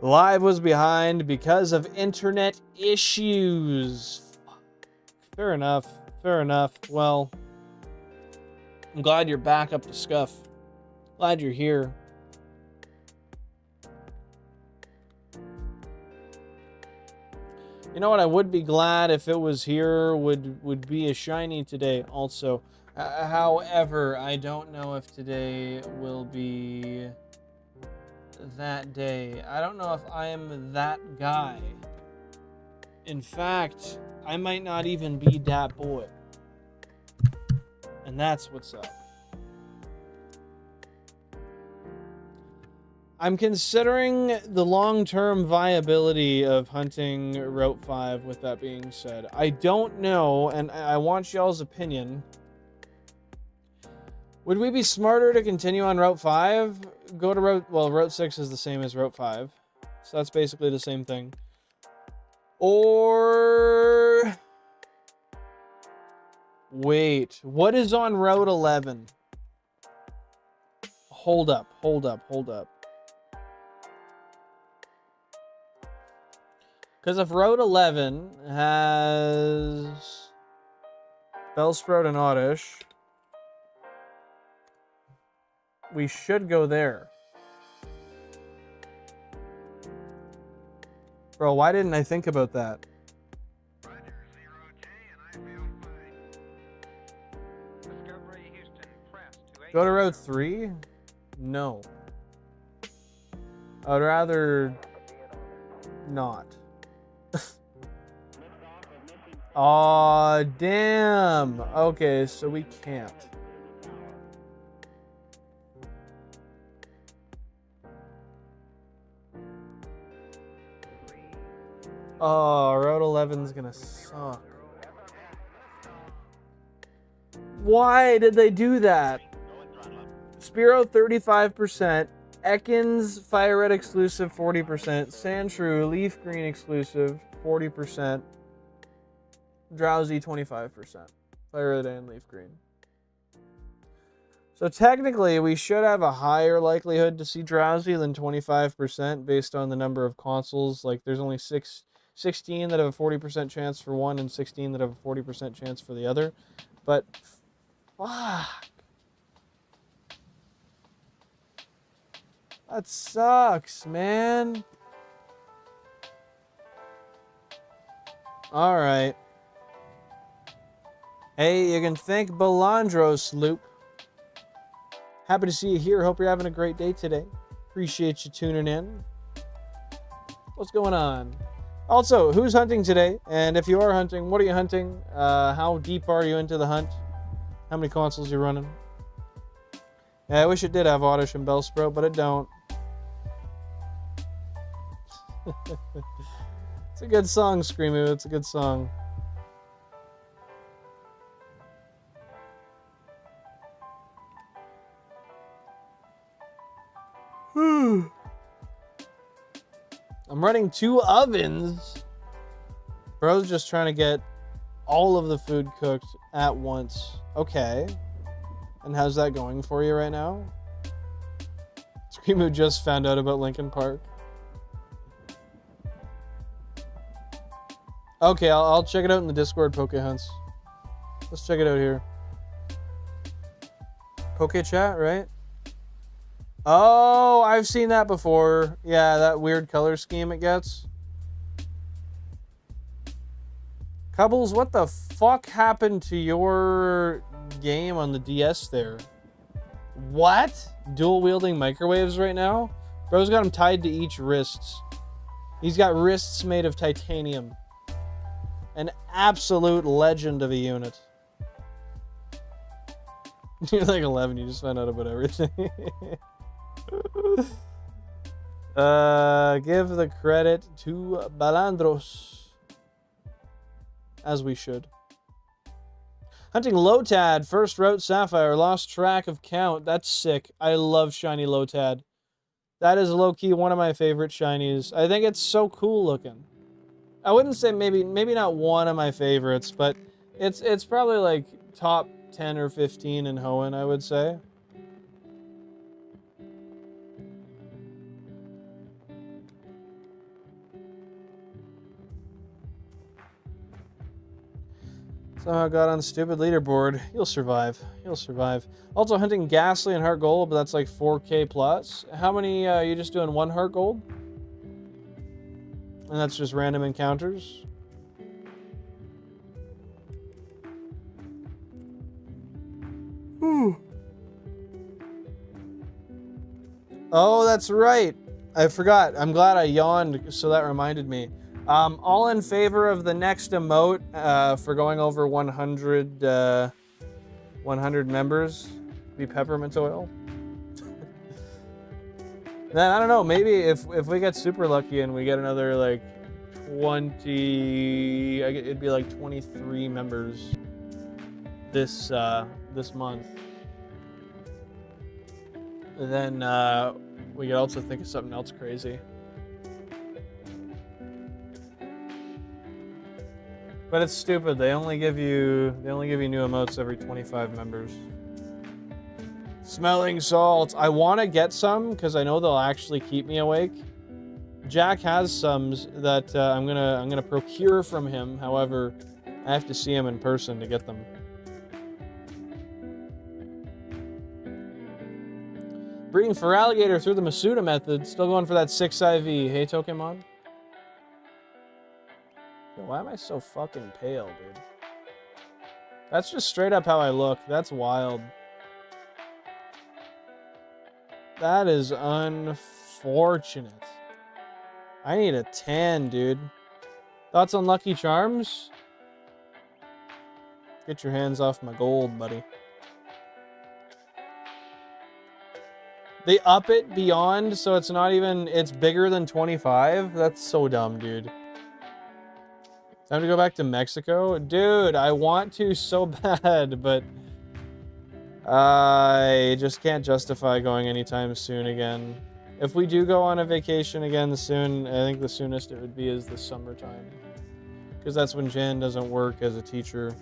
Live was behind because of internet issues. Fair enough. Fair enough. Well, I'm glad you're back up to scuff. Glad you're here. You know what? I would be glad if it was here. Would be a shiny today also. However, I don't know if today will be that day. I don't know if I am that guy. In fact, I might not even be that boy. And that's what's up. I'm considering the long-term viability of hunting Route 5, with that being said. I don't know, and I want y'all's opinion. Would we be smarter to continue on Route 5? Go to Route... Well, Route 6 is the same as Route 5. So that's basically the same thing. Or... Wait. What is on Route 11? Hold up. Because if Route 11 has Bellsprout and Oddish, we should go there. Bro, why didn't I think about that? Go to Route 3? No. I'd rather not. Aw, damn. Okay, so we can't. Oh, Route 11's gonna suck. Why did they do that? Spearow 35%, Ekans Fire Red exclusive 40%, Sandshrew Leaf Green exclusive 40%, Drowsy 25%, Fire Red and Leaf Green. So technically we should have a higher likelihood to see Drowsy than 25% based on the number of consoles. Like there's only 16 that have a 40% chance for one and 16 that have a 40% chance for the other. But fuck. That sucks, man. All right. Hey, you can thank Belandros, Loop. Happy to see you here. Hope you're having a great day today. Appreciate you tuning in. What's going on? Also, who's hunting today? And if you are hunting, what are you hunting? How deep are you into the hunt? How many consoles you running? Yeah, I wish it did have Oddish and Bellsprout, but it don't. It's a good song, Screamoo. It's a good song. I'm running 2 ovens. Bro's just trying to get all of the food cooked at once. Okay. And how's that going for you right now? Screamoo just found out about Linkin Park. Okay, I'll check it out in the Discord, Poke Hunts. Let's check it out here. Poke Chat, right? Oh, I've seen that before. Yeah, that weird color scheme it gets. Cubbles, what the fuck happened to your game on the DS there? What? Dual wielding microwaves right now? Bro's got him tied to each wrists. He's got wrists made of titanium. An absolute legend of a unit. You're like 11, you just found out about everything. Give the credit to Balandros. As we should. Hunting Lotad, first Route Sapphire, lost track of count. That's sick. I love shiny Lotad. That is low-key one of my favorite shinies. I think it's so cool looking. I wouldn't say maybe not one of my favorites, but it's probably like top 10 or 15 in Hoenn, I would say. Somehow got on the stupid leaderboard. You'll survive. You'll survive. Also hunting Ghastly and Heart Gold, but that's like 4K plus. How many are you just doing? 1 Heart Gold? And that's just random encounters? Whew. Oh, that's right. I forgot. I'm glad I yawned, so that reminded me. All in favor of the next emote for going over 100 members? Be peppermint oil? Then I don't know, maybe if we get super lucky and we get another like 20, it'd be like 23 members this month. then we could also think of something else crazy. But it's stupid. They only give you new emotes every 25 members. Smelling salts. I want to get some because I know they'll actually keep me awake. Jack has some that I'm gonna procure from him. However, I have to see him in person to get them. Breeding for alligator through the Masuda method. Still going for that 6 IV. Hey, Pokemon. Yo, why am I so fucking pale, dude? That's just straight up how I look. That's wild. That is unfortunate. I need a tan, dude. Thoughts on Lucky Charms? Get your hands off my gold, buddy. They up it beyond, so it's not even... It's bigger than 25? That's so dumb, dude. Time to go back to Mexico? Dude, I want to so bad, but... I just can't justify going anytime soon again. If we do go on a vacation again soon, I think the soonest it would be is the summertime. Because that's when Jan doesn't work as a teacher.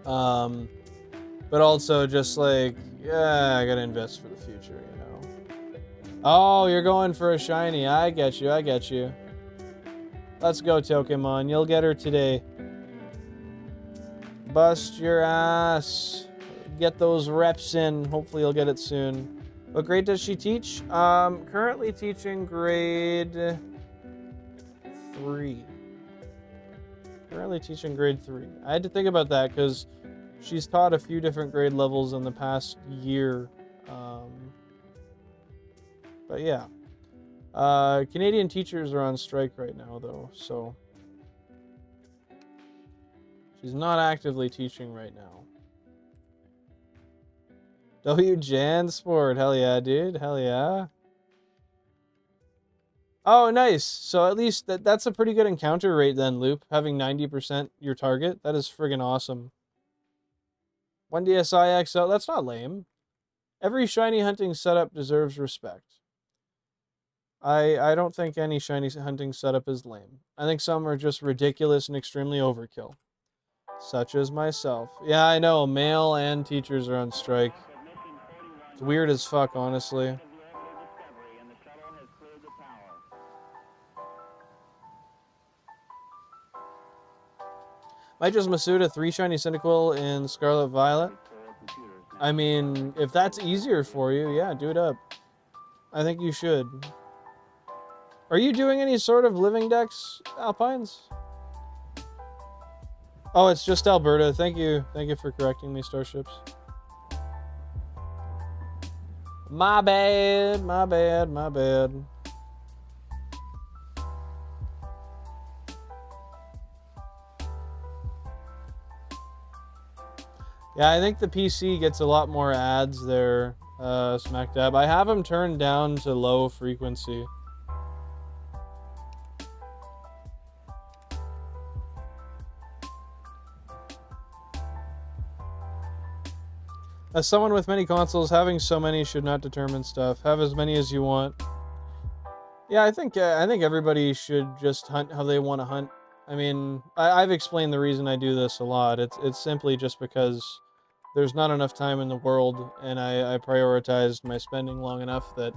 But also just like, yeah, I gotta invest for the future, you know. Oh, you're going for a shiny. I get you, I get you. Let's go, Pokemon. You'll get her today. Bust your ass. Get those reps in. Hopefully you'll get it soon. What grade does she teach? Currently teaching grade 3. Currently teaching grade 3. I had to think about that because she's taught a few different grade levels in the past year. But yeah. Canadian teachers are on strike right now, though, so she's not actively teaching right now. W Jansport, hell yeah, dude, hell yeah. Oh, nice. So at least that's a pretty good encounter rate then, Loop, having 90% your target. That is friggin' awesome. 1DSi XL, that's not lame. Every shiny hunting setup deserves respect. I don't think any shiny hunting setup is lame. I think some are just ridiculous and extremely overkill. Such as myself. Yeah, I know, male and teachers are on strike. It's weird as fuck, honestly. Might just Masuda 3 shiny Cyndaquil in Scarlet Violet. I mean, if that's easier for you, yeah, do it up. I think you should. Are you doing any sort of living dex, Alpines? Oh, it's just Alberta. Thank you. Thank you for correcting me, Starships. My bad, my bad, my bad. Yeah, I think the PC gets a lot more ads there, smack dab. I have them turned down to low frequency. As someone with many consoles, having so many should not determine stuff. Have as many as you want. Yeah, I think everybody should just hunt how they want to hunt. I mean, I've explained the reason I do this a lot. It's simply just because there's not enough time in the world, and I prioritized my spending long enough that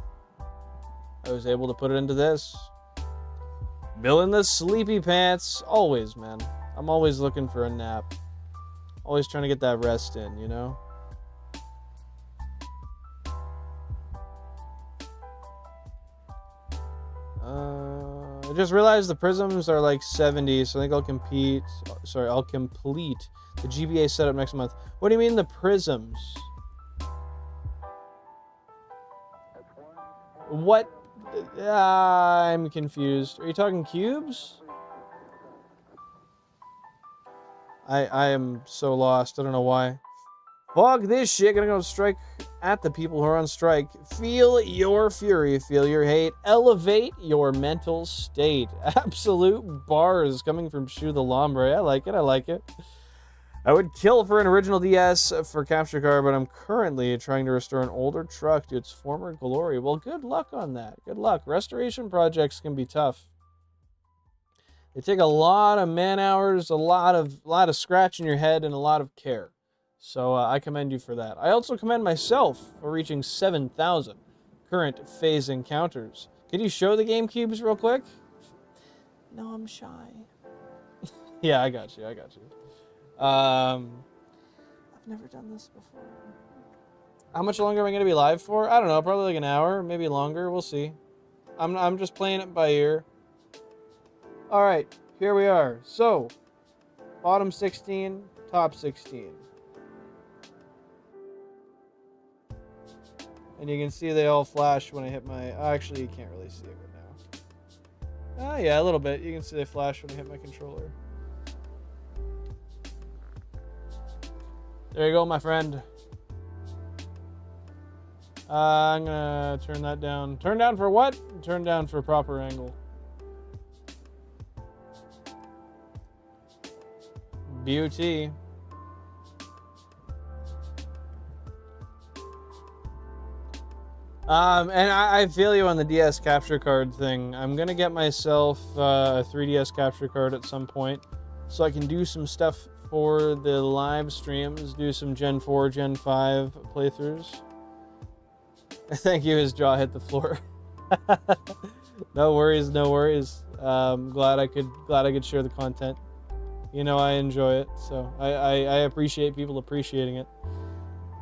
I was able to put it into this. Bill in the sleepy pants. Always, man. I'm always looking for a nap. Always trying to get that rest in, you know? I just realized the prisms are like 70, so I think I'll complete the GBA setup next month. What do you mean the prisms? What? I'm confused. Are you talking cubes? I am so lost. I don't know why. Fuck this shit. Gonna go strike at the people who are on strike. Feel your fury. Feel your hate. Elevate your mental state. Absolute bars coming from Shu the Lombre. I like it. I like it. I would kill for an original DS for capture card, but I'm currently trying to restore an older truck to its former glory. Well, good luck on that. Good luck. Restoration projects can be tough. They take a lot of man hours, a lot of scratch in your head, and a lot of care. So I commend you for that. I also commend myself for reaching 7,000 current phase encounters. Can you show the GameCubes real quick? No, I'm shy. Yeah, I got you. I've never done this before. How much longer am I going to be live for? I don't know, probably like an hour, maybe longer. We'll see. I'm just playing it by ear. All right, here we are. So, bottom 16, top 16. And you can see they all flash when I hit my... Actually, you can't really see it right now. Ah, yeah, a little bit. You can see they flash when I hit my controller. There you go, my friend. I'm gonna turn that down. Turn down for what? Turn down for proper angle. Beauty. And I feel you on the DS capture card thing. I'm gonna get myself a 3DS capture card at some point, so I can do some stuff for the live streams, do some Gen 4, Gen 5 playthroughs. Thank you, his jaw hit the floor. No worries, no worries. Glad I could share the content. You know, I enjoy it, so I appreciate people appreciating it.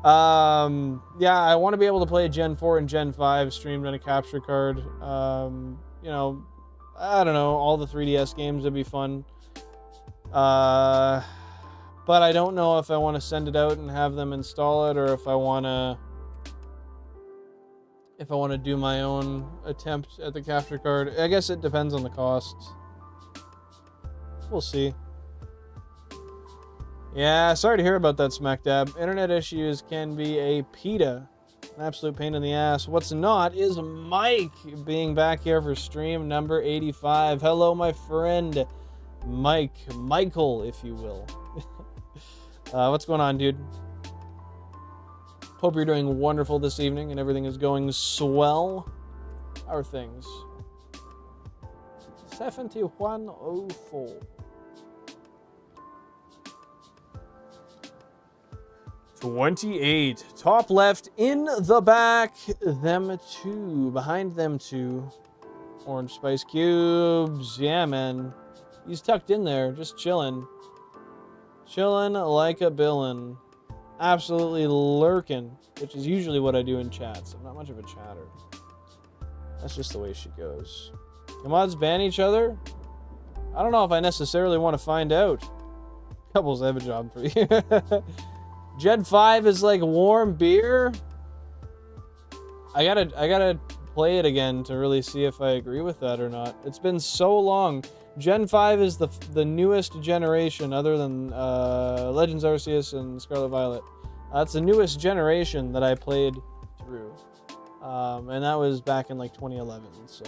Yeah, I want to be able to play Gen 4 and Gen 5 streamed on a capture card. You know, I don't know, all the 3DS games would be fun. But I don't know if I want to send it out and have them install it, or if I want to do my own attempt at the capture card. I guess it depends on the cost. We'll see. Yeah, sorry to hear about that, Smack Dab. Internet issues can be a PETA. An absolute pain in the ass. What's not is Mike being back here for stream number 85. Hello, my friend. Michael, if you will. What's going on, dude? Hope you're doing wonderful this evening and everything is going swell. How are things? 7104. $28. Top left, in the back, them two. Behind them two. Orange Spice Cubes. Yeah, man. He's tucked in there, just chilling. Chilling like a billin'. Absolutely lurking, which is usually what I do in chats. I'm not much of a chatter. That's just the way she goes. Can mods ban each other? I don't know if I necessarily want to find out. Couples, I have a job for you. Gen 5 is like warm beer. I gotta play it again to really see if I agree with that or not. It's been so long. Gen 5 is the newest generation, other than Legends Arceus and Scarlet Violet. That's the newest generation that I played through, and that was back in like 2011. So,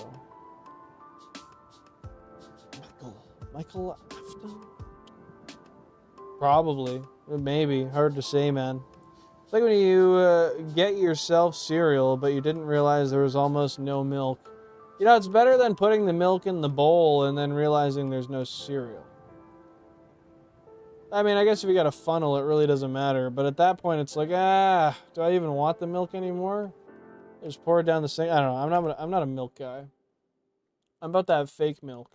Michael Afton? Probably, maybe. Hard to say, man. It's like when you get yourself cereal, but you didn't realize there was almost no milk. You know, it's better than putting the milk in the bowl and then realizing there's no cereal. I mean, I guess if you got a funnel, it really doesn't matter. But at that point, it's like, do I even want the milk anymore? Just pour it down the sink. I don't know. I'm not a milk guy. I'm about that fake milk.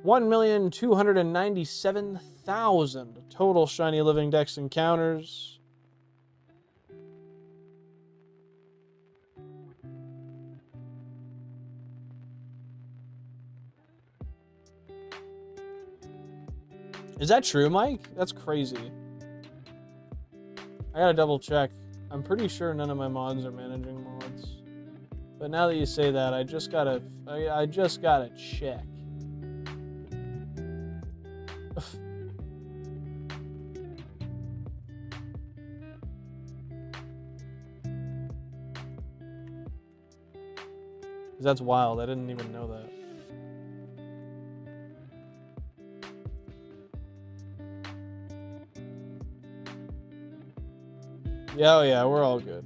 1,297,000 total Shiny Living Dex encounters. Is that true, Mike? That's crazy. I gotta double check. I'm pretty sure none of my mods are managing mods. But now that you say that, I just gotta check. That's wild. I didn't even know that. Yeah, oh yeah, we're all good.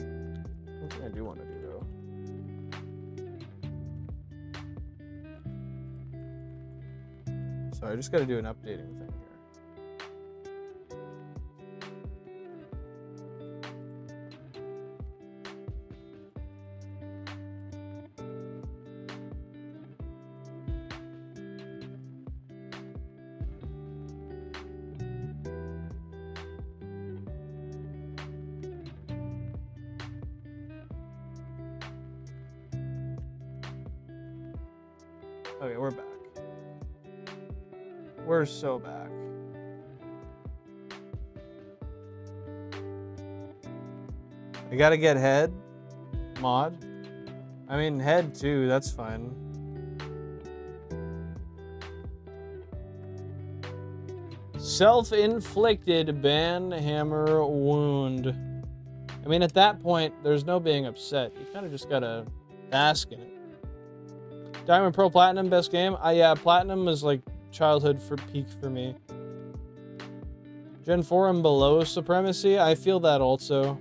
One thing I do want to do though. Sorry, I just got to do an updating thing here. Okay, we're back. We're so back. I gotta get head mod. I mean, head too, that's fine. Self-inflicted banhammer wound. I mean, at that point, there's no being upset. You kind of just gotta bask in it. Diamond Pro Platinum, best game? Yeah, Platinum was like childhood for peak for me. Gen 4 and below Supremacy, I feel that also.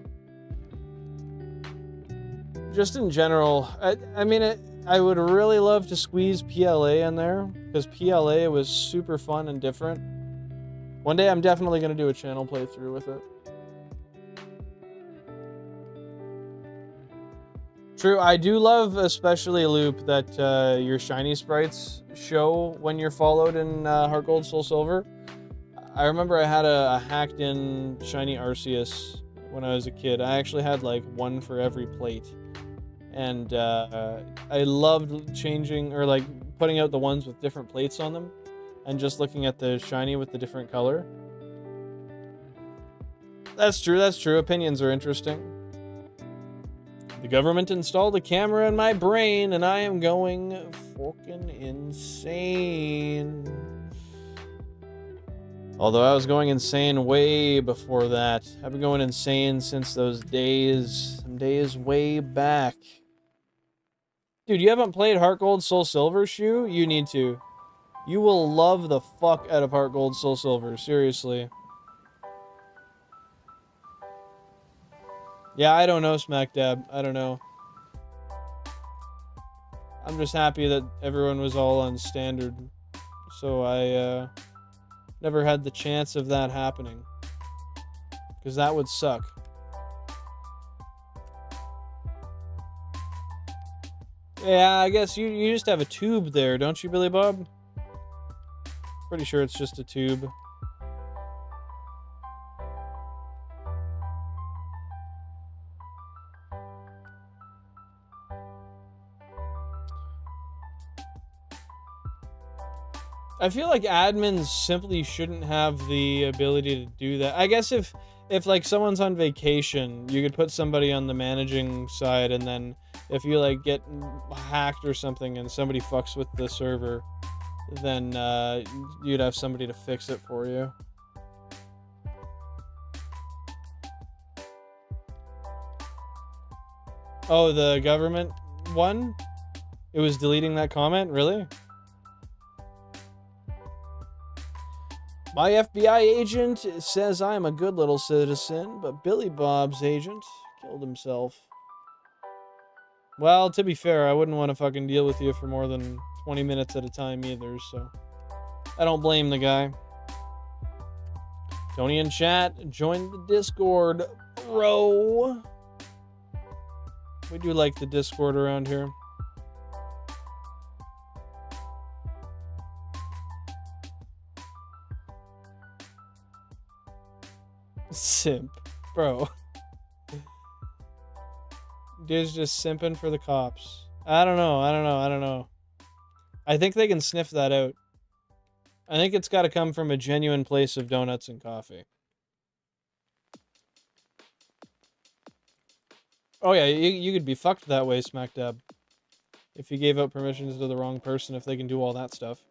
Just in general, I mean, I would really love to squeeze PLA in there, because PLA was super fun and different. One day I'm definitely going to do a channel playthrough with it. True, I do love, especially Loop, that your shiny sprites show when you're followed in Heart Gold, Soul Silver. I remember I had a hacked-in shiny Arceus when I was a kid. I actually had like one for every plate, and I loved changing or like putting out the ones with different plates on them, and just looking at the shiny with the different color. That's true. That's true. Opinions are interesting. The government installed a camera in my brain, and I am going fucking insane. Although I was going insane way before that. I've been going insane since those days. Some days way back. Dude, you haven't played Heart Gold, Soul Silver, Shu? You need to. You will love the fuck out of Heart Gold, Soul Silver. Seriously. Yeah, I don't know, SmackDab. I don't know. I'm just happy that everyone was all on standard. So I never had the chance of that happening. Because that would suck. Yeah, I guess you just have a tube there, don't you, Billy Bob? Pretty sure it's just a tube. I feel like admins simply shouldn't have the ability to do that. I guess if like someone's on vacation, you could put somebody on the managing side, and then if you like get hacked or something and somebody fucks with the server, then you'd have somebody to fix it for you. Oh, the government one? It was deleting that comment? Really? My FBI agent says I'm a good little citizen, but Billy Bob's agent killed himself. Well, to be fair, I wouldn't want to fucking deal with you for more than 20 minutes at a time either, so I don't blame the guy. Tony in chat, join the Discord, bro. We do like the Discord around here. Simp, bro. Dude's just simping for the cops. I don't know. I think they can sniff that out. I think it's got to come from a genuine place of donuts and coffee. Oh yeah, you could be fucked that way, SmackDab. If you gave out permissions to the wrong person, if they can do all that stuff.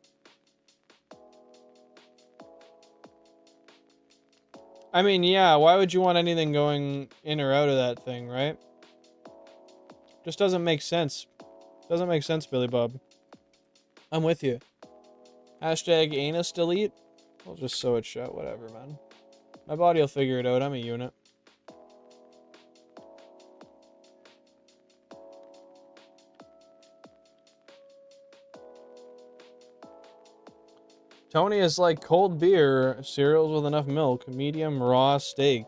I mean, yeah, why would you want anything going in or out of that thing, right? Just doesn't make sense. Doesn't make sense, Billy Bob. I'm with you. Hashtag anus delete. I'll just sew it shut. Whatever, man. My body will figure it out. I'm a unit. Tony is like cold beer, cereals with enough milk, medium raw steak.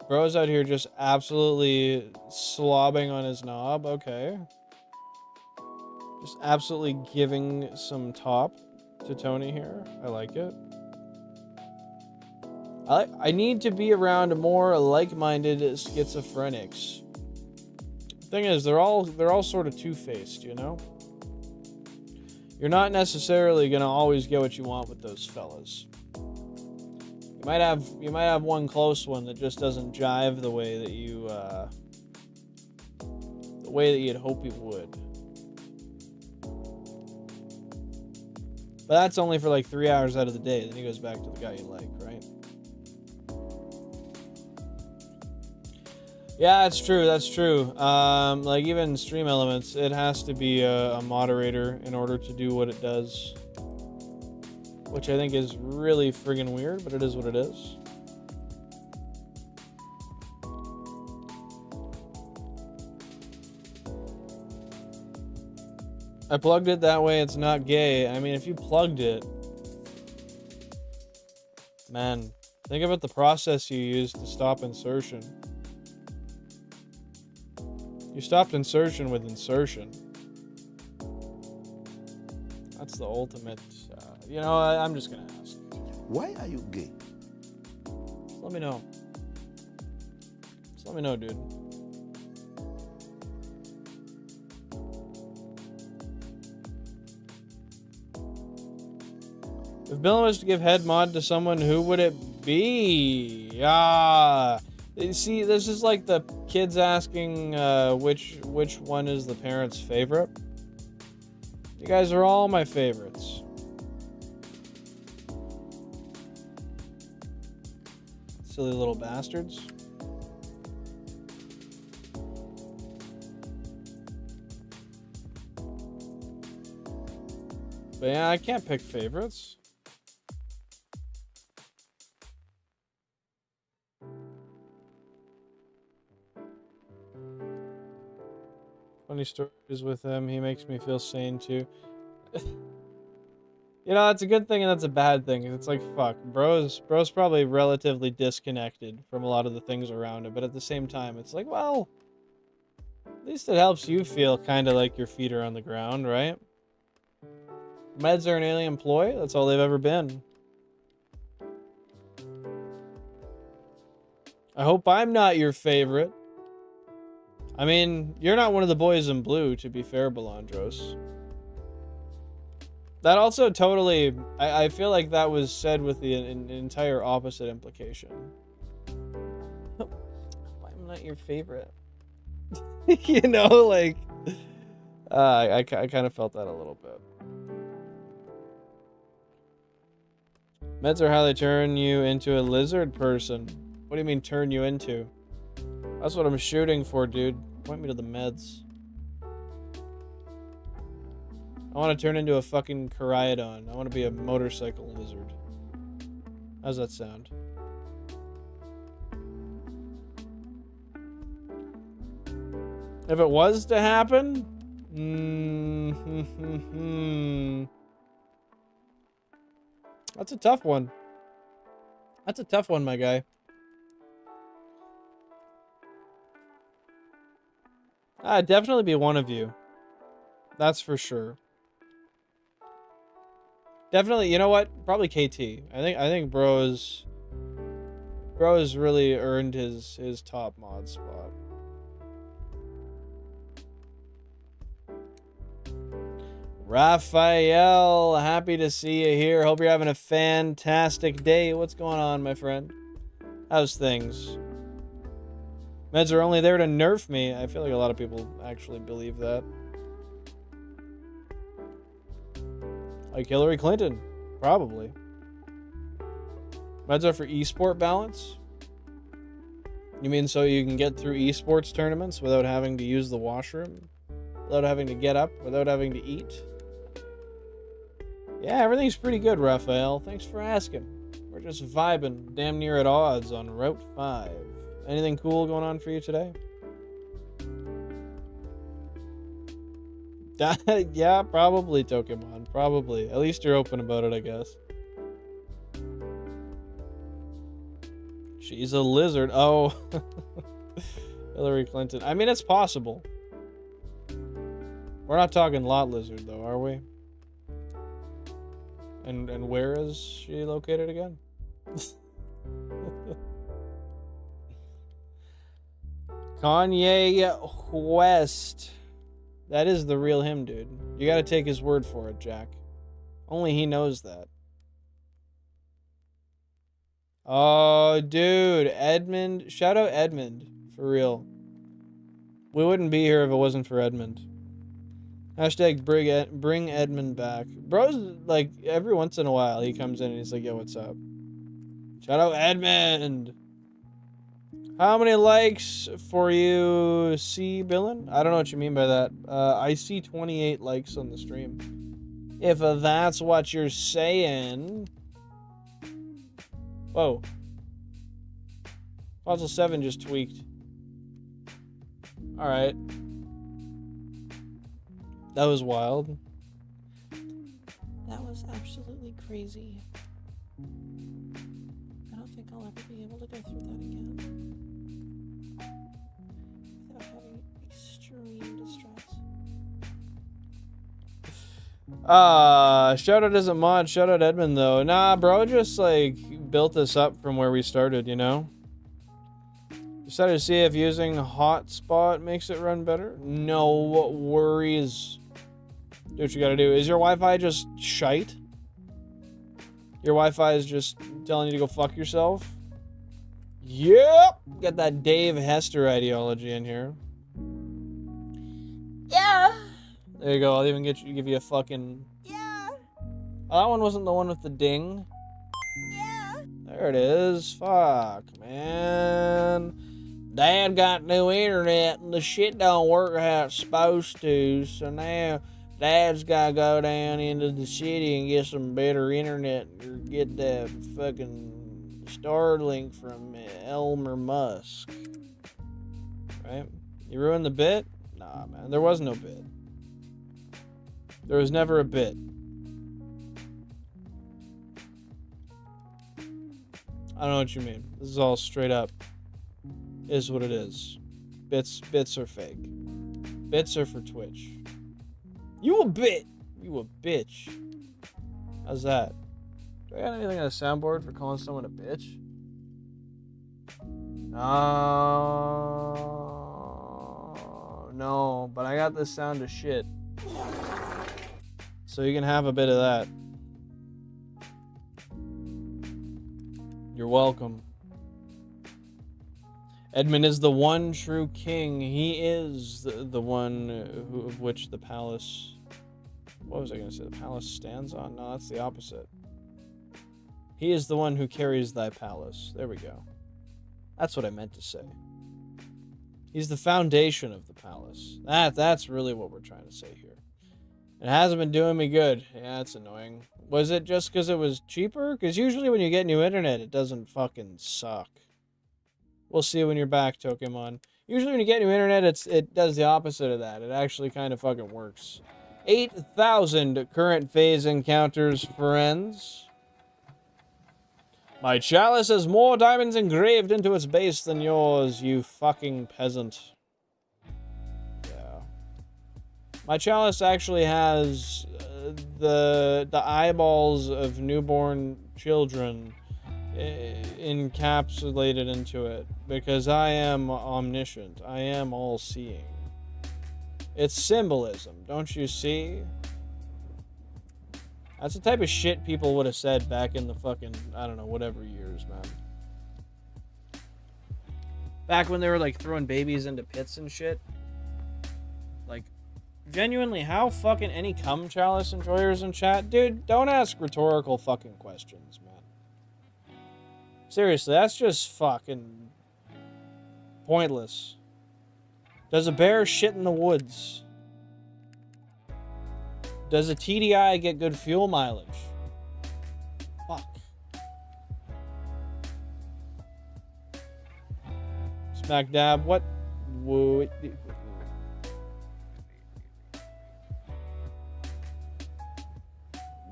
Bro's out here just absolutely slobbing on his knob. Okay. Just absolutely giving some top to Tony here. I like it. I need to be around more like-minded schizophrenics. Thing is, they're all sort of two-faced, you know? You're not necessarily gonna always get what you want with those fellas. You might have one close one that just doesn't jive the way that you'd hope it would. But that's only for like 3 hours out of the day. Then he goes back to the guy you like, right? Yeah, that's true. That's true. Like even Stream Elements, it has to be a moderator in order to do what it does, which I think is really friggin' weird, but it is what it is. I plugged it that way. It's not gay. I mean, if you plugged it, man, think about the process you used to stop insertion. You stopped insertion with insertion. That's the ultimate. You know, I'm just gonna ask. Why are you gay? Just let me know. Just let me know, dude. If Bill was to give head mod to someone, who would it be? See, this is like the kids asking which one is the parent's favorite. You guys are all my favorites. Silly little bastards. But yeah, I can't pick favorites. Funny stories with him. He makes me feel sane too. You know, that's a good thing and that's a bad thing. It's like, fuck, bro's probably relatively disconnected from a lot of the things around him, but at the same time, it's like, well, at least it helps you feel kind of like your feet are on the ground, right? Meds are an alien ploy. That's all they've ever been. I hope I'm not your favorite. I mean, you're not one of the boys in blue, to be fair, Belandros. That also totally... I feel like that was said with the entire opposite implication. I'm not your favorite. You know, like... I kind of felt that a little bit. Meds are how they turn you into a lizard person. What do you mean, turn you into? That's what I'm shooting for, dude. Point me to the meds. I want to turn into a fucking Caryodon. I want to be a motorcycle lizard. How's that sound? If it was to happen... That's a tough one. That's a tough one, my guy. I'd definitely be one of you. That's for sure. Definitely, you know what? Probably KT. I think Bro's really earned his top mod spot. Raphael, happy to see you here. Hope you're having a fantastic day. What's going on, my friend? How's things? Meds are only there to nerf me. I feel like a lot of people actually believe that. Like Hillary Clinton. Probably. Meds are for esport balance? You mean so you can get through esports tournaments without having to use the washroom? Without having to get up? Without having to eat? Yeah, everything's pretty good, Raphael. Thanks for asking. We're just vibing, damn near at odds on Route 5. Anything cool going on for you today? Yeah, probably, Pokemon. Probably. At least you're open about it, I guess. She's a lizard. Oh. Hillary Clinton. I mean, it's possible. We're not talking lot lizard, though, are we? And where is she located again? Kanye West. That is the real him, dude. You gotta take his word for it, Jack. Only he knows that. Oh, dude. Edmund. Shout out Edmund. For real. We wouldn't be here if it wasn't for Edmund. Hashtag bring Edmund back. Bro's, like, every once in a while, he comes in and he's like, yo, what's up? Shout out Edmund! How many likes for you, C. Billin? I don't know what you mean by that. I see 28 likes on the stream. If that's what you're saying... Whoa. Puzzle 7 just tweaked. Alright. That was wild. That was absolutely crazy. I don't think I'll ever be able to go through that again. Without having extreme distress. Shout out isn't mod. Shout out Edmund, though. Nah, bro, just, like, built this up from where we started, you know? Decided to see if using hotspot makes it run better. No worries. Do what you gotta do. Is your Wi-Fi just shite? Your Wi-Fi is just telling you to go fuck yourself? Yep! Got that Dave Hester ideology in here. Yeah! There you go. I'll even give you a fucking... Yeah! Oh, that one wasn't the one with the ding. Yeah! There it is. Fuck, man. Dad got new internet and the shit don't work how it's supposed to, so now Dad's gotta go down into the city and get some better internet or get that fucking Starlink from Elmer Musk. Right? You ruined the bit? Nah, man. There was no bit. There was never a bit. I don't know what you mean. This is all straight up. Is what it is. Bits are fake. Bits are for Twitch. You a bit. You a bitch. How's that? Do I got anything on the soundboard for calling someone a bitch? No, but I got this sound of shit. So you can have a bit of that. You're welcome. Edmund is the one true king. He is the one of which the palace... What was I going to say? The palace stands on? No, that's the opposite. He is the one who carries thy palace. There we go. That's what I meant to say. He's the foundation of the palace. That's really what we're trying to say here. It hasn't been doing me good. Yeah, it's annoying. Was it just because it was cheaper? Because usually when you get new internet, it doesn't fucking suck. We'll see when you're back, Pokemon. Usually when you get new internet, it does the opposite of that. It actually kind of fucking works. 8,000 current phase encounters, friends. My chalice has more diamonds engraved into its base than yours, you fucking peasant. Yeah. My chalice actually has the eyeballs of newborn children encapsulated into it because I am omniscient. I am all-seeing. It's symbolism, don't you see? That's the type of shit people would have said back in the fucking, I don't know, whatever years, man. Back when they were, like, throwing babies into pits and shit. Like, genuinely, how fucking any cum chalice enjoyers in chat? Dude, don't ask rhetorical fucking questions, man. Seriously, that's just fucking pointless. Does a bear shit in the woods? Does a TDI get good fuel mileage? Fuck. Smack dab. What? Whoa.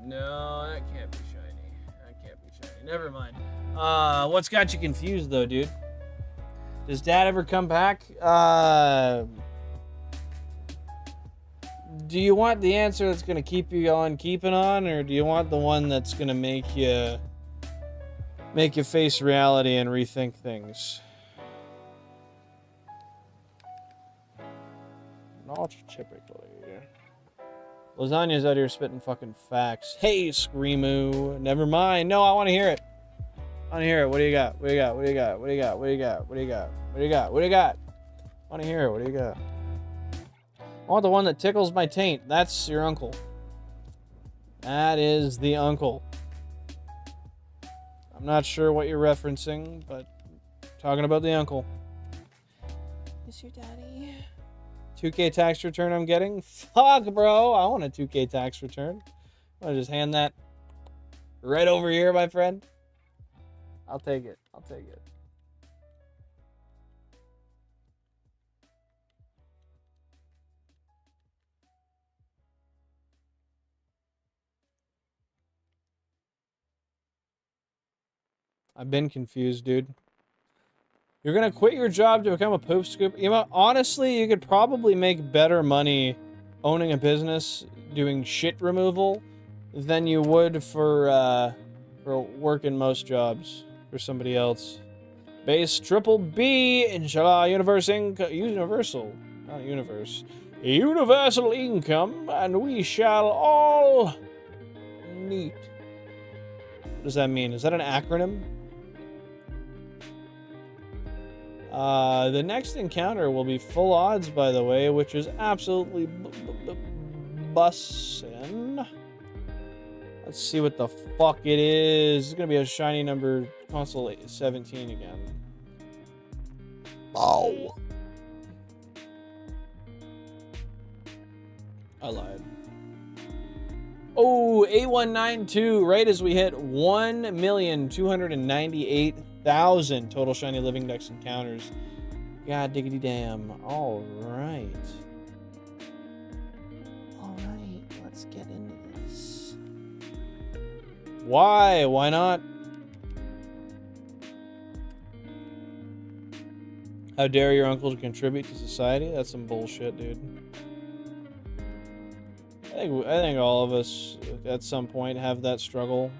No, that can't be shiny. That can't be shiny. Never mind. What's got you confused though, dude? Does Dad ever come back? Do you want the answer that's gonna keep you on keeping on, or do you want the one that's gonna make you face reality and rethink things? Not typically. Lasagna's out here spitting fucking facts. Hey, Screamoo. Never mind. No, I want to hear it. I want to hear it. What do you got? What do you got? What do you got? What do you got? What do you got? What do you got? What do you got? What do you got? I want to hear it. What do you got? I want the one that tickles my taint. That's your uncle. That is the uncle. I'm not sure what you're referencing, but talking about the uncle. Is your daddy? 2K tax return I'm getting? Fuck, bro. I want a 2K tax return. I want to just hand that right over here, my friend. I'll take it. I'll take it. I've been confused, dude. You're gonna quit your job to become a poop scoop? You know, honestly, you could probably make better money owning a business doing shit removal than you would for working most jobs for somebody else. Base triple B, inshallah, universal, not universe. Universal income, and we shall all neat. What does that mean? Is that an acronym? The next encounter will be full odds, by the way, which is absolutely bussin'. Let's see what the fuck it is. It's gonna be a shiny number console 17 again. Ow. I lied. Oh, A192, right as we hit 1,298,000 total Shiny Living Dex encounters. God diggity damn. All right. All right, let's get into this. Why? Why not? How dare your uncle to contribute to society? That's some bullshit, dude. I think all of us at some point have that struggle.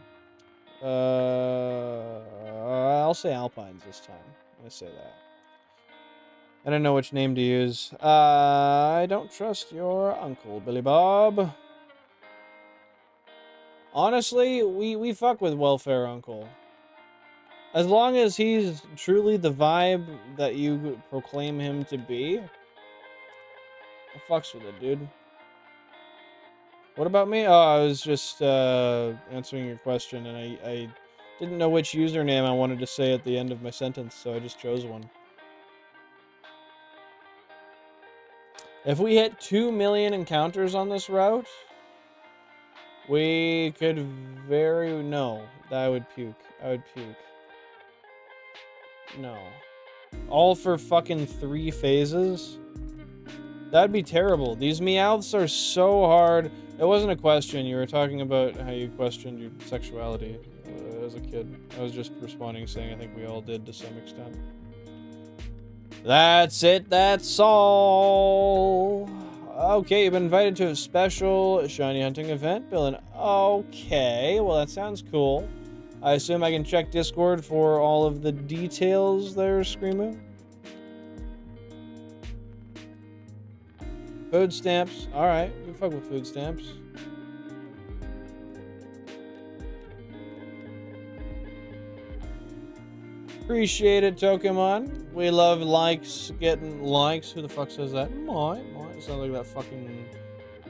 I'll say Alpines this time. I'm gonna say that. I don't know which name to use. I don't trust your uncle, Billy Bob. Honestly, we fuck with welfare uncle. As long as he's truly the vibe that you proclaim him to be, I fucks with it, dude. What about me? Oh, I was just answering your question, and I didn't know which username I wanted to say at the end of my sentence, so I just chose one. If we hit 2 million encounters on this route, we could No, I would puke. I would puke. No. All for fucking 3 phases? That'd be terrible. These Meowths are so hard. It wasn't a question. You were talking about how you questioned your sexuality as a kid. I was just responding saying I think we all did to some extent. That's it. That's all. Okay, you've been invited to a special shiny hunting event, Billin. Okay, well that sounds cool. I assume I can check Discord for all of the details there, Screamo. Food stamps. Alright, we fuck with food stamps. Appreciate it, Tokemon. We love likes, getting likes. Who the fuck says that? Might. Sounds like that fucking...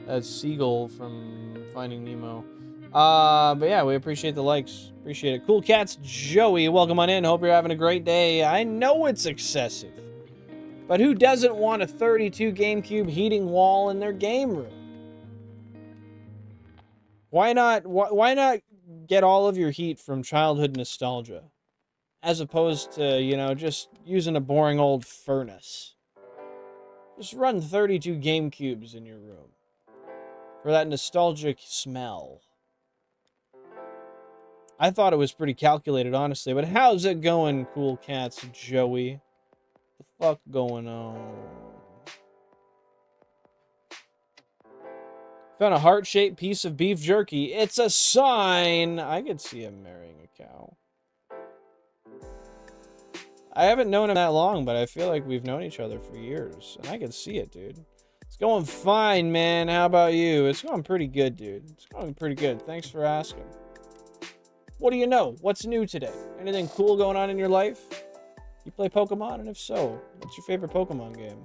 that seagull from Finding Nemo. But yeah, we appreciate the likes. Appreciate it. Cool Cats Joey, welcome on in. Hope you're having a great day. I know it's excessive. But who doesn't want a 32 GameCube heating wall in their game room? Why not get all of your heat from childhood nostalgia, as opposed to, you know, just using a boring old furnace? Just run 32 GameCubes in your room for that nostalgic smell. I thought it was pretty calculated, honestly, but how's it going, Cool Cats Joey? What the fuck going on? Found a heart-shaped piece of beef jerky. It's a sign! I could see him marrying a cow. I haven't known him that long, but I feel like we've known each other for years. And I can see it, dude. It's going fine, man. How about you? It's going pretty good, dude. It's going pretty good. Thanks for asking. What do you know? What's new today? Anything cool going on in your life? You play Pokemon? And if so, what's your favorite Pokemon game?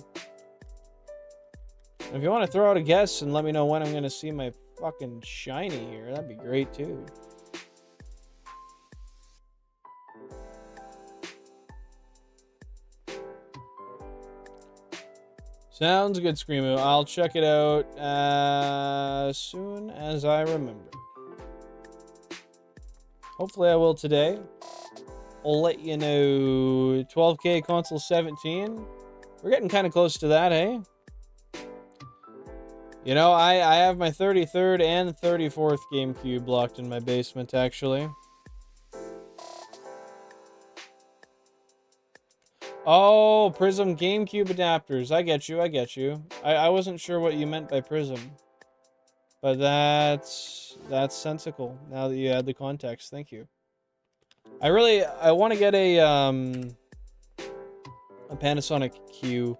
And if you want to throw out a guess and let me know when I'm going to see my fucking shiny here, that'd be great, too. Sounds good, Screamo. I'll check it out as soon as I remember. Hopefully I will today. I'll let you know. 12K console 17. We're getting kind of close to that, eh? You know, I have my 33rd and 34th GameCube locked in my basement, actually. Oh, Prism GameCube adapters. I get you, I get you. I wasn't sure what you meant by Prism. But that's sensical, now that you add the context. Thank you. I want to get a Panasonic Q.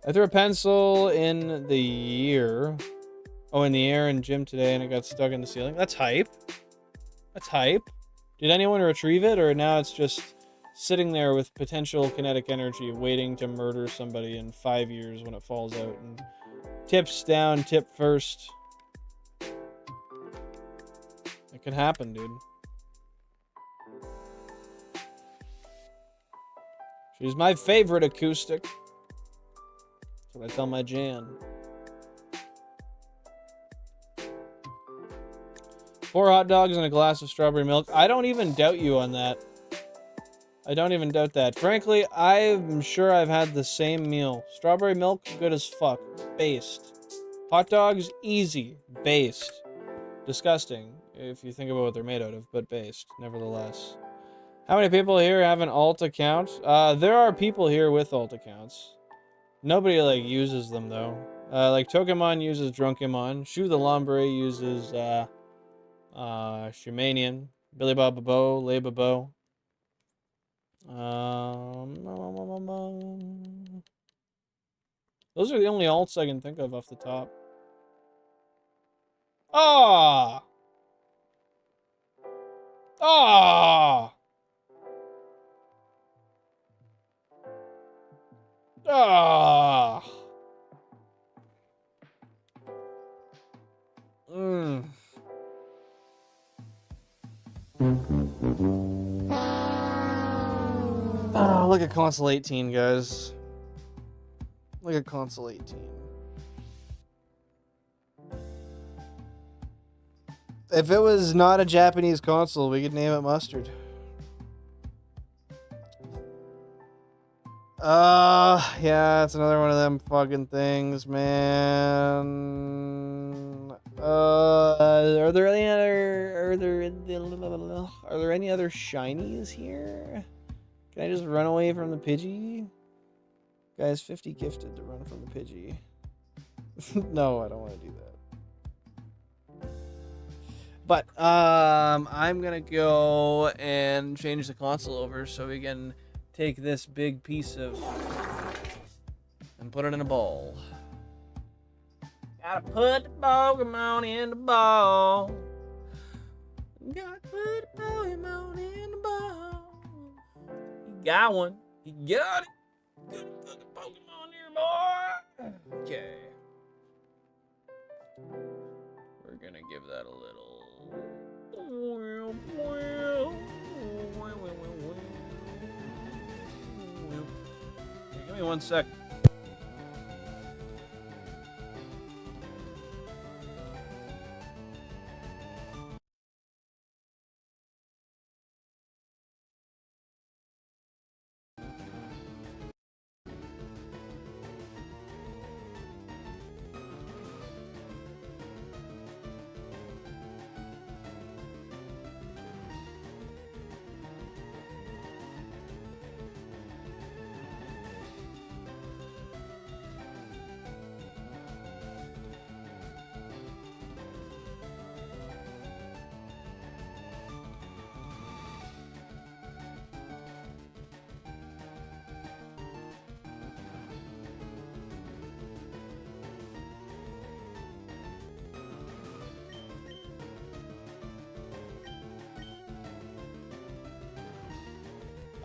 I threw a pencil in the air in gym today, and it got stuck in the ceiling. That's hype. That's hype. Did anyone retrieve it, or now it's just sitting there with potential kinetic energy, waiting to murder somebody in 5 years when it falls out? And tips down, tip first. It could happen, dude. She's my favorite acoustic. That's what I tell my Jan. 4 hot dogs and a glass of strawberry milk. I don't even doubt you on that. I don't even doubt that. Frankly, I'm sure I've had the same meal. Strawberry milk, good as fuck. Based. Hot dogs, easy. Based. Disgusting, if you think about what they're made out of, but based, nevertheless. How many people here have an alt account? There are people here with alt accounts. Nobody, like, uses them, though. Like, Tokemon uses Drunkemon. Shu the Lombre uses, Shumanian. Billy Bob Babo, Lay Babo. Those are the only alts I can think of off the top. Ah! Ah! Ah! Oh, look at console 18, guys. Look at console 18. If it was not a Japanese console, we could name it Mustard. Yeah, it's another one of them fucking things, man. Are there any other shinies here? Can I just run away from the Pidgey? Guys, 50 gifted to run from the Pidgey. No, I don't want to do that. But I'm gonna go and change the console over so we can take this big piece of and put it in a bowl. Gotta put the Pokemon in the bowl. Gotta put the Pokemon in the bowl. You got one. You got it. Gotta put the Pokemon here, boy. Okay. We're gonna give that a little. Give me 1 sec.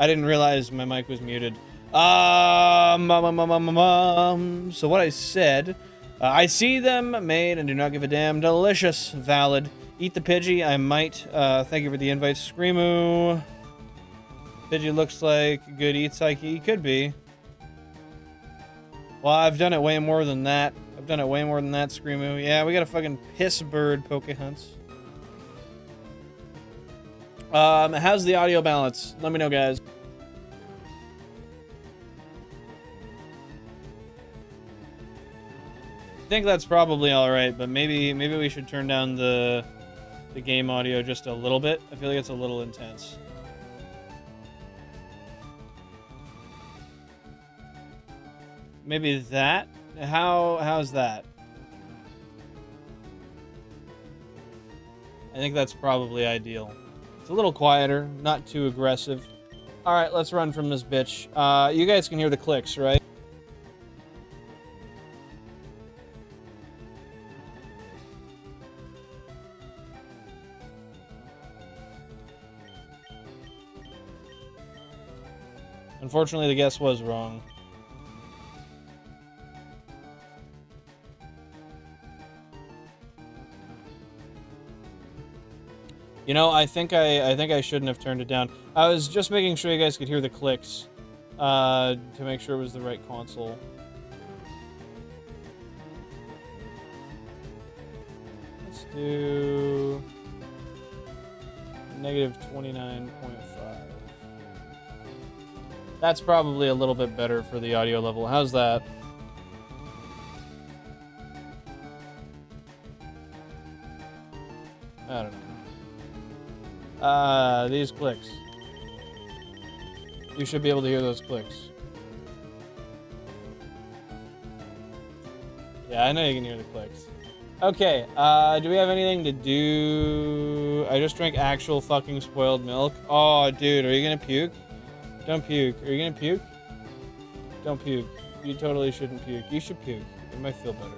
I didn't realize my mic was muted. So what I said, I see them made and do not give a damn. Delicious, valid. Eat the Pidgey, I might. Thank you for the invite, Screamoo. Pidgey looks like good eats like he could be. Well, I've done it way more than that. Screamoo. Yeah, we got a fucking piss bird Pokehunts. How's the audio balance? Let me know, guys. I think that's probably all right, but maybe we should turn down the game audio just a little bit. I feel like it's a little intense. Maybe that. How's that? I think that's probably ideal. It's a little quieter, not too aggressive. All right, let's run from this bitch. You guys can hear the clicks, right? Unfortunately, the guess was wrong. You know, I think I shouldn't have turned it down. I was just making sure you guys could hear the clicks, to make sure it was the right console. Let's do negative 29.5. That's probably a little bit better for the audio level. How's that? I don't know. These clicks. You should be able to hear those clicks. Yeah, I know you can hear the clicks. Okay, do we have anything to do? I just drank actual fucking spoiled milk. Oh, dude, are you gonna puke? Don't puke. Are you gonna puke? Don't puke. You totally shouldn't puke. You should puke. It might feel better.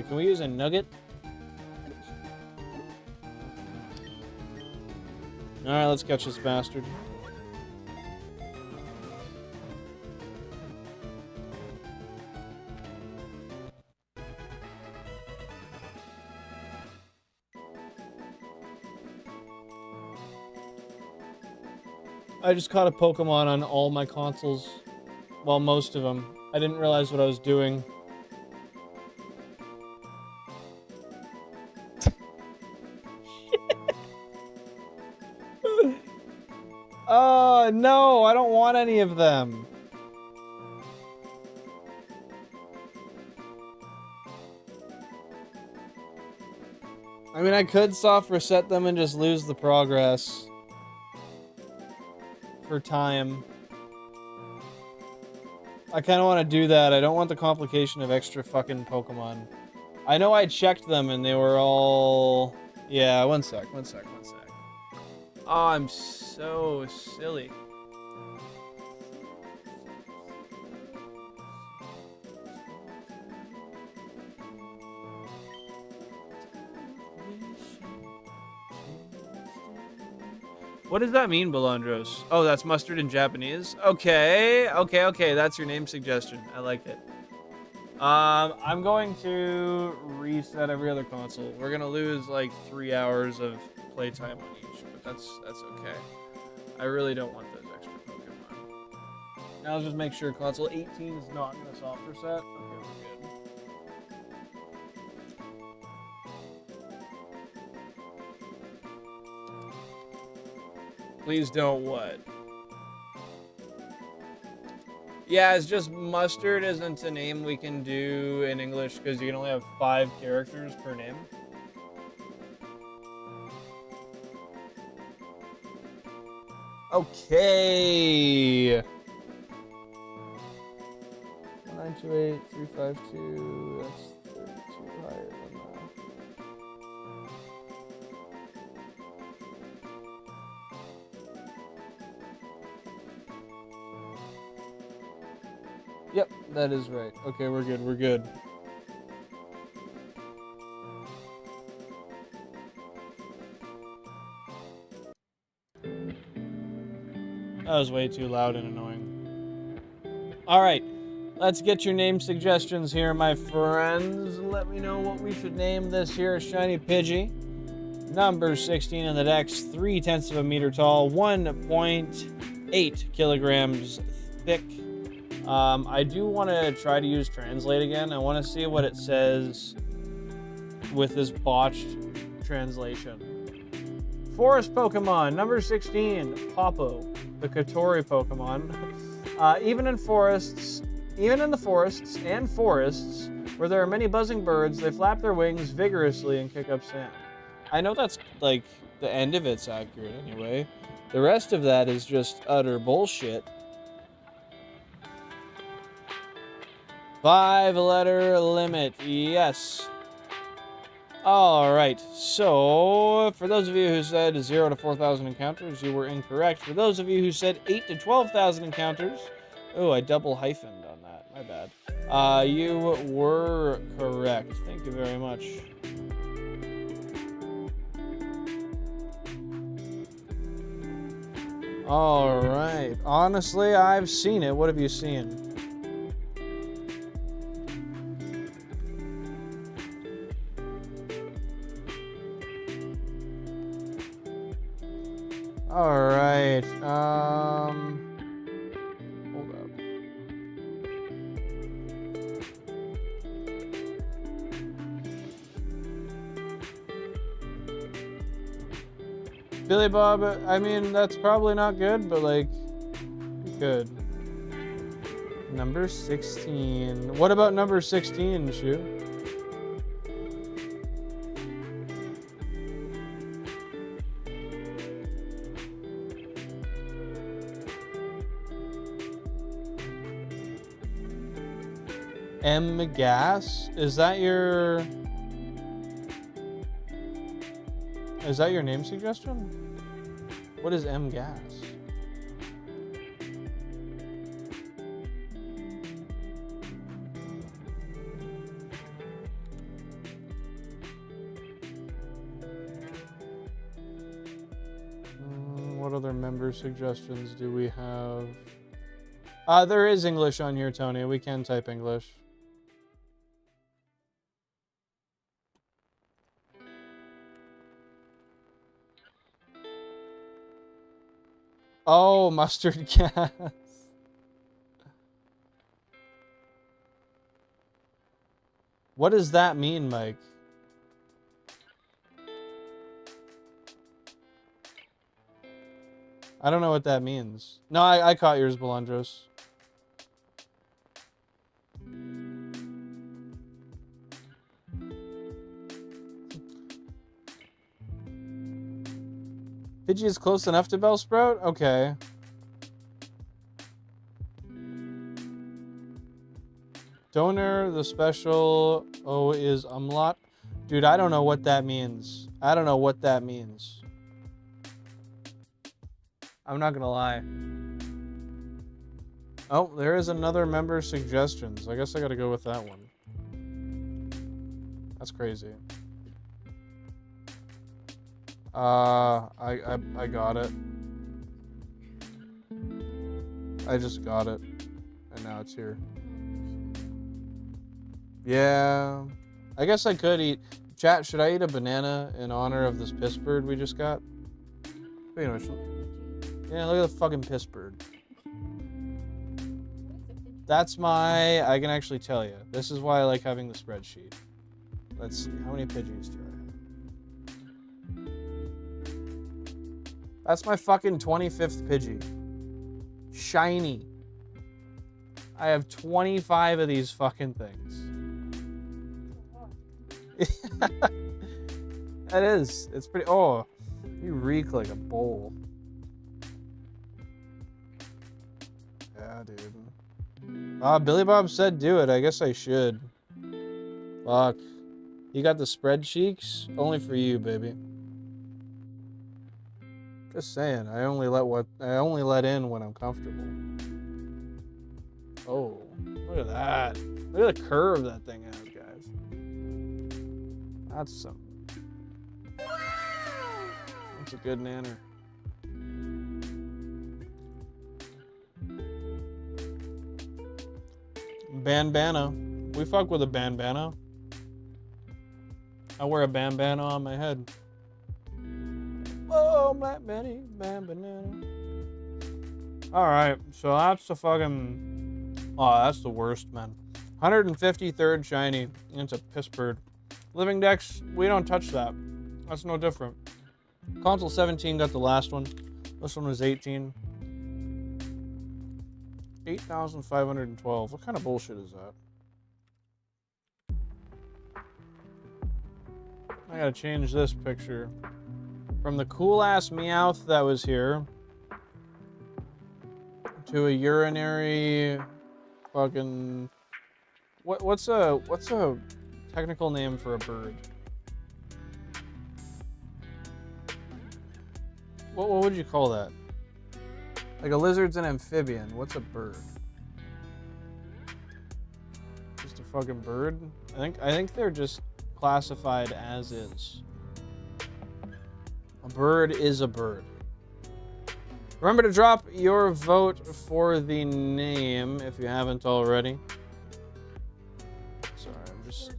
Can we use a nugget? Alright, let's catch this bastard. I just caught a Pokemon on all my consoles. Well, most of them. I didn't realize what I was doing. Oh, no, I don't want any of them. I mean, I could soft reset them and just lose the progress. For time. I kind of want to do that. I don't want the complication of extra fucking Pokemon. I know I checked them and they were all... Yeah, one sec. Oh, I'm so silly. What does that mean, Belandros? Oh, that's mustard in Japanese? Okay. That's your name suggestion. I like it. I'm going to reset every other console. We're gonna lose like 3 hours of playtime on each, but that's okay. I really don't want those extra Pokemon. Now let's just make sure console 18 is not gonna soft reset. Okay, we're good. Please don't what? Yeah, it's just mustard isn't a name we can do in English because you can only have 5 characters per name. Okay. 1928352. That's 32 higher than that. Yep, that is right. Okay, we're good. That was way too loud and annoying. All right, let's get your name suggestions here, my friends. Let me know what we should name this here Shiny Pidgey. Number 16 in the dex, 0.3 of a meter tall, 1.8 kilograms thick. I do want to try to use Translate again. I want to see what it says with this botched translation. Forest Pokemon, number 16, Popo, the Kotori Pokemon. Even in the forests and forests, where there are many buzzing birds, they flap their wings vigorously and kick up sand. I know that's, like, the end of it's accurate anyway. The rest of that is just utter bullshit. 5-letter limit, yes. Alright, so for those of you who said 0 to 4,000 encounters, you were incorrect. For those of you who said 8 to 12,000 encounters, oh, I double hyphened on that, my bad. You were correct. Thank you very much. Alright, honestly, I've seen it. What have you seen? Alright, hold up. Billy Bob, I mean, that's probably not good, but, like, good. Number 16. What about number 16, Shu? M Gas? Is that your name suggestion? What is M Gas? What other member suggestions do we have? There is English on here, Tony. We can type English. Oh, mustard gas. What does that mean, Mike? I don't know what that means. No, I caught yours, Belandros. Pidgey is close enough to Bellsprout? Okay. Donor, the special O is umlaut. Dude, I don't know what that means. I don't know what that means. I'm not gonna lie. Oh, there is another member suggestions. I guess I gotta go with that one. That's crazy. I got it. I just got it. And now it's here. Yeah. I guess I could eat... Chat, should I eat a banana in honor of this piss bird we just got? Wait a minute. Yeah, look at the fucking piss bird. That's my... I can actually tell you. This is why I like having the spreadsheet. Let's see. How many Pidgeys do I have? That's my fucking 25th Pidgey. Shiny. I have 25 of these fucking things. That is. It's pretty... Oh, you reek like a bowl. Yeah, dude. Billy Bob said do it. I guess I should. Fuck. You got the spread cheeks? Only for you, baby. Just saying. I only let in when I'm comfortable. Oh, look at that. Look at the curve that thing has, guys. That's something. That's a good nanner. bandana. We fuck with a bandana. I wear a bandana on my head. Oh, Black Betty, bandana. Alright, so that's the fucking... Oh, that's the worst, man. 153rd shiny, and it's a piss bird. Living Dex, we don't touch that. That's no different. Console 17 got the last one. This one was 18. 8,512. What kind of bullshit is that? I gotta change this picture. From the cool-ass Meowth that was here to a urinary fucking... What's a technical name for a bird? What would you call that? Like a lizard's an amphibian. What's a bird? Just a fucking bird? I think they're just classified as is. A bird is a bird. Remember to drop your vote for the name if you haven't already. Sorry, I'm just...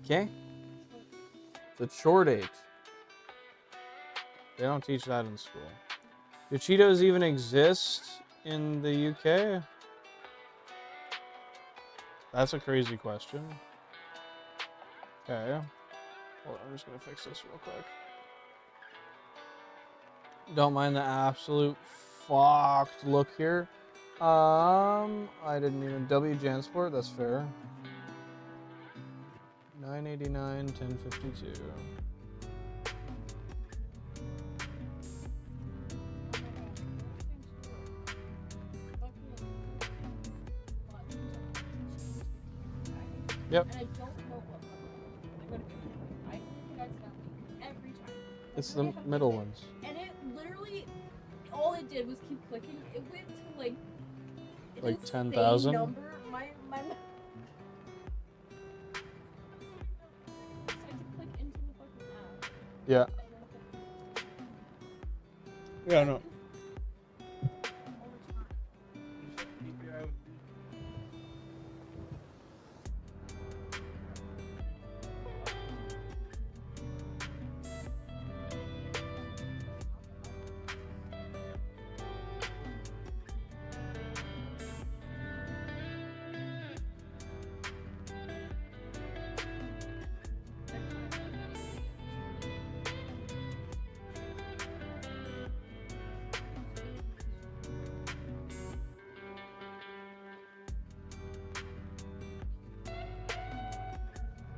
Okay. It's a short 8. They don't teach that in school. Do Cheetos even exist in the UK? That's a crazy question. Okay. Hold on, I'm just gonna fix this real quick. Don't mind the absolute fucked look here. I didn't even W Jansport, that's fair. 989, 1052. Yep. And I don't know what level. I think accidentally every time. It's the middle ones. And it literally, all it did was keep clicking. It went to like Like insane 10,000? number. My I had to click into the fucking app. Yeah. Yeah, no.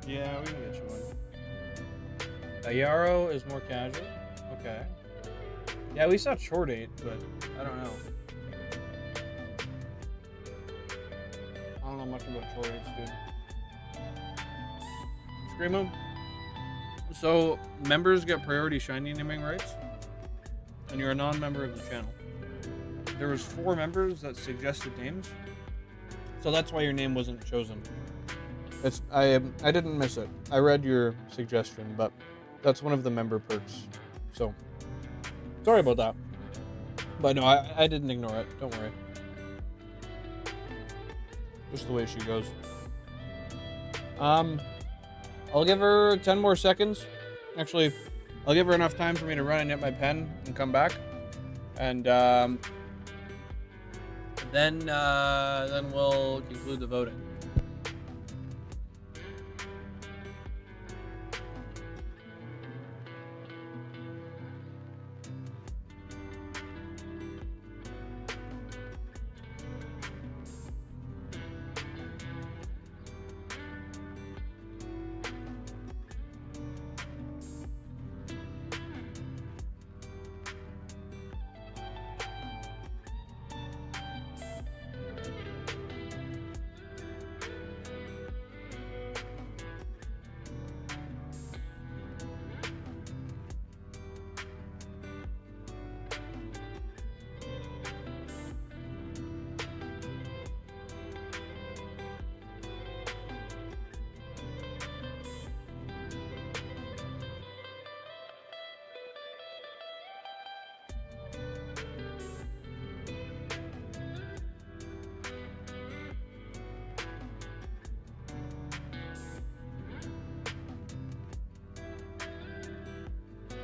Yeah, we can get you one. A Yarrow is more casual. Okay. Yeah, we saw short 8, but I don't know. I don't know much about short 8s, dude. Screamo. So, members get priority shiny naming rights, and you're a non-member of the channel. There was 4 members that suggested names, so that's why your name wasn't chosen. I didn't miss it. I read your suggestion, but that's one of the member perks. So, sorry about that. But no, I didn't ignore it. Don't worry. Just the way she goes. I'll give her 10 more seconds. Actually, I'll give her enough time for me to run and get my pen and come back. And then we'll conclude the voting.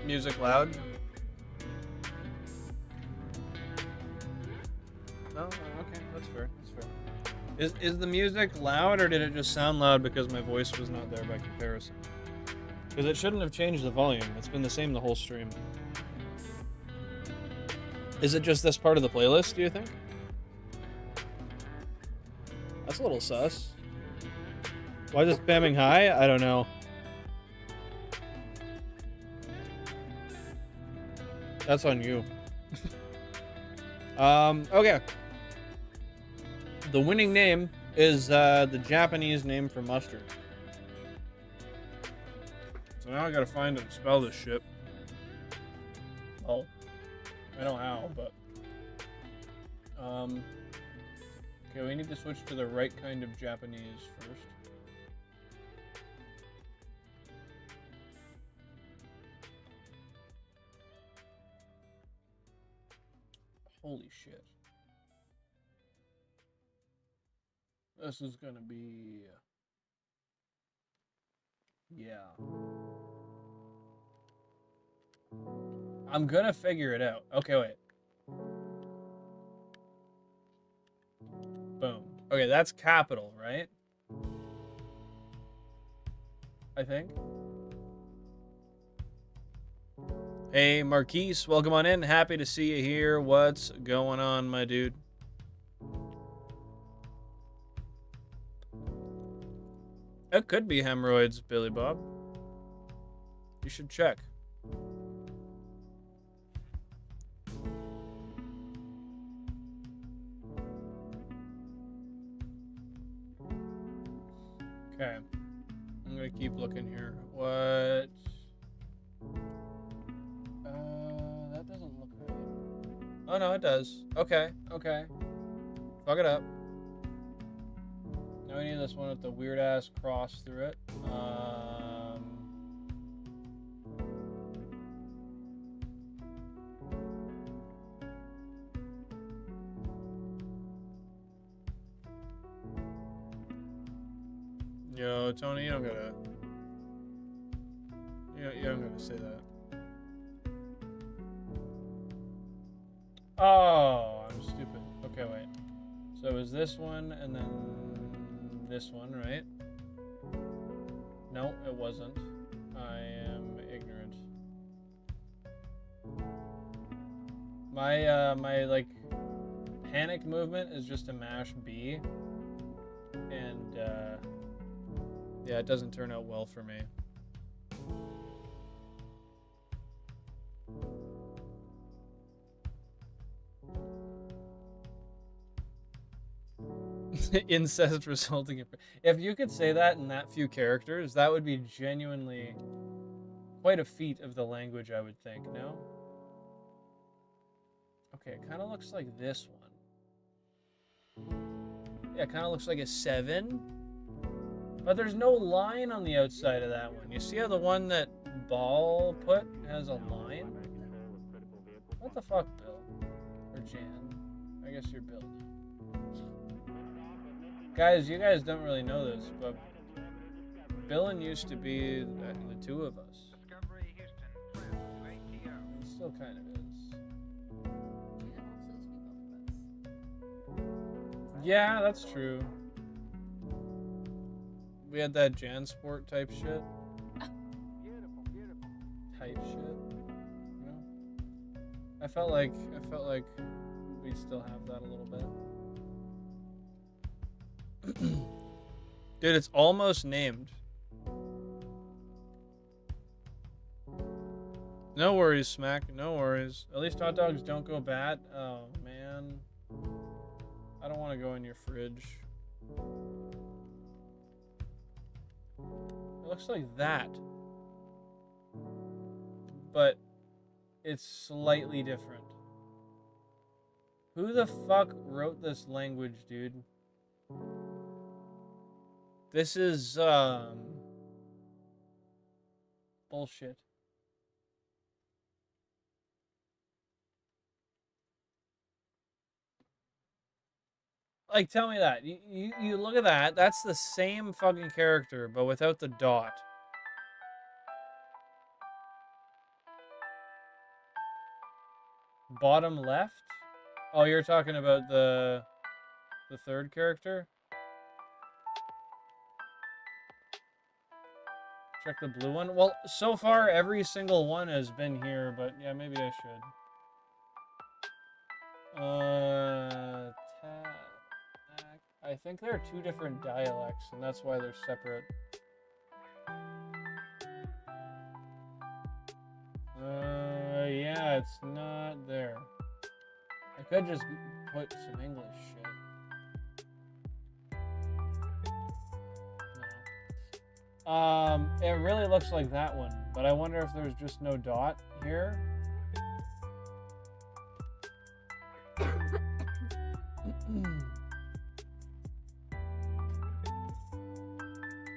Music loud? No, okay, that's fair. That's fair. Is the music loud, or did it just sound loud because my voice was not there by comparison? Because it shouldn't have changed the volume. It's been the same the whole stream. Is it just this part of the playlist, do you think? That's a little sus. Why is it spamming hi? I don't know. That's on you. Okay. The winning name is the Japanese name for mustard. So now I gotta find and spell this shit. Oh. I know how, but... Okay, we need to switch to the right kind of Japanese first. Holy shit. This is gonna be... Yeah. I'm gonna figure it out. Okay, wait. Boom. Okay, that's capital, right? I think. Hey, Marquise, welcome on in. Happy to see you here. What's going on, my dude? It could be hemorrhoids, Billy Bob. You should check. Okay. I'm gonna keep looking here. What? That doesn't look right. Oh no, it does. Okay, okay. Fuck it up. Now we need this one with the weird ass cross through it. Yo, Tony, you don't gotta. You don't gotta say that. Oh, I'm stupid. Okay, wait. So it was this one and then this one, right? No, it wasn't. I am ignorant. My like panic movement is just to mash B, and yeah, it doesn't turn out well for me. Incest resulting in... If you could say that in that few characters, that would be genuinely quite a feat of the language, I would think, no? Okay, it kind of looks like this one. Yeah, it kind of looks like a 7. But there's no line on the outside of that one. You see how the one that Ball put has a line? What the fuck, Bill? Or Jan? I guess you're Bill. Guys, you guys don't really know this, but Billin used to be the two of us. It still kind of is. Yeah, that's true. We had that Jansport type shit. Type shit. You know? I felt like we still have that a little bit. Dude, it's almost named. No worries, Smack. No worries. At least hot dogs don't go bad. Oh, man. I don't want to go in your fridge. It looks like that. But it's slightly different. Who the fuck wrote this language, dude? This is, bullshit. Like, tell me that. You look at that. That's the same fucking character, but without the dot. Bottom left? Oh, you're talking about the third character? Check the blue one. Well, so far every single one has been here, but yeah, maybe I should. I think there are two different dialects, and that's why they're separate. Yeah, it's not there. I could just put some English shit. No. It really looks like that one, but I wonder if there's just no dot here.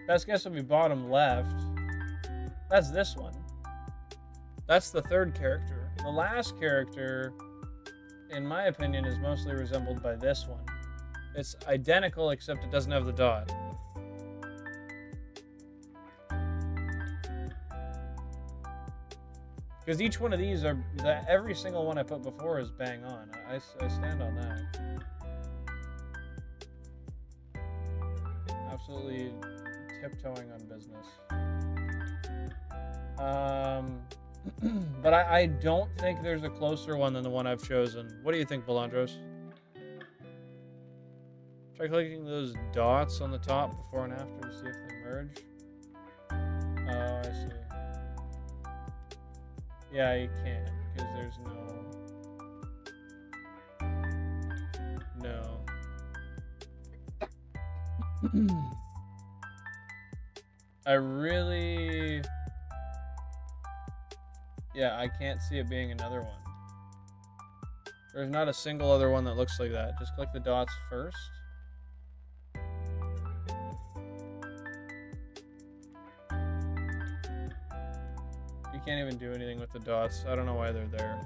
Best guess would be bottom left. That's this one. That's the third character. The last character, in my opinion, is mostly resembled by this one. It's identical except it doesn't have the dot. Because each one of these are, every single one I put before is bang on. I stand on that. Absolutely tiptoeing on business. But I don't think there's a closer one than the one I've chosen. What do you think, Belandros? Try clicking those dots on the top before and after to see if they merge. Oh, I see. Yeah, you can't, because there's no. I really... Yeah, I can't see it being another one. There's not a single other one that looks like that. Just click the dots first. You can't even do anything with the dots. I don't know why they're there.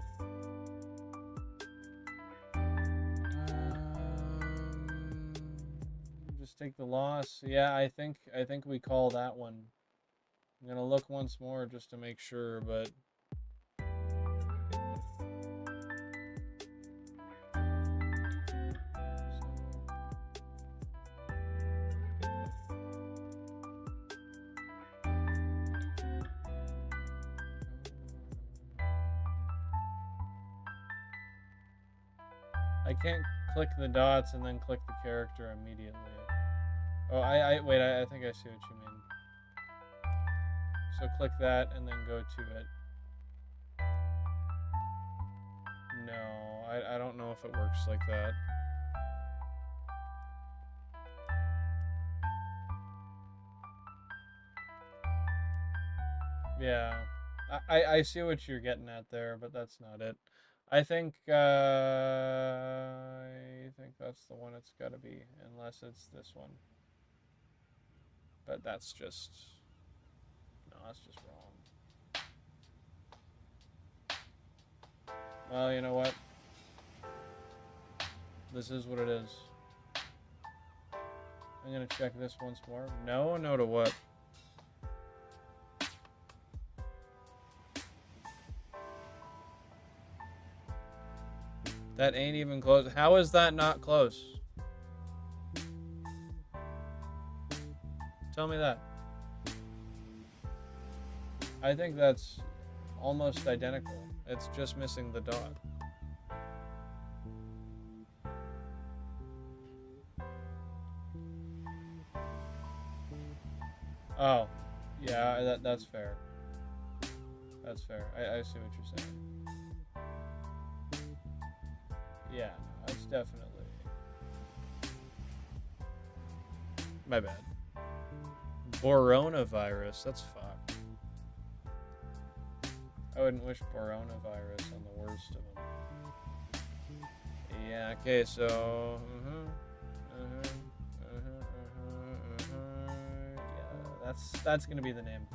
Just take the loss. Yeah, I think we call that one. I'm gonna look once more just to make sure, but I can't click the dots and then click the character immediately. Oh, wait, I think I see what you mean. So click that and then go to it. No, I don't know if it works like that. Yeah, I see what you're getting at there, but that's not it. I think that's the one it's got to be, unless it's this one. But that's just... No, that's just wrong. Well, you know what? This is what it is. I'm gonna check this once more. No to what? That ain't even close. How is that not close? Tell me that. I think that's almost identical. It's just missing the dot. Oh, yeah, that's fair. That's fair. I see what you're saying. Yeah, that's definitely... My bad. Coronavirus, that's fucked. I wouldn't wish coronavirus on the worst of them. Yeah, okay, so... Yeah, that's gonna be the name.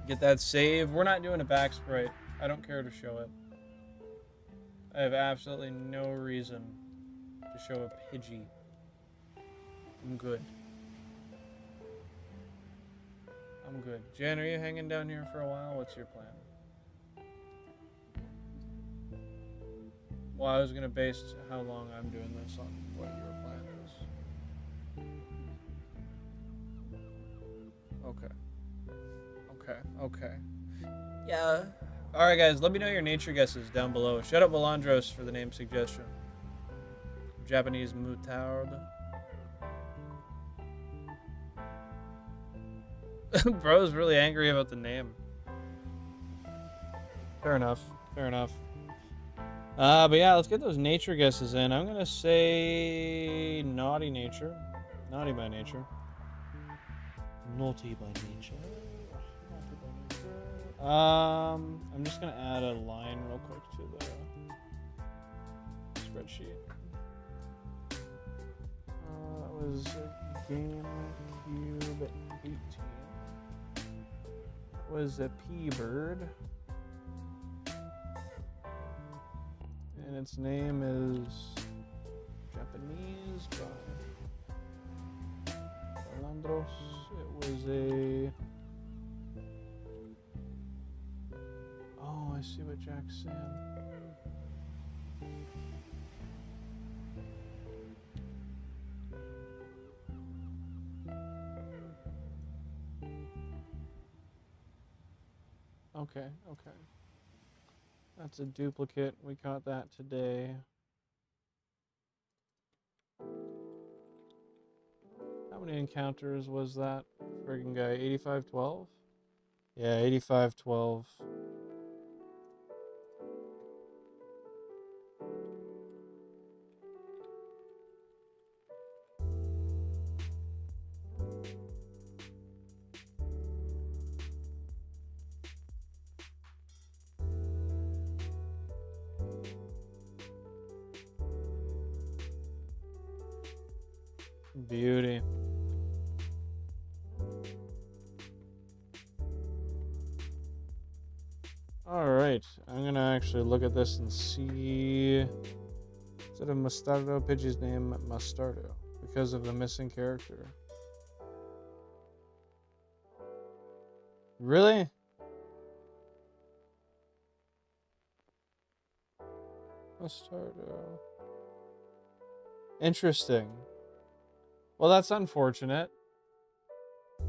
Get that save. We're not doing a back sprite. I don't care to show it. I have absolutely no reason to show a Pidgey. I'm good. I'm good. Jen, are you hanging down here for a while? What's your plan? Well, I was gonna base how long I'm doing this on what your plan is. Okay. Okay. Yeah. Alright guys, let me know your nature guesses down below. Shout out Melandros for the name suggestion. Japanese moutarde. Bro's really angry about the name. Fair enough. But yeah, let's get those nature guesses in. I'm gonna say naughty nature. Naughty by nature. Naughty by nature. I'm just gonna add a line real quick to the spreadsheet. That was GameCube 18. Was a P-Bird. And its name is Japanese by Melandros. It was a... Oh, I see what Jack's saying. Okay. That's a duplicate. We caught that today. How many encounters was that friggin' guy? 8512? Yeah, 8512. Beauty. Alright, I'm gonna actually look at this and see. Instead of Mustardo, Pidgey's name Mustardo because of the missing character. Really? Mustardo. Interesting. Well, that's unfortunate.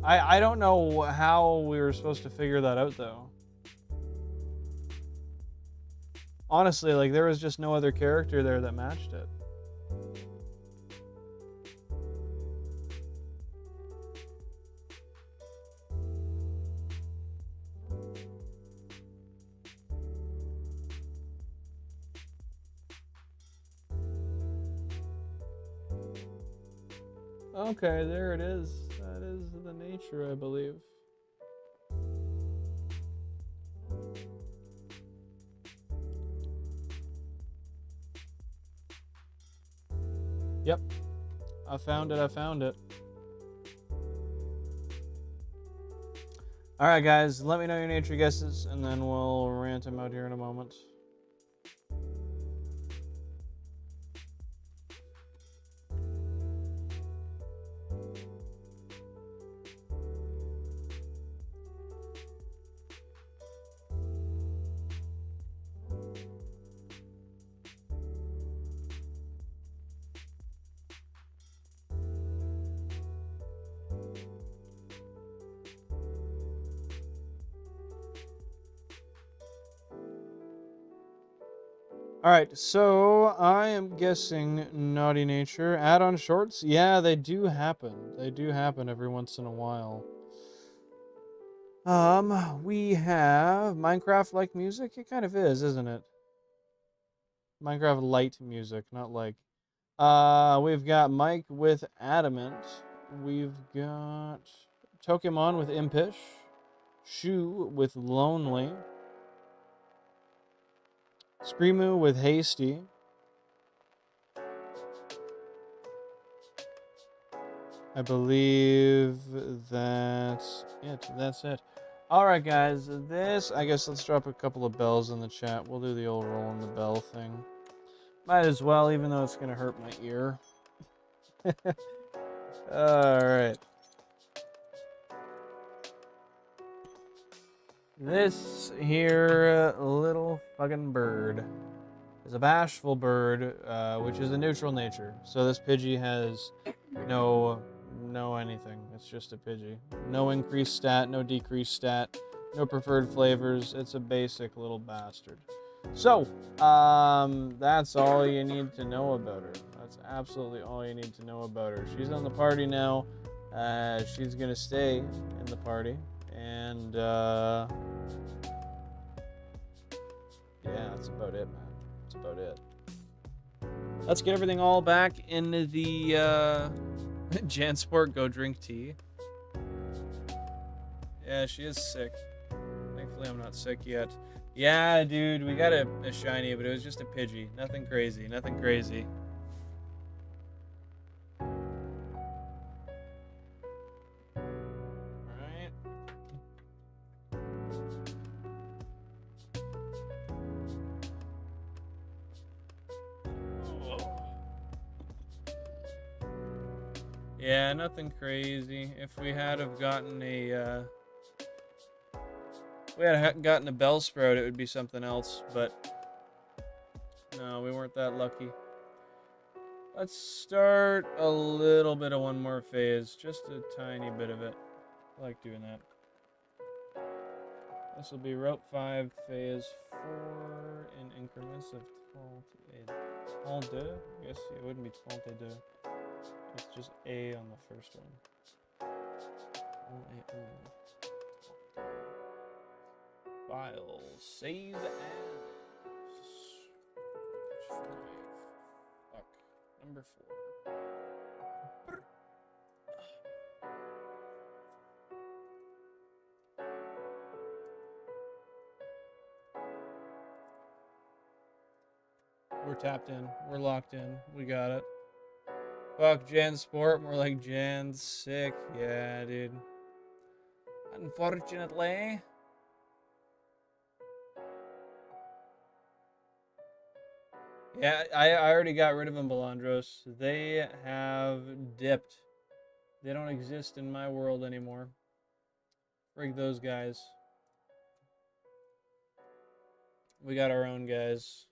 I don't know how we were supposed to figure that out, though. Honestly, like, there was just no other character there that matched it. Okay, there it is. That is the nature, I believe. Yep. I found it. Alright, guys. Let me know your nature guesses, and then we'll rant them out here in a moment. Alright, so I am guessing naughty nature. Add-on shorts? Yeah, they do happen. They do happen every once in a while. We have Minecraft-like music. It kind of is, isn't it? Minecraft light music, not like. We've got Mike with Adamant. We've got Pokemon with Impish. Shu with Lonely. Screamoo with Hasty. I believe that's it. Alright, guys. I guess let's drop a couple of bells in the chat. We'll do the old rolling the bell thing. Might as well, even though it's going to hurt my ear. Alright. This here little fucking bird is a bashful bird, which is a neutral nature. So this Pidgey has no anything. It's just a Pidgey. No increased stat, no decreased stat, no preferred flavors. It's a basic little bastard. So, that's all you need to know about her. That's absolutely all you need to know about her. She's on the party now. She's gonna stay in the party, and yeah, that's about it, man. That's about it. Let's get everything all back into the Jansport. Go drink tea. Yeah, she is sick. Thankfully, I'm not sick yet. Yeah, dude, we got a shiny, but it was just a Pidgey. Nothing crazy. Nothing crazy. Alright. Yeah, nothing crazy. If we had have gotten a if we had gotten a Bellsprout, it would be something else, but no, we weren't that lucky. Let's start a little bit of one more phase, just a tiny bit of it. I like doing that. This will be Route 5, Phase 4 in increments of 32. I guess it wouldn't be 32. It's just A on the first one. File, save as. Fuck. Number 4. We're tapped in. We're locked in. We got it. Fuck Jan Sport. More like Jan Sick. Yeah, dude. Unfortunately. Yeah, I already got rid of them, Belandros. They have dipped. They don't exist in my world anymore. Frig those guys. We got our own guys.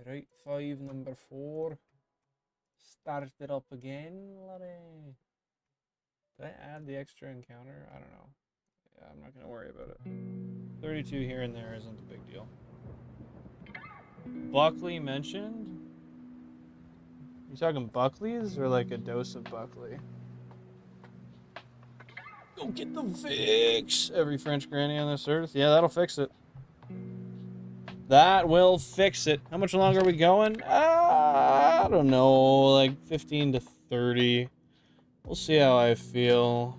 Right 5, number 4. Start it up again, laddie. Did I add the extra encounter? I don't know. Yeah, I'm not going to worry about it. 32 here and there isn't a big deal. Buckley mentioned? You talking Buckley's or like a dose of Buckley? Go get the fix! Every French granny on this earth. Yeah, that'll fix it. That will fix it. How much longer are we going? I don't know, like 15 to 30. We'll see how I feel.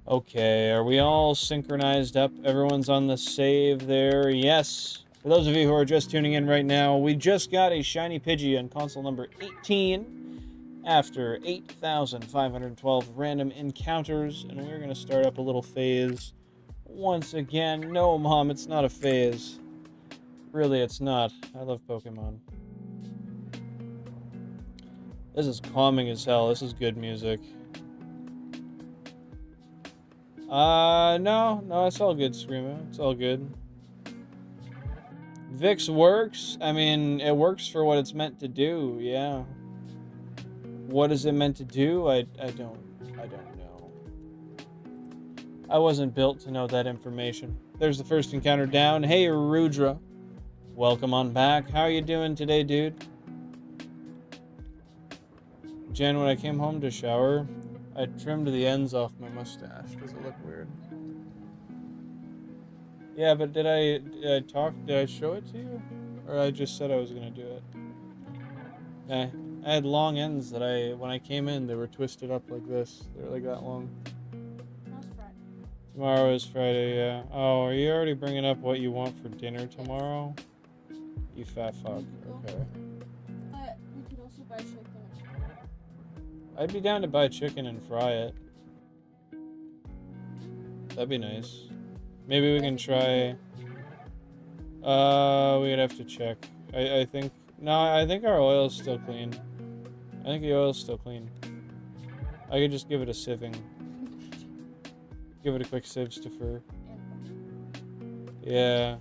Okay, are we all synchronized up? Everyone's on the save there. Yes. For those of you who are just tuning in right now, we just got a shiny Pidgey on console number 18 after 8,512 random encounters, and we're going to start up a little phase once again. No, Mom, it's not a phase. Really, it's not. I love Pokemon. This is calming as hell. This is good music. No, it's all good, Screamo. It's all good. Vix works. I mean, it works for what it's meant to do, yeah. What is it meant to do? I don't know. I wasn't built to know that information. There's the first encounter down. Hey, Rudra. Welcome on back. How are you doing today, dude? Jen, when I came home to shower, I trimmed the ends off my mustache. Does it look weird? Yeah, but did I show it to you? Or I just said I was gonna do it? I had long ends that when I came in, they were twisted up like this. They were like that long. Tomorrow's Friday. Tomorrow is Friday, yeah. Oh, are you already bringing up what you want for dinner tomorrow? You fat fuck. Okay. But we could also buy chicken. I'd be down to buy chicken and fry it. That'd be nice. Maybe we can try... we'd have to check I think no, I think our oil's still clean. I think the oil's still clean. I could just give it a sieving. Give it a quick sieve stiffer. Yeah.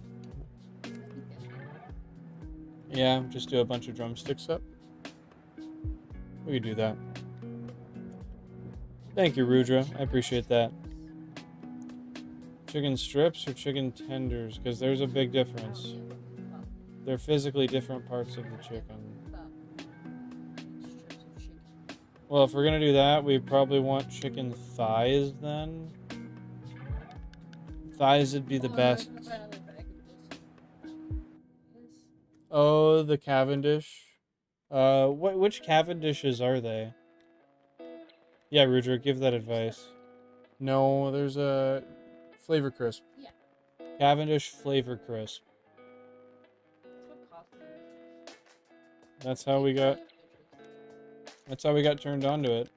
Yeah, just do a bunch of drumsticks up. We could do that. Thank you, Rudra. I appreciate that. Chicken strips or chicken tenders? Because there's a big difference. They're physically different parts of the chicken. Well, if we're gonna do that, we probably want chicken thighs then. Thighs would be the best. Oh, the Cavendish. Which Cavendishes are they? Yeah, Rudra, give that advice. No, there's a Flavor Crisp. Yeah. Cavendish Flavor Crisp. That's how we got. That's how we got turned on to it.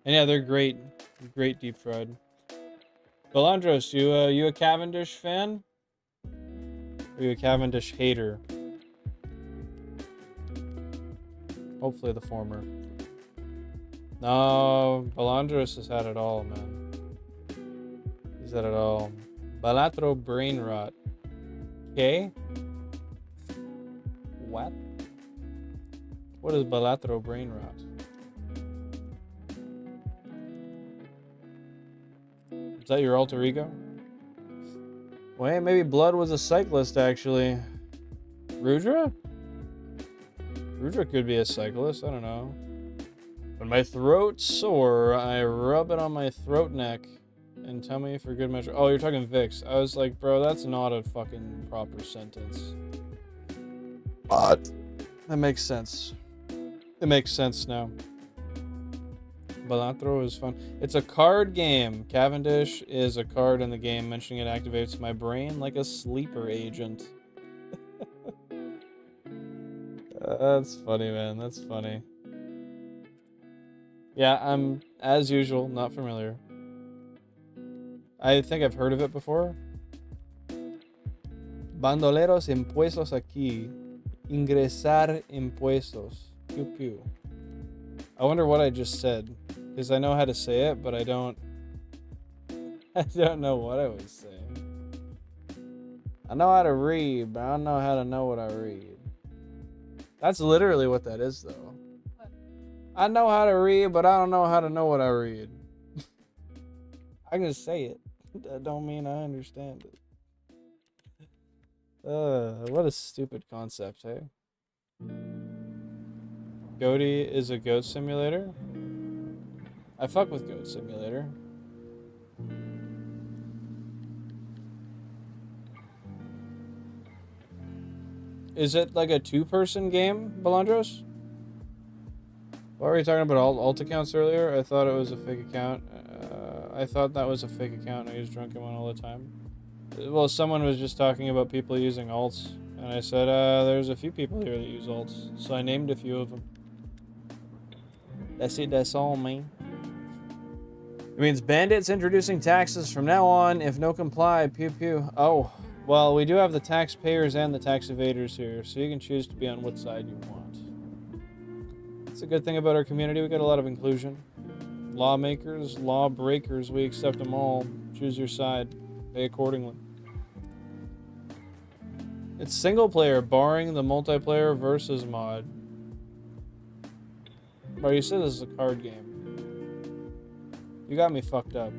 And yeah, they're great, great deep fried. Belandros, you a Cavendish fan? Or are you a Cavendish hater? Hopefully the former. No, Belandros has had it all, man. He's had it all. Balatro brain rot. Okay. What? What is Balatro brain rot? Is that your alter ego? Wait, maybe Blood was a cyclist, actually. Rudra? Rudra could be a cyclist, I don't know. When my throat's sore, I rub it on my throat neck and tell me for good measure. Oh, you're talking Vicks. I was like, bro, that's not a fucking proper sentence. But that makes sense. It makes sense now. Balatro is fun. It's a card game. Cavendish is a card in the game. Mentioning it activates my brain like a sleeper agent. That's funny, man. That's funny. Yeah, I'm, as usual, not familiar. I think I've heard of it before. Bandoleros impuestos aquí. Ingresar impuestos. Pew pew. I wonder what I just said. Because I know how to say it, but I don't know what I was saying. I know how to read, but I don't know how to know what I read. That's literally what that is, though. What? I know how to read, but I don't know how to know what I read. I can say it. That don't mean I understand it. What a stupid concept, hey? Goaty is a goat simulator? I fuck with Goat Simulator. Is it like a two-person game, Belandros? What were we talking about alt accounts earlier? I thought it was a fake account. I thought that was a fake account. I use drunken one all the time. Well, someone was just talking about people using alts, and I said, there's a few people here that use alts, so I named a few of them. That's it, that's all, man. It means bandits introducing taxes from now on. If no comply, pew pew. Oh, well, we do have the taxpayers and the tax evaders here, so you can choose to be on what side you want. It's a good thing about our community. We got a lot of inclusion. Lawmakers, lawbreakers, we accept them all. Choose your side. Pay accordingly. It's single player, barring the multiplayer versus mod. But you said this is a card game. You got me fucked up.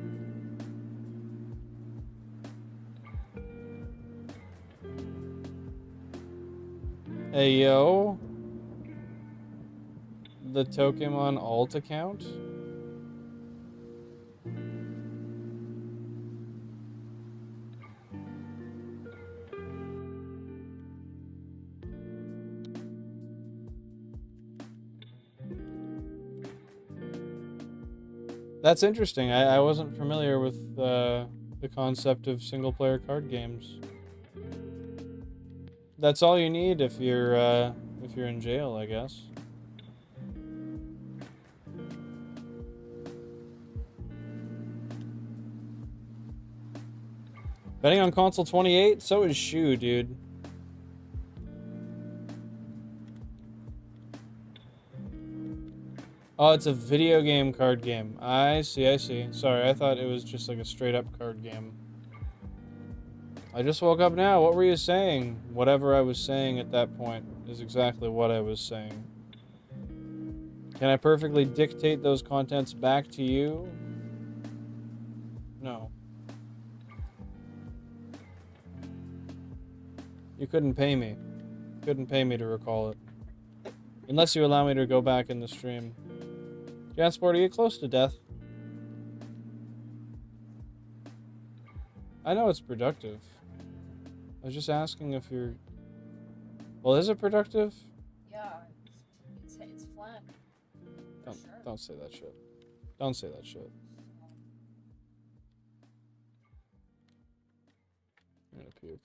Hey, yo. The Pokemon alt account? That's interesting. I wasn't familiar with the concept of single-player card games. That's all you need if you're in jail, I guess. Betting on console 28, so is Shu, dude. Oh, it's a video game card game. I see, I see. Sorry, I thought it was just like a straight up card game. I just woke up now. What were you saying? Whatever I was saying at that point is exactly what I was saying. Can I perfectly dictate those contents back to you? No. You couldn't pay me. Couldn't pay me to recall it. Unless you allow me to go back in the stream. Jansport, are you close to death? I know it's productive. I was just asking if you're... Well, is it productive? Yeah, it's flat. Don't say that shit. Don't say that shit. I'm gonna puke.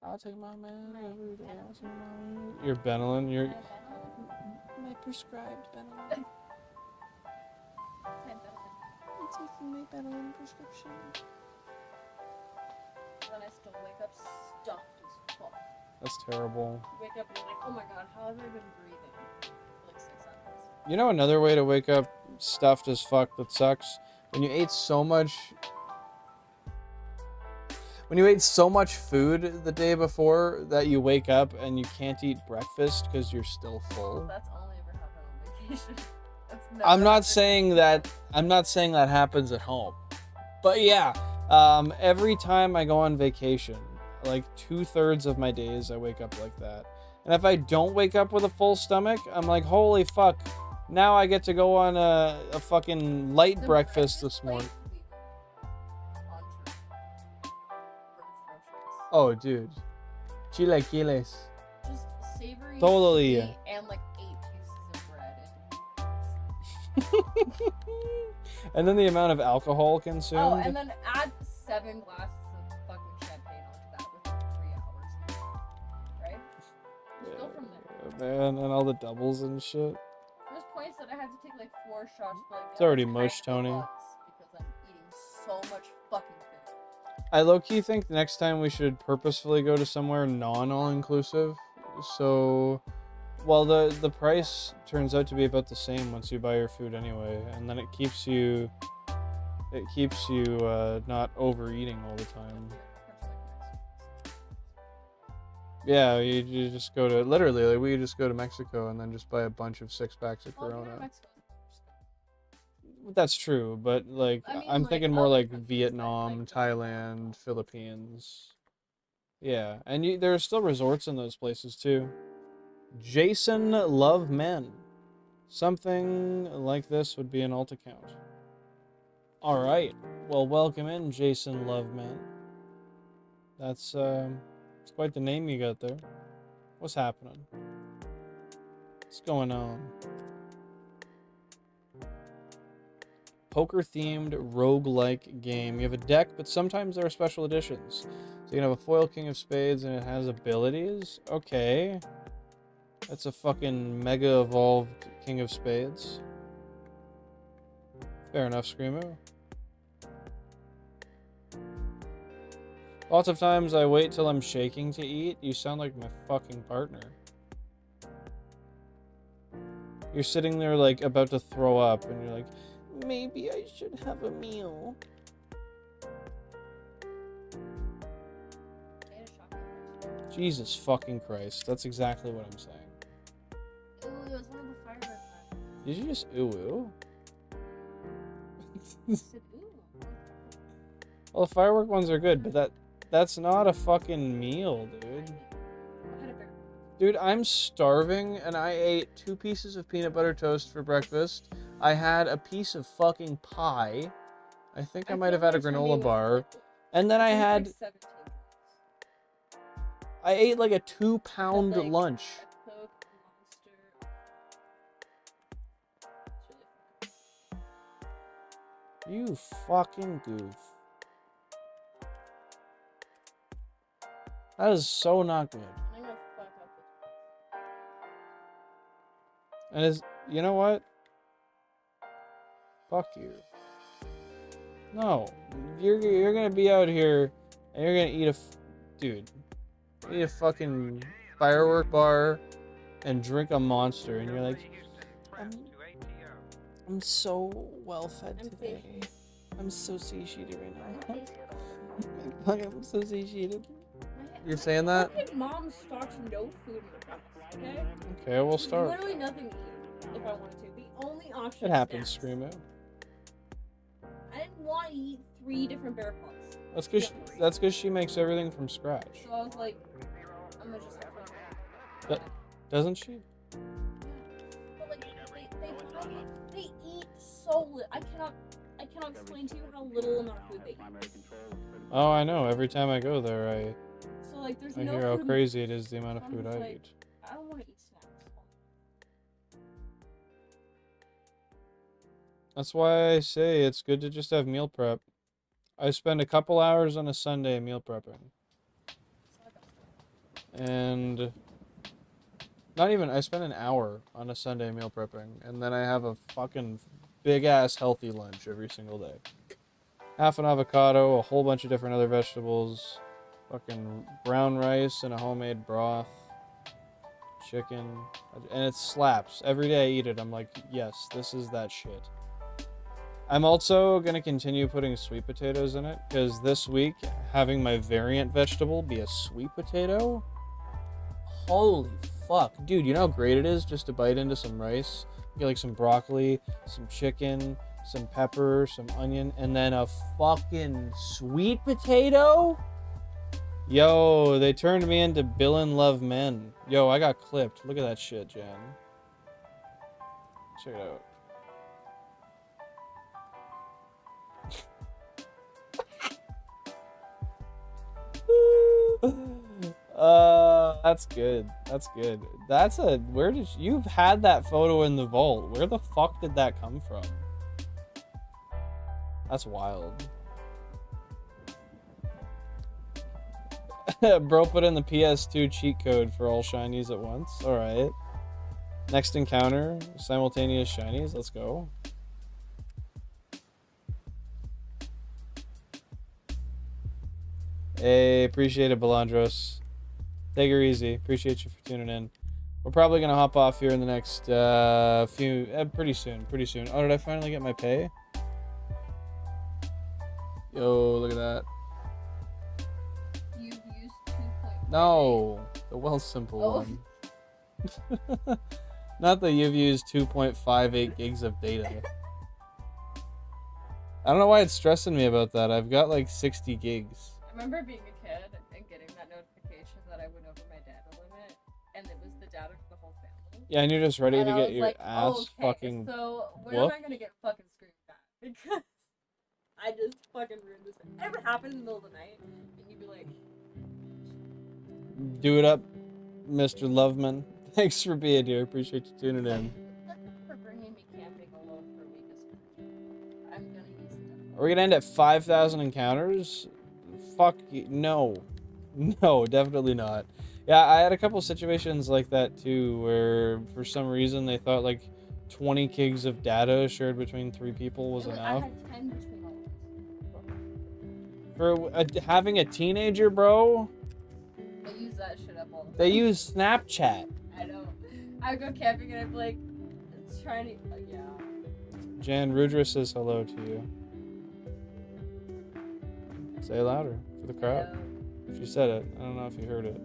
I'll take my man every day. I'll take my man. You're Benelin. You're... My prescribed Benelin. I'm taking my Benelin prescription. Then I still wake up stuffed as fuck. That's terrible. You wake up and you're like, oh my god, how have I been breathing for like 6 hours? You know another way to wake up stuffed as fuck that sucks? When you ate so much... When you ate so much food the day before that you wake up and you can't eat breakfast because you're still full. That's only ever happened on vacation. That's never I'm not happened. saying that happens at home. But yeah, every time I go on vacation, like 2/3 of my days I wake up like that. And if I don't wake up with a full stomach, I'm like, holy fuck. Now I get to go on a fucking light The breakfast this place morning. would be on tree. Groceries. Oh, dude. Chilaquiles. Just savory Totally. steak and like 8 pieces of bread. And then the amount of alcohol consumed. Oh, and then add 7 glasses of fucking champagne onto that within 3 hours. Right? Just go from there. Man, and all the doubles and shit. There's points that I had to take like 4 shots. But, like, It's already I have mush, to Tony. relax because I'm eating so much fucking food. I low-key think the next time we should purposefully go to somewhere non-all-inclusive. So, well, the price turns out to be about the same once you buy your food anyway, and then it keeps you not overeating all the time. Yeah, you just go to literally like we just go to Mexico and then just buy a bunch of 6-packs of Well, if you're in Corona. Mexico, That's true, but like I mean, I'm like, thinking more other like countries, Vietnam, like- Thailand, Philippines. Yeah, and there are still resorts in those places too. Jason Love Men. Something like this would be an alt account. All right. Well, welcome in, Jason Love Men. That's it's quite the name you got there. What's happening? What's going on? Poker-themed roguelike game. You have a deck, but sometimes there are special editions. So you can have a foil King of Spades and it has abilities. Okay. That's a fucking mega evolved King of Spades. Fair enough, Screamo. Lots of times I wait till I'm shaking to eat. You sound like my fucking partner. You're sitting there like about to throw up and you're like, maybe I should have a meal. I ate a chocolate. Jesus fucking Christ. That's exactly what I'm saying. Ooh, it was one of the fireworks. Did you just ooh? I said, ooh. Well, the firework ones are good, but that's not a fucking meal, dude. I had a bear. Dude, I'm starving and I ate 2 pieces of peanut butter toast for breakfast. I had a piece of fucking pie. I think I might have had a granola bar. And then I had, 17. I ate like a 2-pound Like, lunch. a Coke, a Monster. It's really You fucking goof. That is so not good. I'm gonna fuck up this. And you know what? Fuck you. No, you're gonna be out here and you're gonna eat dude, eat a fucking firework bar and drink a Monster, and you're like, I'm so well fed I'm today. satiated. I'm so satiated right now. I'm so satiated. You're saying that? Fucking mom stocks no food in the house, okay? Okay, we'll There's start. literally nothing to eat if I wanted to. The only option It is happens, snacks. Screamo. I didn't want to eat 3 different bear paws. That's because she makes everything from scratch. So I was like, I'm gonna just have fun. Doesn't she? But like, they eat so little. I cannot explain to you how little amount of food they eat. Oh, I know. Every time I go there, So like, there's I no hear how food. crazy it is the amount of I'm food just I like, eat. I don't want to eat snacks. That's why I say it's good to just have meal prep. I spend a couple hours on a Sunday meal prepping. And not even, I spend an hour on a Sunday meal prepping, and then I have a fucking big ass healthy lunch every single day. Half an avocado, a whole bunch of different other vegetables, fucking brown rice and a homemade broth, chicken, and it slaps. Every day I eat it, I'm like, yes, this is that shit. I'm also going to continue putting sweet potatoes in it, because this week, having my variant vegetable be a sweet potato, holy fuck. Dude, you know how great it is just to bite into some rice? Get like some broccoli, some chicken, some pepper, some onion, and then a fucking sweet potato? Yo, they turned me into Bill and Love Men. Yo, I got clipped. Look at that shit, Jen. Check it out. That's good. That's good. Where did you've had that photo in the vault? Where the fuck did that come from? That's wild. Bro put in the PS2 cheat code for all shinies at once. Alright. Next encounter, simultaneous shinies. Let's go. Hey, appreciate it, Balandros. Take her easy. Appreciate you for tuning in. We're probably gonna hop off here in the next pretty soon. Oh, did I finally get my pay? Yo, look at that. You've used 2.5. No, the well simple one. Not that you've used 2.58 gigs of data. I don't know why it's stressing me about that. I've got like 60 gigs. I remember being a kid and getting that notification that I went over my data limit, and it was the data for the whole family. Yeah, and you're just ready And to I get was your like, ass okay, fucking. So when whooped? am I gonna get fucking screamed at? Because I just fucking ruined this. It would happen in the middle of the night, and you'd be like, Do it up, Mr. Loveman. Thanks for being here. Appreciate you tuning in. "Thank you for bringing me camping alone for a week. I'm gonna use it." Are we gonna end at 5,000 encounters? Fuck you. No. No, definitely not. Yeah, I had a couple situations like that too, where for some reason they thought like 20 gigs of data shared between 3 people was I enough. had 10 between all of us. For having a teenager, bro, They use that shit up all the time. they use Snapchat. I know. I would go camping and I'd be like, trying to. Yeah. Jan Rudra says hello to you. Say it louder for the crowd. Yeah. She said it. I don't know if you heard it.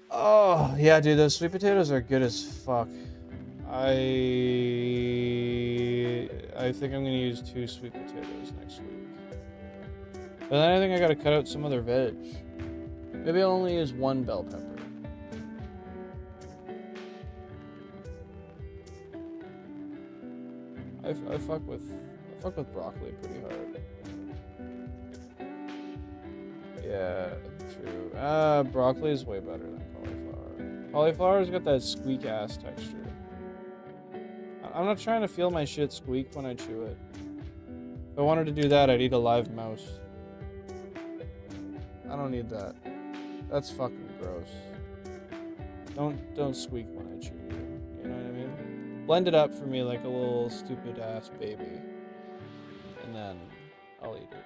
Oh, yeah, dude, those sweet potatoes are good as fuck. I think I'm gonna use 2 sweet potatoes next week. But then I think I gotta cut out some other veg. Maybe I'll only use 1 bell pepper. I fuck with broccoli pretty hard. Yeah, true. Broccoli is way better than cauliflower. Cauliflower's got that squeak ass texture. I'm not trying to feel my shit squeak when I chew it. If I wanted to do that, I'd eat a live mouse. I don't need that. That's fucking gross. Don't squeak when I chew you. You know what I mean? Blend it up for me like a little stupid ass baby. And then I'll eat it.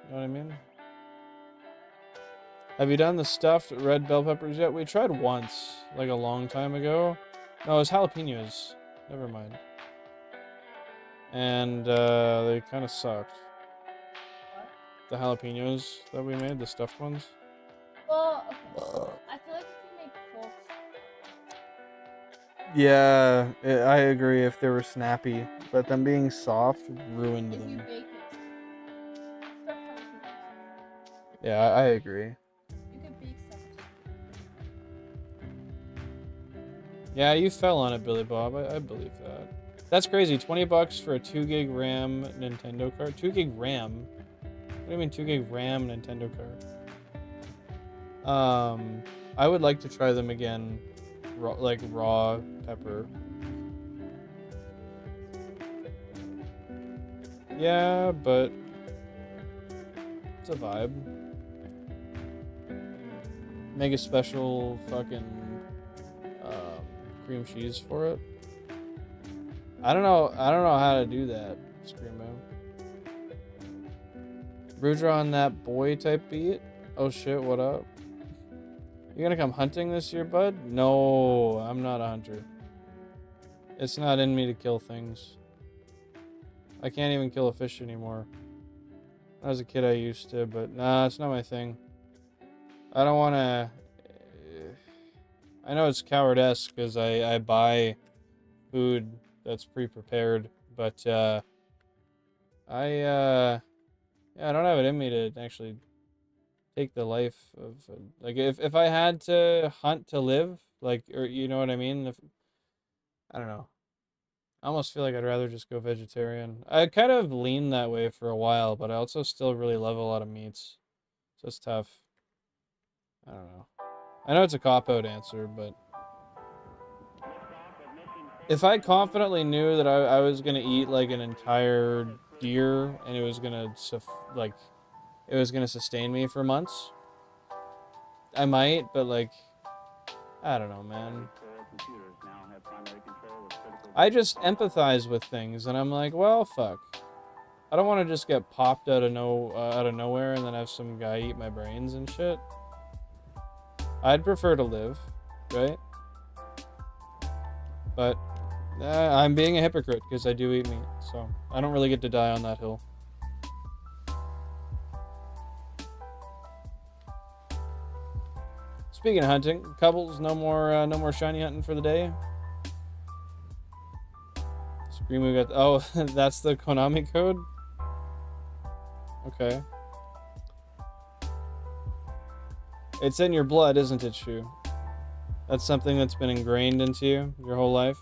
You know what I mean? Have you done the stuffed red bell peppers yet? We tried once, like a long time ago. No, it was jalapenos. Never mind. And they kind of sucked. What? The jalapenos that we made, the stuffed ones. Well, okay. I feel like if you make Colts, Yeah, I agree if they were snappy, but them being soft ruined if you them. bake it, stuff jalapenos. Yeah, I agree. You could bake stuff. Yeah, you fell on it, Billy Bob. I believe that. That's crazy. 20 bucks for a 2 gig RAM Nintendo card. 2 gig RAM? What do you mean 2 gig RAM Nintendo card? I would like to try them again, like raw pepper. Yeah, but it's a vibe. Make a special fucking cream cheese for it. I don't know how to do that, Screamo. Rudra on that boy type beat? Oh shit, what up? You gonna come hunting this year, bud? No, I'm not a hunter. It's not in me to kill things. I can't even kill a fish anymore. When I was a kid I used to, but nah, it's not my thing. I don't wanna... I know it's coward-esque because I buy food that's pre-prepared, but yeah, I don't have it in me to actually take the life of like if I had to hunt to live, like, or you know what I mean? If I don't know, I almost feel like I'd rather just go vegetarian. I kind of leaned that way for a while, but I also still really love a lot of meats, so it's tough. I don't know. I know it's a cop-out answer, but if I confidently knew that I was gonna eat like an entire deer and it was gonna sustain me for months, I might, but like, I don't know, man. I just empathize with things, and I'm like, well, fuck. I don't want to just get popped out of nowhere and then have some guy eat my brains and shit. I'd prefer to live, right? But I'm being a hypocrite because I do eat meat, so I don't really get to die on that hill. Speaking of hunting, couples, no more shiny hunting for the day. Screamo got. Oh, that's the Konami code. Okay. It's in your blood, isn't it, Shu? That's something that's been ingrained into you your whole life.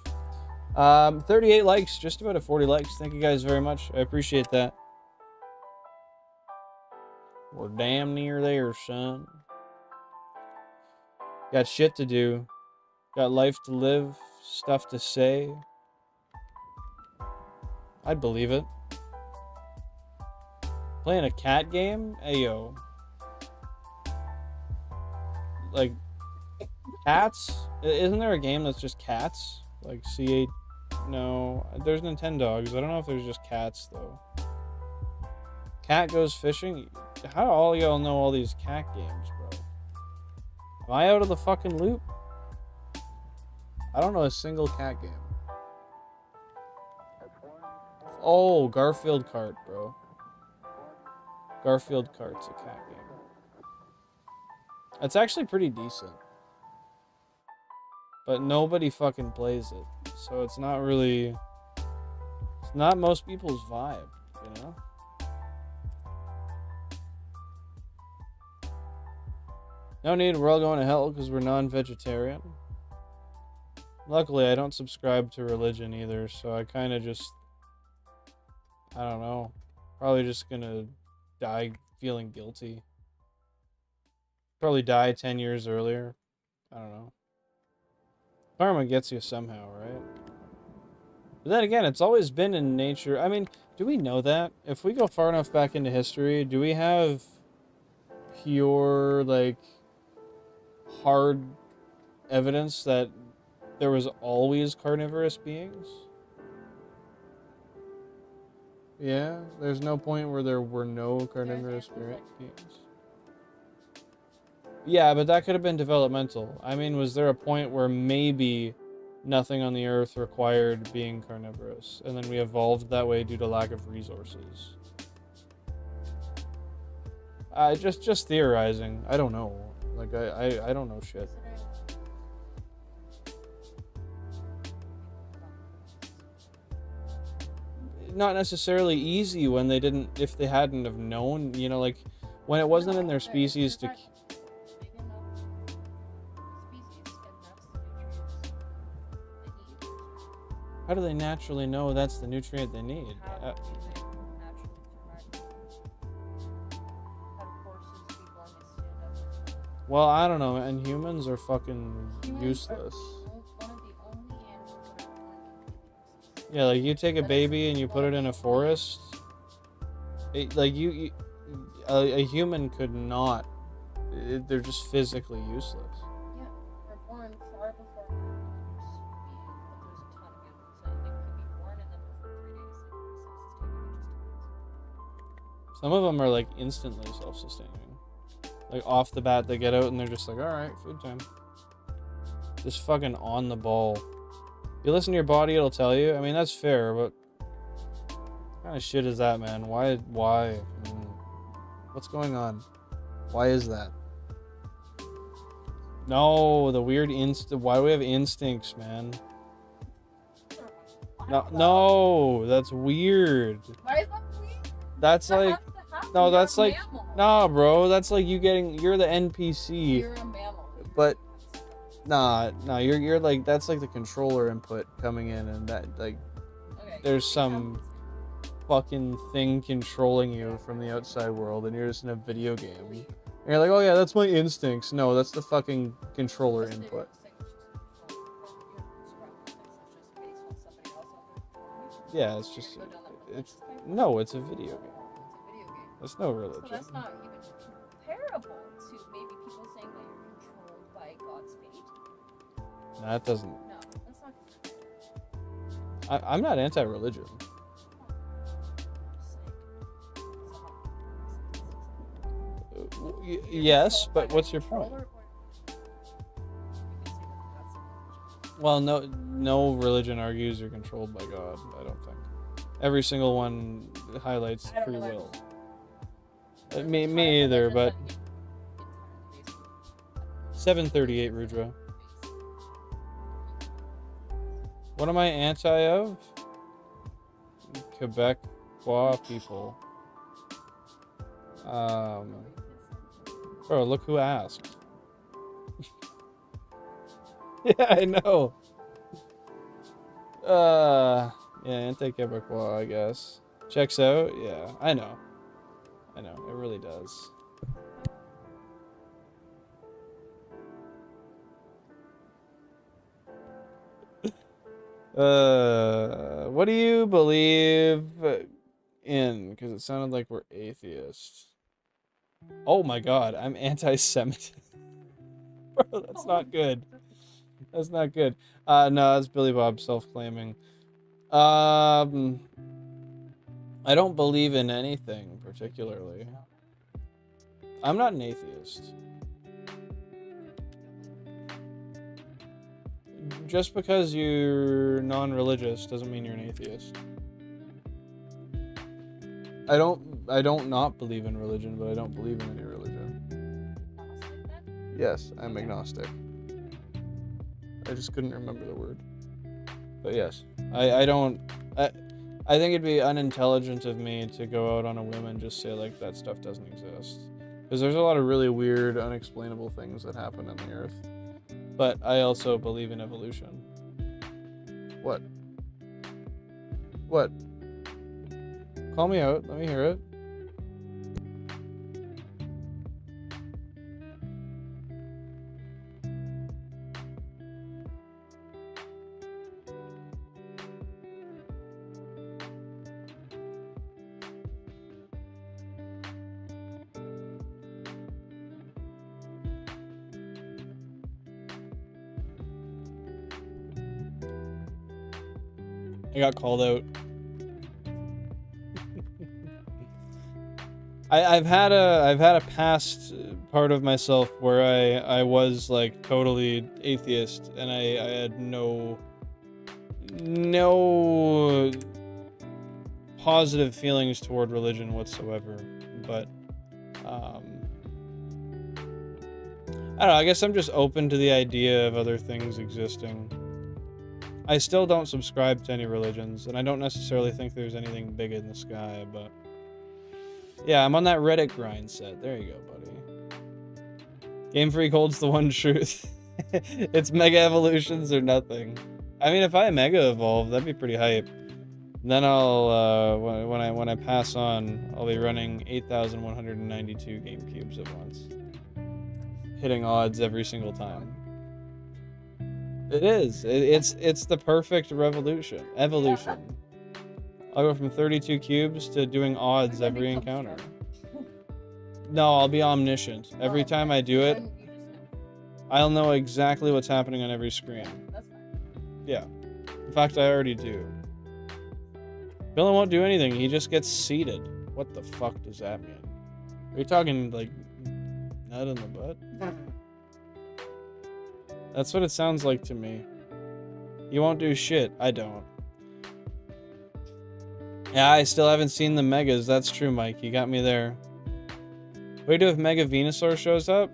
38 likes, just about at 40 likes. Thank you guys very much. I appreciate that. We're damn near there, son. Got shit to do. Got life to live. Stuff to say. I'd believe it. Playing a cat game? Ayo. Like, cats? Isn't there a game that's just cats? Like C8? No, there's Nintendogs. I don't know if there's just cats though. Cat goes fishing? How do all y'all know all these cat games, bro? Am I out of the fucking loop? I don't know a single cat game. Oh, Garfield Kart, bro. Garfield Kart's a cat game. It's actually pretty decent. But nobody fucking plays it. So it's not really... It's not most people's vibe, you know? No need, we're all going to hell because we're non-vegetarian. Luckily, I don't subscribe to religion either, so I kind of just... I don't know. Probably just gonna die feeling guilty. Probably die 10 years earlier. I don't know. Karma gets you somehow, right? But then again, it's always been in nature. I mean, do we know that? If we go far enough back into history, do we have pure, like, hard evidence that there was always carnivorous beings? Yeah, there's no point where there were no carnivorous beings. Yeah, but that could have been developmental. I mean, was there a point where maybe Nothing on the earth required being carnivorous, and then we evolved that way due to lack of resources. Just theorizing. I don't know. Like I don't know shit. Not necessarily easy when they didn't, if they hadn't have known, you know, like when it wasn't in their species to. How do they naturally know that's the nutrient they need? Well, I don't know, and humans are fucking useless. Yeah, like you take a baby and you put it in a forest. A human could not. They're just physically useless. Yeah, they're born far before humans. There's a ton of animals that could be born and then within 3 days self-sustaining. Some of them are like instantly self-sustaining. Like off the bat, they get out and they're just like, all right, food time. Just fucking on the ball. You listen to your body, it'll tell you. I mean, that's fair, but what kind of shit is that, man? Why? I mean, what's going on? Why is that? No, the weird why do we have instincts, man? No, that's weird. Why is that weird? That's like, no, that's like, nah, bro. That's like you're the NPC. You're a mammal. But nah, you're like, that's like the controller input coming in, and that like, Okay, there's some fucking thing controlling you from the outside world, and you're just in a video game. And you're like, oh yeah, that's my instincts. No, that's the fucking controller input. Yeah, it's just, no, it's a video game. That's no religion. So that's not even comparable to maybe people saying that you're controlled by God's fate. That doesn't. No, that's not. I'm not anti-religion. Yes, but what's your point? Well, no religion argues you're controlled by God, I don't think. Every single one highlights free will. Me either, but 738 Rudra. What am I anti of? Quebecois people. Bro, look who asked. Yeah, I know. Yeah, anti-Quebecois, I guess. Checks out? Yeah, I know. It really does. What do you believe in? Because it sounded like we're atheists. Oh my god, I'm anti-Semitic. Bro, that's not good. That's not good. No, that's Billy Bob self-claiming. I don't believe in anything particularly. I'm not an atheist. Just because you're non-religious doesn't mean you're an atheist. I don't not believe in religion, but I don't believe in any religion. Yes, I'm agnostic. I just couldn't remember the word. But yes, I think it'd be unintelligent of me to go out on a whim and just say like that stuff doesn't exist. Because there's a lot of really weird, unexplainable things that happen on the earth. But I also believe in evolution. What? What? Call me out, let me hear it. I got called out. I've had a past part of myself where I was like totally atheist, and I had no no positive feelings toward religion whatsoever, but I don't know, I guess I'm just open to the idea of other things existing. I still don't subscribe to any religions, and I don't necessarily think there's anything big in the sky, but yeah, I'm on that Reddit grind set. There you go, buddy. Game Freak holds the one truth. It's Mega Evolutions or nothing. I mean, if I Mega Evolve, that'd be pretty hype. Then I'll, when I pass on, I'll be running 8,192 GameCubes at once. Hitting odds every single time. It is. It's the perfect evolution. I'll go from 32 cubes to doing odds every encounter. No, I'll be omniscient. Every time I do it, I'll know exactly what's happening on every screen. That's fine. Yeah. In fact, I already do. Villain won't do anything. He just gets seated. What the fuck does that mean? Are you talking, like, nut in the butt? That's what it sounds like to me. You won't do shit. I don't. Yeah, I still haven't seen the Megas. That's true, Mike. You got me there. What do you do if Mega Venusaur shows up?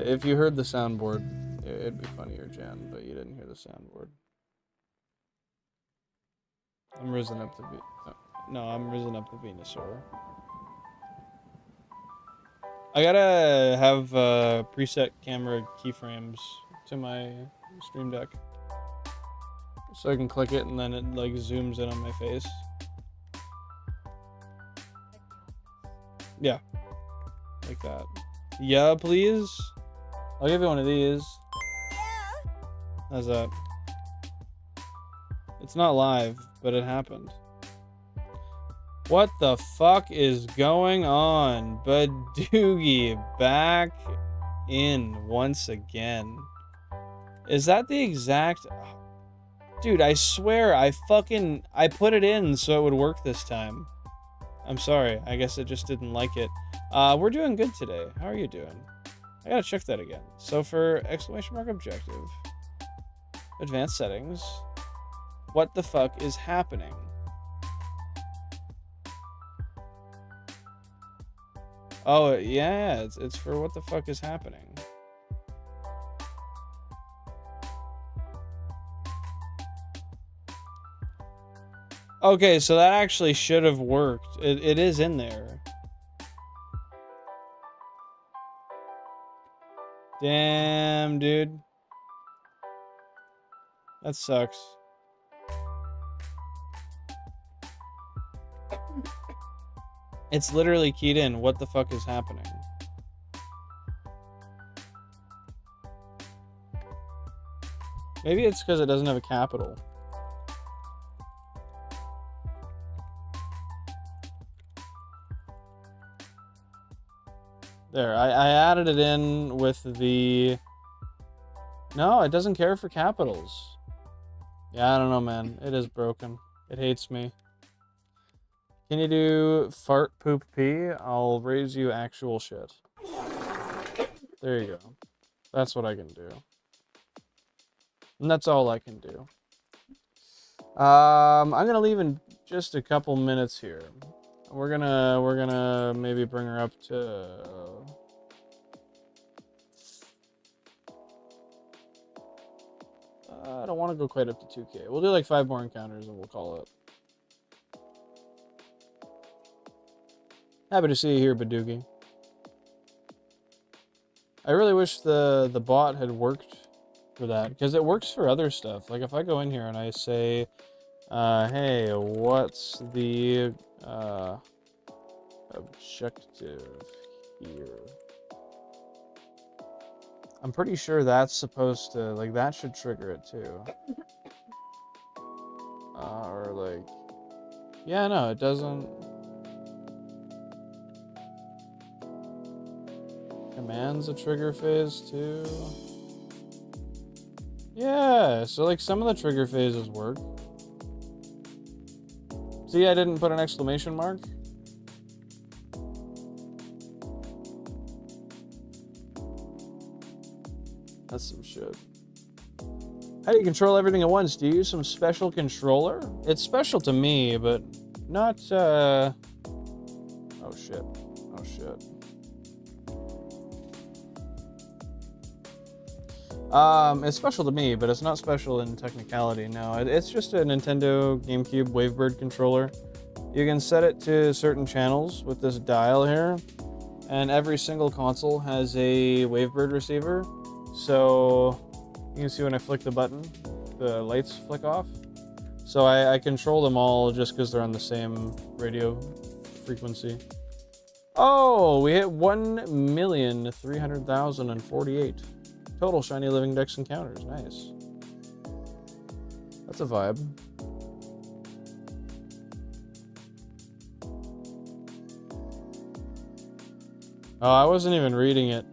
If you heard the soundboard, it'd be funnier, Jan, but you didn't hear the soundboard. I'm risen up to I'm risen up to Venusaur. I gotta have preset camera keyframes to my Stream Deck, so I can click it and then it like zooms in on my face. Yeah, like that. Yeah, please. I'll give you one of these. Yeah. How's that? It's not live, but it happened. What the fuck is going on? Badoogie back in once again. Is that the exact... Dude, I swear I put it in so it would work this time. I'm sorry. I guess it just didn't like it. We're doing good today. How are you doing? I gotta check that again. So for exclamation mark objective, advanced settings, what the fuck is happening? Oh, yeah, it's for what the fuck is happening. Okay, so that actually should have worked. It is in there. Damn, dude. That sucks. It's literally keyed in. What the fuck is happening? Maybe it's because it doesn't have a capital. There, I added it in with the... No, it doesn't care for capitals. Yeah, I don't know, man. It is broken. It hates me. Can you do fart, poop, pee? I'll raise you actual shit. There you go. That's what I can do. And that's all I can do. I'm gonna leave in just a couple minutes here. We're gonna maybe bring her up to... I don't want to go quite up to 2K. We'll do like 5 more encounters and we'll call it. Happy to see you here, Badoogie. I really wish the bot had worked for that, because it works for other stuff. Like if I go in here and I say, hey, what's the objective here? I'm pretty sure that's supposed to, like, that should trigger it too. Or like, yeah, no, it doesn't. Commands a trigger phase too. Yeah, so like some of the trigger phases work. See, I didn't put an exclamation mark. That's some shit. How do you control everything at once? Do you use some special controller? It's special to me, but not, oh shit. Oh shit. It's special to me, but it's not special in technicality. No, it's just a Nintendo GameCube Wavebird controller. You can set it to certain channels with this dial here, and every single console has a Wavebird receiver. So you can see when I flick the button, the lights flick off. So I control them all just because they're on the same radio frequency. Oh, we hit 1,300,048 total Shiny Living Dex encounters. Nice. That's a vibe. Oh, I wasn't even reading it.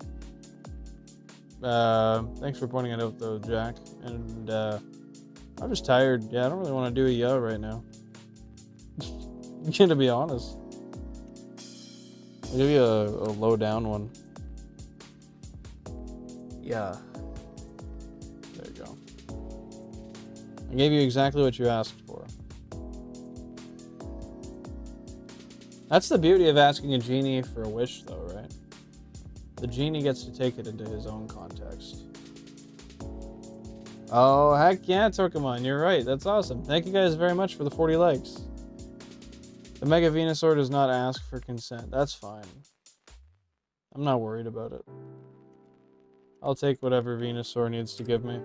Thanks for pointing it out though, Jack. And I'm just tired. Yeah, I don't really want to do a yo right now. I'm gonna be honest. I'll give you a low down one. Yeah. There you go. I gave you exactly what you asked for. That's the beauty of asking a genie for a wish though, right? The genie gets to take it into his own context. Oh, heck yeah, Pokemon, you're right. That's awesome. Thank you guys very much for the 40 likes. The Mega Venusaur does not ask for consent. That's fine. I'm not worried about it. I'll take whatever Venusaur needs to give me.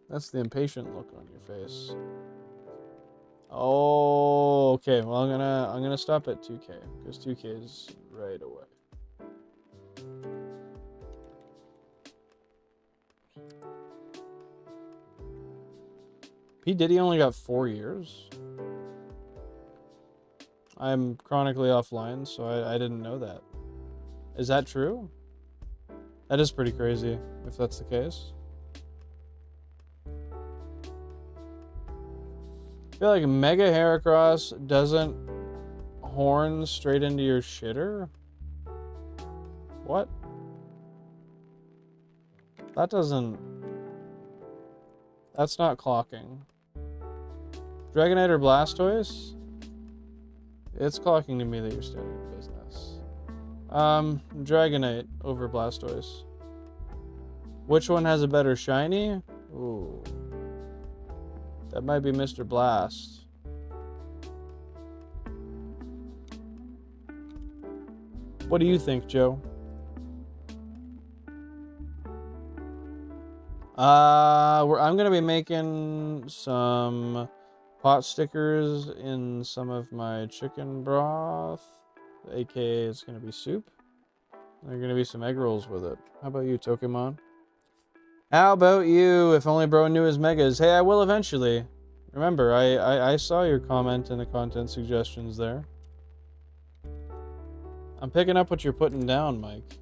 That's the impatient look on your face. Oh, okay. Well, I'm gonna stop at 2K because 2K is right away. P. Diddy only got 4 years. I'm chronically offline, so I didn't know that. Is that true? That is pretty crazy, if that's the case. I feel like Mega Heracross doesn't horn straight into your shitter? What? That doesn't... That's not clocking. Dragonite or Blastoise? It's clocking to me that you're starting a business. Dragonite over Blastoise. Which one has a better shiny? Ooh. That might be Mr. Blast. What do you think, Joe? I'm gonna be making some pot stickers in some of my chicken broth, aka it's gonna be soup. There are gonna be some egg rolls with it. How about you, Pokemon? How about you? If only bro knew his megas. Hey, I will eventually. Remember, I saw your comment in the content suggestions there. I'm picking up what you're putting down, Mike.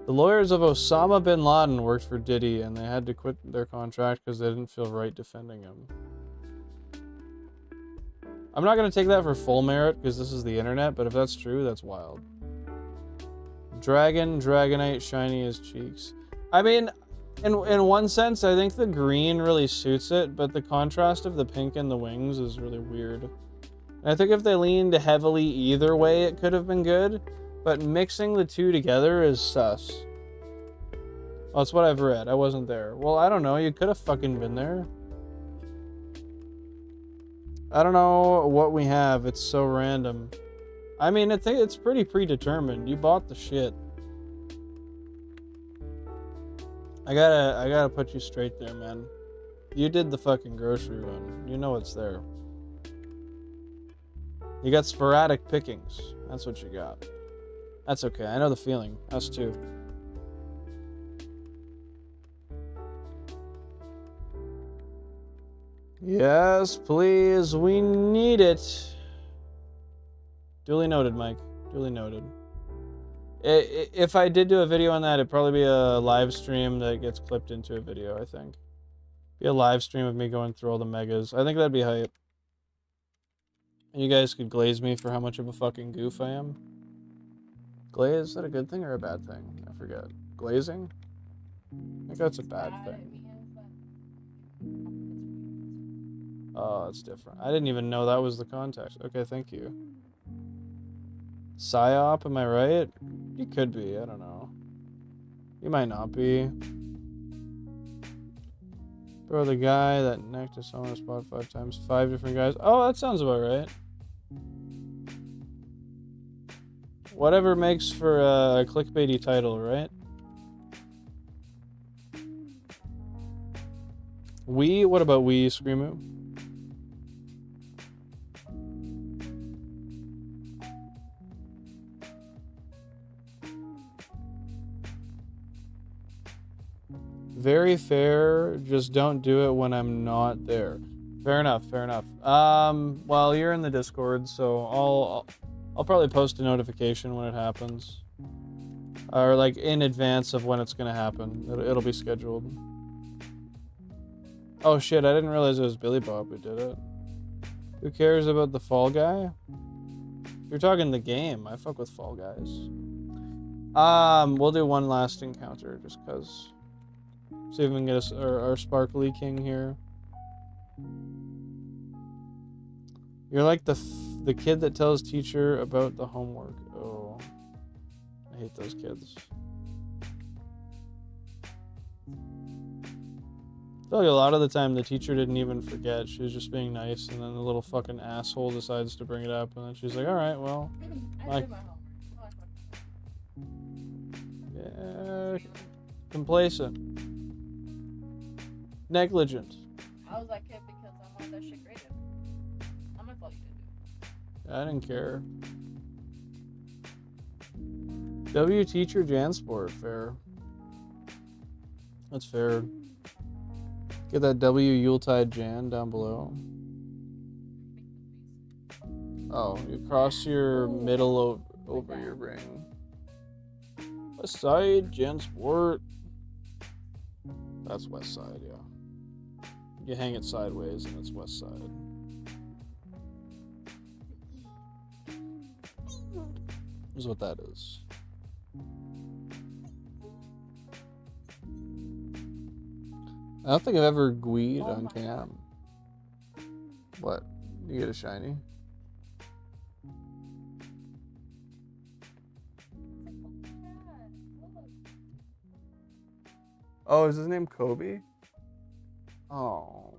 The lawyers of Osama bin Laden worked for Diddy, and they had to quit their contract because they didn't feel right defending him. I'm not going to take that for full merit because this is the internet, but if that's true, that's wild. Dragonite, shiny as cheeks. I mean, in one sense, I think the green really suits it, but the contrast of the pink and the wings is really weird. And I think if they leaned heavily either way, it could have been good, but mixing the two together is sus. Oh, that's what I've read. I wasn't there. Well, I don't know. You could have fucking been there. I don't know what we have. It's so random. I mean, it's pretty predetermined. You bought the shit. I gotta put you straight there, man. You did the fucking grocery run. You know it's there. You got sporadic pickings. That's what you got. That's okay. I know the feeling. Us too. Yes, please. We need it. Duly noted, Mike. Duly noted. If I did do a video on that, it'd probably be a live stream that gets clipped into a video, I think. Be a live stream of me going through all the megas. I think that'd be hype. You guys could glaze me for how much of a fucking goof I am. Glaze, is that a good thing or a bad thing? I forget. Glazing? I think that's a bad thing. Oh, it's different. I didn't even know that was the context. Okay, thank you. Psyop, am I right? You could be, I don't know. You might not be. Bro, the guy that necked us on a spot 5 times. 5 different guys. Oh, that sounds about right. Whatever makes for a clickbaity title, right? What about we, Screamo? Very fair, just don't do it when I'm not there. Fair enough, fair enough. Well, you're in the Discord, so I'll probably post a notification when it happens. Or like in advance of when it's gonna happen. It'll be scheduled. Oh shit, I didn't realize it was Billy Bob who did it. Who cares about the Fall Guy? If you're talking the game, I fuck with Fall Guys. We'll do one last encounter just cause. See if we can get us our Sparkly King here. You're like the kid that tells teacher about the homework. Oh, I hate those kids. I feel like a lot of the time the teacher didn't even forget. She was just being nice, and then the little fucking asshole decides to bring it up, and then she's like, "All right, well, I did my homework. yeah, complacent, negligent." I was that kid because I wanted that shit graded. I'm gonna fault you didn't do. I didn't care. W teacher Jansport, fair. That's fair. Get that W Yuletide Jan down below. Oh, you cross your middle over your ring. West side, Jansport. That's west side, yeah. You hang it sideways and it's west side. Is what that is. I don't think I've ever gweed on cam. What? You get a shiny? Oh, is his name Kobe? Oh.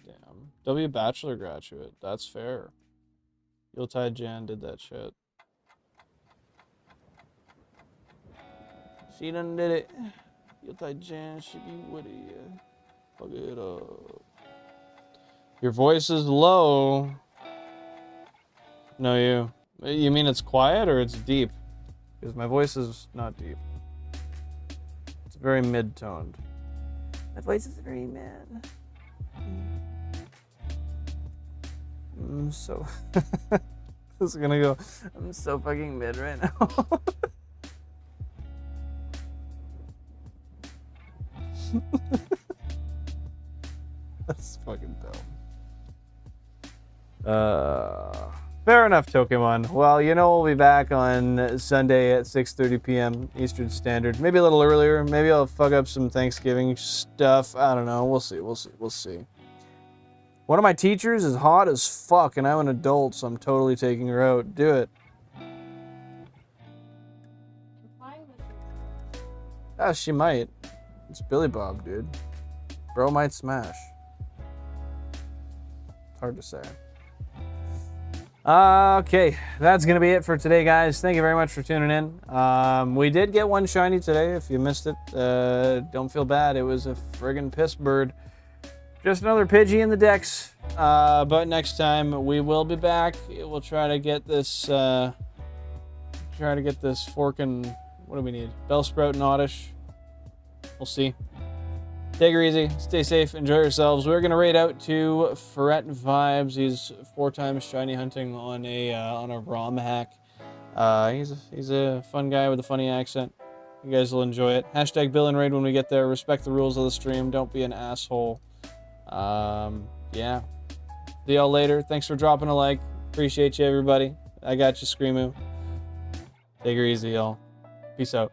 Damn. W Bachelor graduate. That's fair. Yuletide Jan did that shit. She done did it. Yuletide Jan should be witty. Fuck it up. Your voice is low. No, you. You mean it's quiet or it's deep? Because my voice is not deep. It's very mid-toned. My voice is very mid. I'm so... This is gonna go... I'm so fucking mid right now. That's fucking dumb. Fair enough, Pokemon. Well, you know we'll be back on Sunday at 6:30 p.m. Eastern Standard. Maybe a little earlier. Maybe I'll fuck up some Thanksgiving stuff. I don't know. We'll see. We'll see. We'll see. One of my teachers is hot as fuck, and I'm an adult, so I'm totally taking her out. Do it. Ah, she might. It's Billy Bob, dude. Bro might smash. It's hard to say. Okay, that's going to be it for today, guys. Thank you very much for tuning in. We did get one shiny today. If you missed it, don't feel bad. It was a friggin' piss bird. Just another Pidgey in the decks. But next time we will be back. We'll try to get this, forkin', what do we need? Bellsprout and Oddish. We'll see. Take her easy. Stay safe. Enjoy yourselves. We're gonna raid out to Fret Vibes. He's 4 times shiny hunting on a ROM hack. He's a fun guy with a funny accent. You guys will enjoy it. Hashtag Bill and raid when we get there. Respect the rules of the stream. Don't be an asshole. Yeah. See y'all later. Thanks for dropping a like. Appreciate you, everybody. I got you, Screamu. Take her easy, y'all. Peace out.